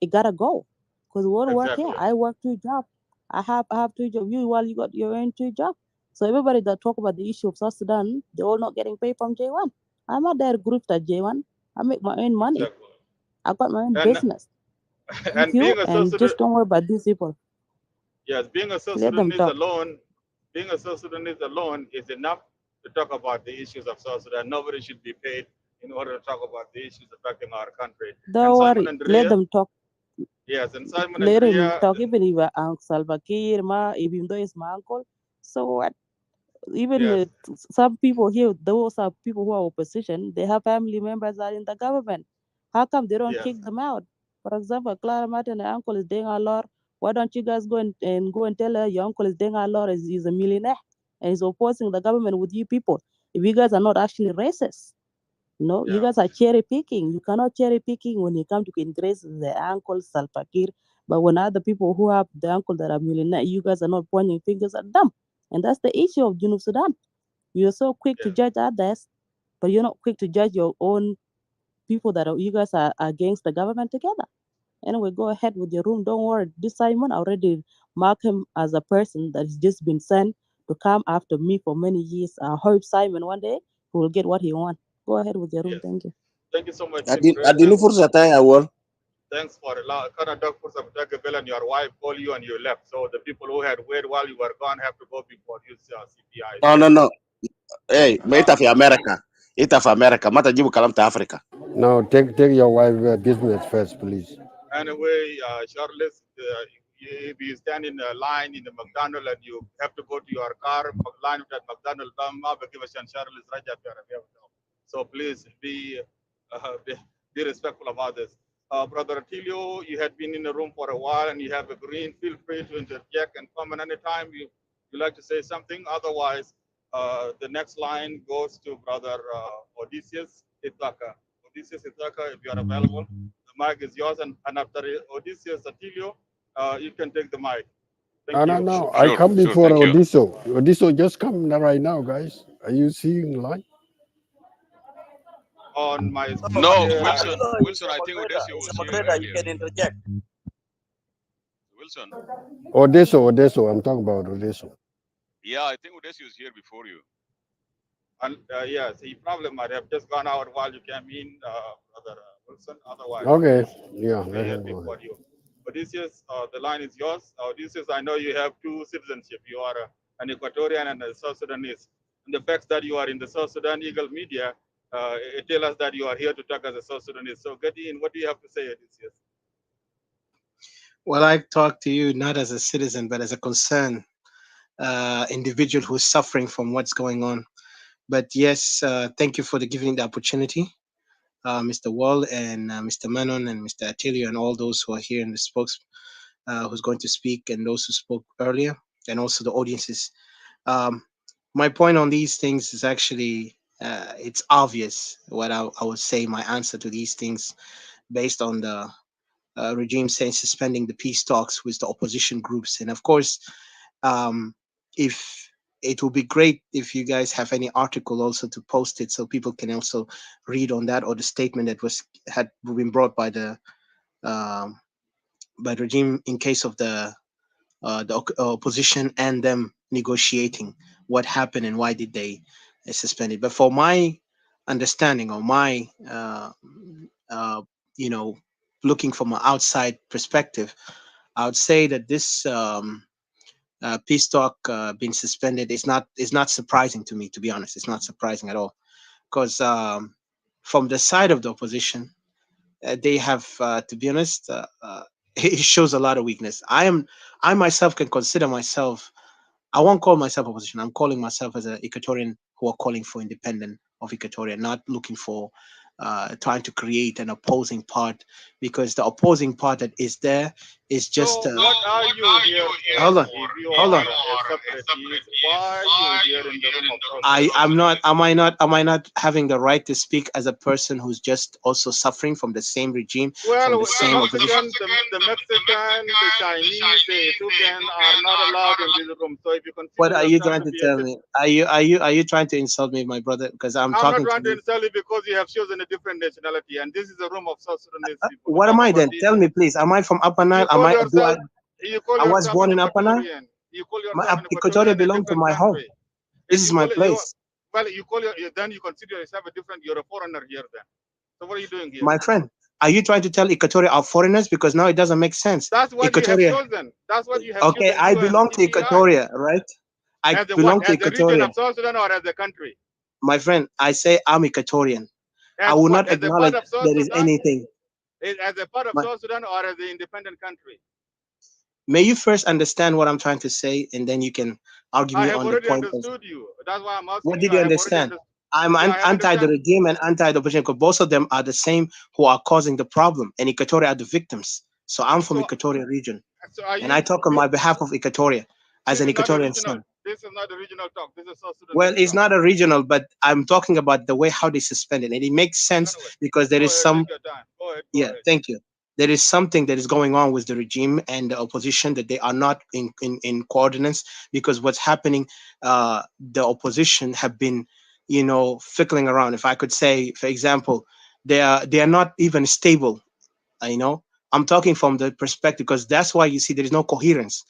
it gotta go. Because we all work here. I work 2 jobs. I have 2 jobs. You got your own 2 jobs. So everybody that talk about the issue of South Sudan, they're all not getting paid from J1. I'm not there group at J1. I make my own money. I got my own business. Thank you. And just don't worry about these people. Yes, being a South Sudanese alone, is enough to talk about the issues of South Sudan. Nobody should be paid in order to talk about the issues affecting our country. Don't worry, let them talk. Yes, and Simon let and Ria, him talk. Even if Uncle Salva Kiir, even though it's my uncle, so what? Even some people here, those are people who are opposition. They have family members that are in the government. How come they don't kick them out? For example, Clara Martin, her uncle is doing a lot. Why don't you guys go and tell her your uncle is doing a lot? He's a millionaire and he's opposing the government with you people. If you guys are not actually racist, you guys are cherry picking. You cannot cherry picking when you come to Grace, the uncle Salva Kiir. But when other people who have the uncle that are millionaire, you guys are not pointing fingers at them. And that's the issue of Junub Sudan. You're so quick to Yes. judge others, but you're not quick to judge your own people that you guys are against the government together. Anyway, go ahead with your room. Don't worry. This Simon already marked him as a person that has just been sent to come after me for many years. I hope Simon one day will get what he wants. Go ahead with your room. Yes. Thank you. Thank you so much, Adinu fursa tayo awal. Thanks for Bell and your wife call you and you left. So the people who had waited while you were gone have to go before you CPI. No. Hey, ita fi America. Ita fi America. Mata jibu kalam ta Africa. No, take your wife business first, please. Anyway, Charles, if you stand in a line in the McDonald's and you have to go to your car, line at McDonald's, Charles, so please be respectful of others. Brother Tilio, you had been in the room for a while and you have a green. Feel free to interject and comment anytime you like to say something. Otherwise, the next line goes to Brother Odysseus Itaka. Odysseus Itaka, if you are available, the mic is yours. And after Odysseus Atilio, you can take the mic. Thank you. No. I come before Odiso. Odiso just come right now, guys. Are you seeing line? On my screen No, here, Wilson, I think Odessio was here earlier. You can interject. Wilson. Odeso. I'm talking about Odeso. Yeah, I think Odessio is here before you. And yes, he probably might have just gone out while you came in, Brother Wilson. Otherwise, Okay. Yeah. he had before you. Odysseus, the line is yours. Odysseus, I know you have two citizenship. You are an Equatorian and a South Sudanese. And the fact that you are in the South Sudan Eagle Media, it tells us that you are here to talk as a South Sudanese. So get in. What do you have to say, Odysseus? Well, I talk to you not as a citizen, but as a concerned individual who's suffering from what's going on. But yes, thank you for giving the opportunity, Mr. Wall and Mr. Manon and Mr. Attilio and all those who are here in the spokes who's going to speak and those who spoke earlier and also the audiences. My point on these things is actually it's obvious what I would say my answer to these things based on the regime saying suspending the peace talks with the opposition groups. And of course, if it would be great if you guys have any article also to post it so people can also read on that, or the statement that had been brought by the regime in case of the opposition and them negotiating what happened and why did they suspend it. But for my understanding or my looking from an outside perspective, I would say that this peace talk being suspended is not surprising to me. To be honest, it's not surprising at all, because from the side of the opposition, they have, to be honest, it shows a lot of weakness. I myself can consider myself. I won't call myself opposition. I'm calling myself as an Equatorian who are calling for independence of Equatoria, not looking for trying to create an opposing part, because the opposing part that is there is just. So what are you here for? Hold on, If you hold on. are a separatist, why are you here in the room of South I'm not. Am I not having the right to speak as a person who's just also suffering from the same regime, Well, from the the same opposition? Mexican, the Mexican, the Chinese, the Ethiopian are not allowed in this room. So if you consider What are you yourself trying to to be tell me? Are you trying to insult me, my brother? Because I'm I'm not talking to trying to you. insult you because you have chosen a different nationality, and this is a room of South Sudanese people. What am I then? Tell me, please. Am I from Upper Nile? You call yourself, I was born an in Upper Nile. Equatorian. You call My yourself an Equatoria Equatorian in a belong to different my home. country. This is my place. Well, you call then you consider yourself a different. You're a foreigner here. Then, so what are you doing here? My friend, are you trying to tell Equatoria are foreigners? Because now it doesn't make sense. That's what Equatoria, you have chosen. That's what you have chosen. Okay, I belong to Equatoria, right? I belong to As a region Equatoria. of South Sudan or as a country? My friend, I say I'm Equatorian. I will not acknowledge there is anything. As a part of South Sudan or as an independent country? May you first understand what I'm trying to say, and then you can argue me on the point. I have already understood you. That's why I'm asking. What did you understand? I'm anti the regime and anti the opposition, because both of them are the same who are causing the problem, and Equatoria are the victims. So I'm from Equatoria region, and I talk on my behalf of Equatoria as an Equatorian son. This is not a regional talk. This is South Sudan. Well, it's not a regional, but I'm talking about the way how they suspended, and it makes sense because there is some. Go ahead. Yeah, thank you. there is something that is going on with the regime and the opposition, that they are not in coordinates, because what's happening, the opposition have been, fickling around. If I could say, for example, they are not even stable. I'm talking from the perspective, because that's why you see there is no coherence.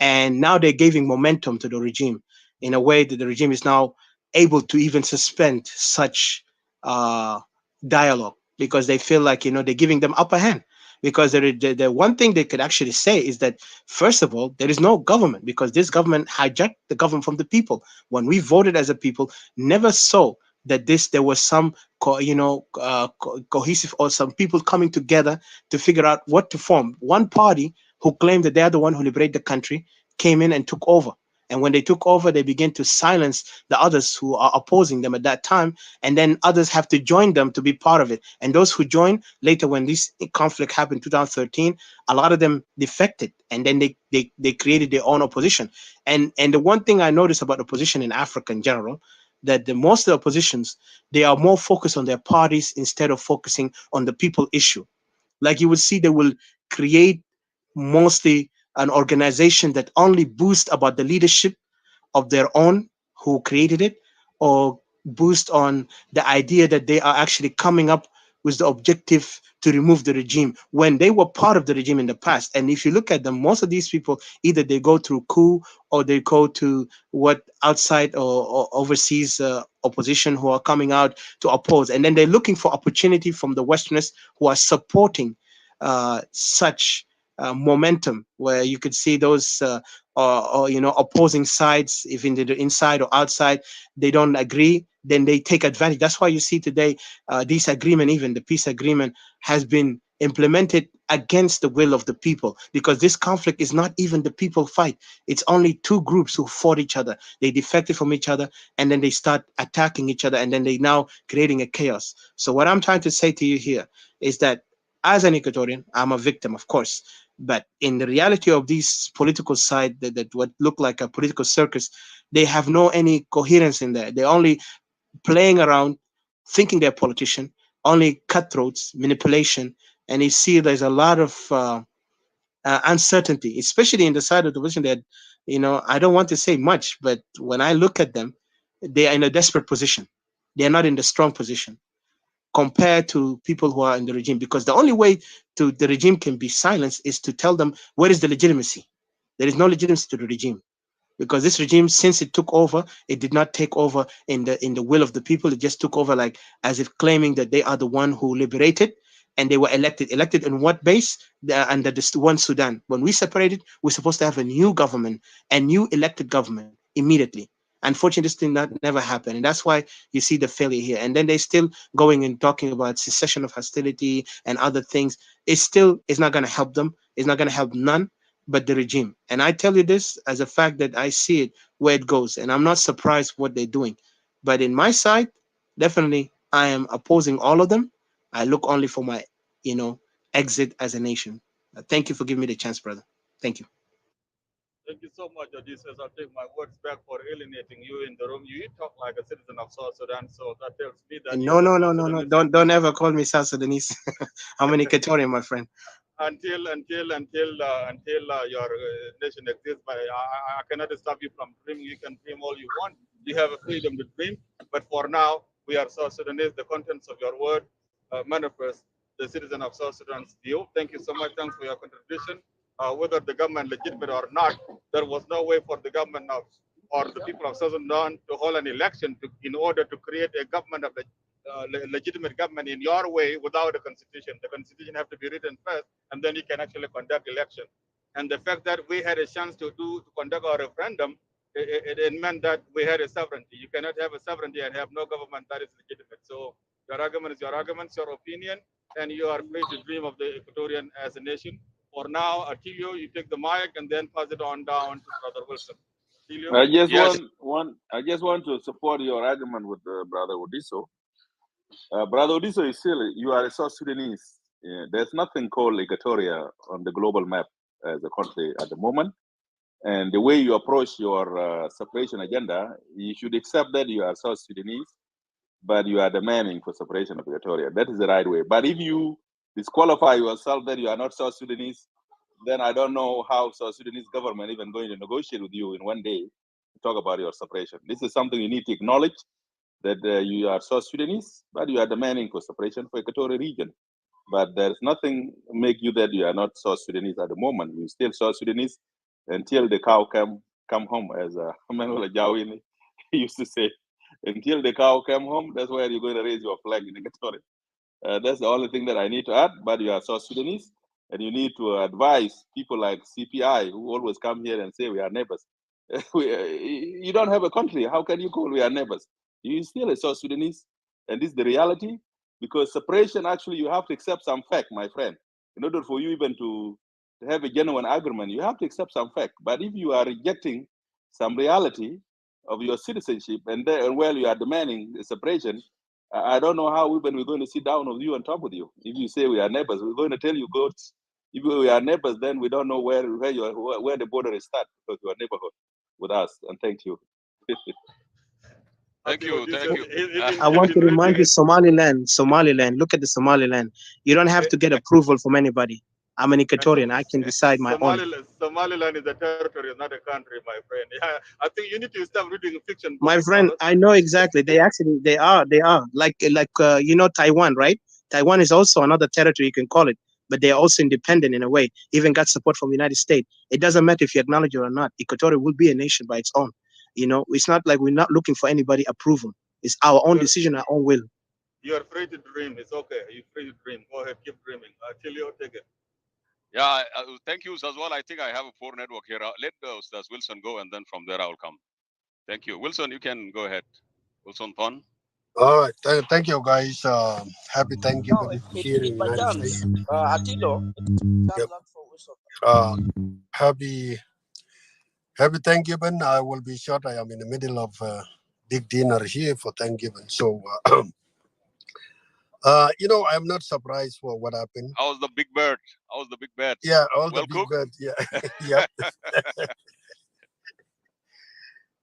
And now they're giving momentum to the regime in a way that the regime is now able to even suspend such dialogue, because they feel like, they're giving them upper hand. Because the one thing they could actually say is that, first of all, there is no government, because this government hijacked the government from the people. When we voted as a people, never saw that there was some cohesive, or some people coming together to figure out what to form. One party who claimed that they are the one who liberated the country came in and took over. And when they took over, they began to silence the others who are opposing them at that time. And then others have to join them to be part of it. And those who joined later, when this conflict happened in 2013, a lot of them defected. And then they created their own opposition. And the one thing I noticed about opposition in Africa in general, that most of the oppositions, they are more focused on their parties instead of focusing on the people issue. Like you would see, they will create mostly an organization that only boosts about the leadership of their own who created it, or boost on the idea that they are actually coming up with the objective to remove the regime when they were part of the regime in the past. And if you look at them, most of these people, either they go through coup, or they go to what outside or overseas opposition who are coming out to oppose. And then they're looking for opportunity from the Westerners who are supporting such momentum, where you could see those or opposing sides, if in the inside or outside, they don't agree, then they take advantage. That's why you see today this agreement, even the peace agreement, has been implemented against the will of the people, because this conflict is not even the people fight. It's only two groups who fought each other. They defected from each other, and then they start attacking each other, and then they now creating a chaos. So what I'm trying to say to you here is that, as an Ecuadorian, I'm a victim, of course. But in the reality of these political side, that what look like a political circus, they have no any coherence in there. They're only playing around, thinking they're politician, only cutthroats, manipulation. And you see there's a lot of uncertainty, especially in the side of the opposition that, I don't want to say much, but when I look at them, they are in a desperate position. They are not in the strong position compared to people who are in the regime, because the only way to the regime can be silenced is to tell them where is the legitimacy. There is no legitimacy to the regime, because this regime, since it took over, it did not take over in the will of the people. It just took over like as if claiming that they are the one who liberated, and they were elected on what base? Under this one Sudan. When we separated, we're supposed to have a new government, a new elected government immediately. Unfortunately, this did not never happen, and that's why you see the failure here. And then they still going and talking about cessation of hostility and other things. It's not going to help them. It's not going to help none but the regime. And I tell you this as a fact that I see it where it goes, and I'm not surprised what they're doing. But in my side, definitely I am opposing all of them. I look only for my, exit as a nation. Thank you for giving me the chance, brother. Thank you. Thank you so much, Odysseus. I'll take my words back for alienating you in the room. You talk like a citizen of South Sudan, so that tells me that No, you're no, a no, South no, no. Sudanese. Don't ever call me South Sudanese. I'm an Equatorian, my friend. Until your nation exists, but I cannot stop you from dreaming. You can dream all you want. You have a freedom to dream. But for now, we are South Sudanese. The contents of your word manifest the citizen of South Sudan's view. Thank you so much. Thanks for your contribution. Whether the government legitimate or not, there was no way for the government of or the people of South Sudan to hold an election in order to create a government of legitimate government in your way without a constitution. The constitution have to be written first, and then you can actually conduct election. And the fact that we had a chance to conduct our referendum, it meant that we had a sovereignty. You cannot have a sovereignty and have no government that is legitimate. So your argument is your argument, your opinion, and you are free to dream of the Equatorian as a nation. For now, Atilio, you take the mic and then pass it on down to Brother Wilson. Atilio? I just want to support your argument with Brother Odiso. Brother Odiso, you are a South Sudanese. There's nothing called Equatoria on the global map as a country at the moment. And the way you approach your separation agenda, you should accept that you are South Sudanese, but you are demanding for separation of Equatoria. That is the right way. But if you disqualify yourself that you are not South Sudanese, then I don't know how South Sudanese government even going to negotiate with you in one day to talk about your separation. This is something you need to acknowledge, that you are South Sudanese, but you are demanding for separation for Equatorial region. But there's nothing make you that you are not South Sudanese at the moment. You're still South Sudanese until the cow come home, as Emmanuel Ajawin used to say. Until the cow come home, that's where you're going to raise your flag in Equatorial. That's the only thing that I need to add, but you are South Sudanese, and you need to advise people like CPI, who always come here and say we are neighbors. You don't have a country. How can you call we are neighbors? You still a South Sudanese, and this is the reality, because separation, actually, you have to accept some fact, my friend. In order for you even to have a genuine agreement, you have to accept some fact. But if you are rejecting some reality of your citizenship, and while you are demanding a separation, I don't know how even we're going to sit down with you and talk with you. If you say we are neighbors, we're going to tell you, goats. If we are neighbors, then we don't know where the border is start, because you are neighborhood with us. And thank you. Thank you. I want to remind you, Somaliland. Look at the Somaliland. You don't have to get approval from anybody. I'm an Equatorian. I can decide my own. Somaliland is a territory, not a country, my friend. Yeah, I think you need to stop reading fiction books. My friend, I know exactly. They are. Like Taiwan, right? Taiwan is also another territory, you can call it, but they are also independent in a way. Even got support from the United States. It doesn't matter if you acknowledge it or not. Equatorial will be a nation by its own. It's not like we're not looking for anybody approval. It's our own decision, our own will. You're free to dream. It's okay. You're free to dream. Go ahead, keep dreaming. Until you take it. Yeah, thank you as well. I think I have a poor network here. Let Ustaz Wilson go, and then from there I will come. Thank you. Wilson, you can go ahead. Wilson Thon. All right. Thank you, guys. Happy Thanksgiving here in the United States. Yep. Happy Thanksgiving. I will be short. I am in the middle of big dinner here for Thanksgiving. So, I'm not surprised for what happened. How's the big bird? Yeah, all well the big cooked? birds. Yeah. Yep.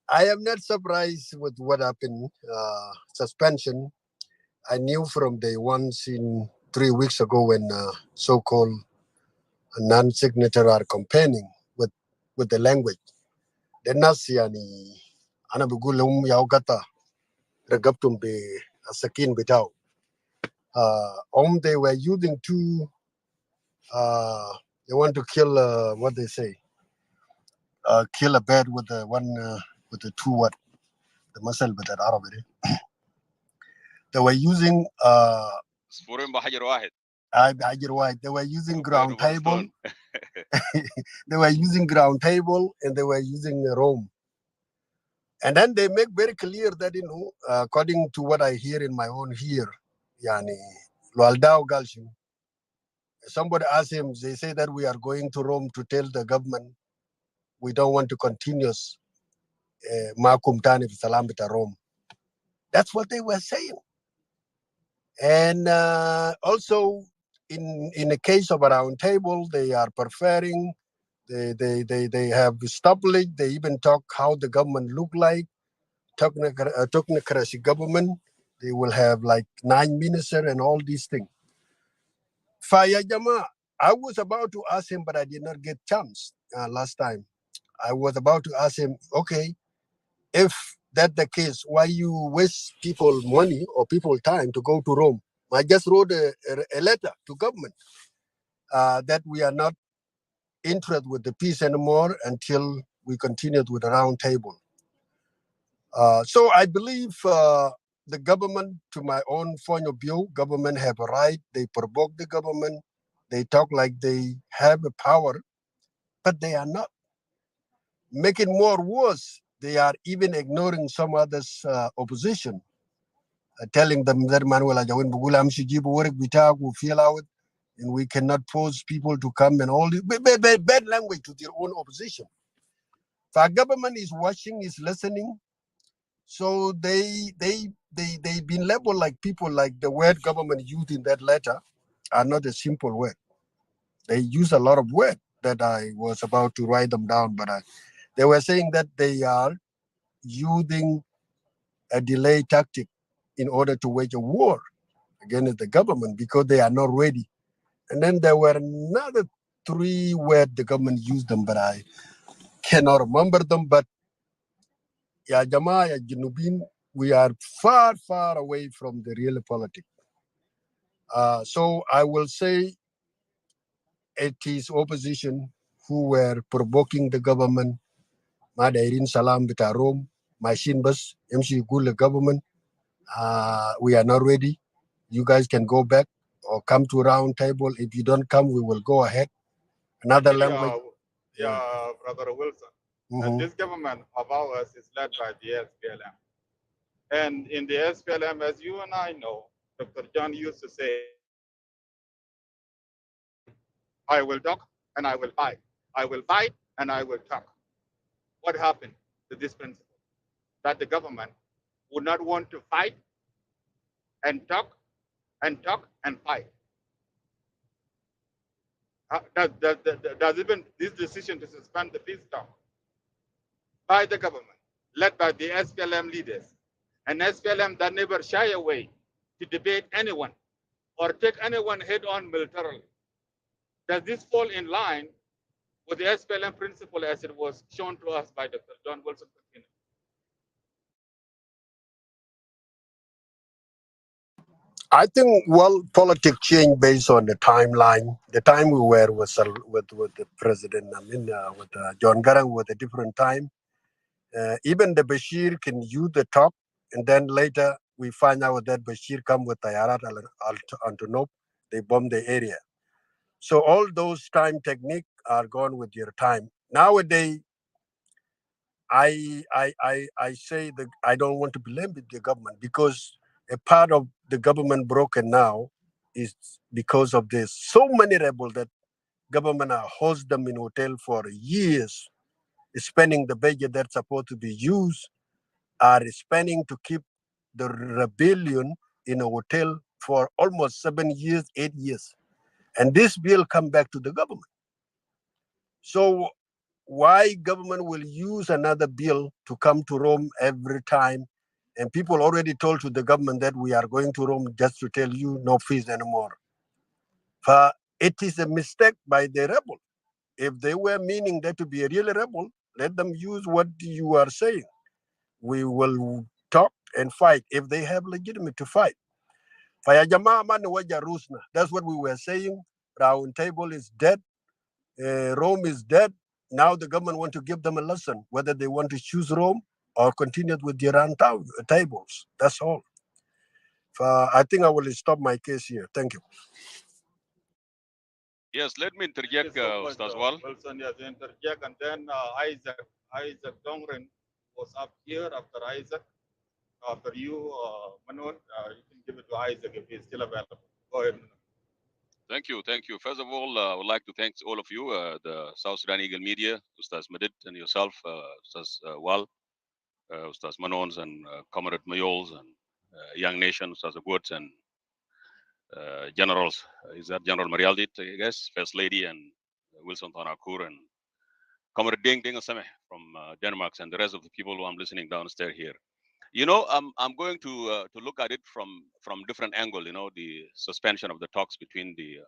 I am not surprised with what happened. Suspension. I knew from day one, in 3 weeks ago, when so-called non-signatory are campaigning with the language. The Nasi ana bugul lahum ya gata ragabtum be sakin bitao. They were using two. They want to kill what they say. Kill a bird with the one with the two what the muscle with that Arabic. They were using they were using ground table. They were using ground table and they were using Rome. And then they make very clear that, according to what I hear in my own ear, yani, Lualdao Galshin, somebody asked him, they say that we are going to Rome to tell the government we don't want to continue Makum Tani Salam Bita Rome. That's what they were saying. And also, in the case of a round table, they are preferring, they have established, they even talk how the government look like, technocracy government. They will have like 9 ministers and all these things. Faya Jama, I was about to ask him, but I did not get chance last time. I was about to ask him, okay, if that's the case, why you waste people money or people time to go to Rome? I just wrote a letter to government that we are not interested with the peace anymore until we continue with the round table. So I believe the government, to my own point of view, government have a right. They provoke the government. They talk like they have a power, but they are not. Making more worse, they are even ignoring some others opposition, telling them that Emmanuel Ajawin Bugula Amshijibu work we feel out, and we cannot force people to come and all this bad language to their own opposition. So our government is watching, is listening. So they've been labeled like people, like the word government used in that letter are not a simple word. They use a lot of words that I was about to write them down, but they were saying that they are using a delay tactic in order to wage a war against the government because they are not ready And then there were another 3 where the government used them, but I cannot remember them. But ya Jamaa, ya Jinubin, we are far, far away from the real politics. So I will say it is opposition who were provoking the government. Madairin Salam Bita Rome, Machine Bus, MC Gula government. We are not ready. You guys can go back or come to round table. If you don't come, we will go ahead. Another Actually, language. Brother Wilson, Mhm. this government of ours is led by the SPLM. And in the SPLM, as you and I know, Dr. John used to say, I will talk and I will fight. I will fight and I will talk. What happened to this principle? That the government would not want to fight and talk and fight. Does even this decision to suspend the peace talk by the government, led by the SPLM leaders, and SPLM that never shy away to debate anyone or take anyone head on militarily, does this fall in line with the SPLM principle as it was shown to us by Dr. John Wilson? I think, well, politics change based on the timeline. The time we were with the president, with John Garang, was a different time. Even the Bashir can use the talk, and then later we find out that Bashir come with Tayarat Antonov. They bomb the area. So all those time technique are gone with your time. Nowadays, I say that I don't want to blame the government, because a part of the government broken now is because of this. So many rebels that government are host them in hotel for years, spending the budget that's supposed to be used, are spending to keep the rebellion in a hotel for almost 7 years, 8 years. And this bill come back to the government. So why government will use another bill to come to Rome every time? And people already told to the government that we are going to Rome just to tell you no fees anymore. It is a mistake by the rebel. If they were meaning that to be a real rebel, let them use what you are saying. We will talk and fight if they have legitimate to fight. Faya jamaa mani waja rusna. That's what we were saying. Round table is dead. Rome is dead. Now the government want to give them a lesson whether they want to choose Rome or continue with the round tables. That's all. I think I will stop my case here. Thank you. Yes, let me Thank you interject, so much, Ustaz Wal. Wilson. Yes, interject, and then Isaac Dongren was up here after Isaac. After you, Manon, you can give it to Isaac if he's still available. Go ahead. Thank you, thank you. First of all, I would like to thank all of you, the South Sudan Eagle Media, Ustaz Madid and yourself, Ustaz Wal, Ustaz Manons and Comrade Mayols and Young Nation, Ustaz Agwoods and generals. Is that General Marialdit, I guess, First Lady and Wilson Tonakur and Comrade Ding Asame from Denmark and the rest of the people who I'm listening downstairs here. You know, I'm going to look at it from different angle. You know, the suspension of the talks between the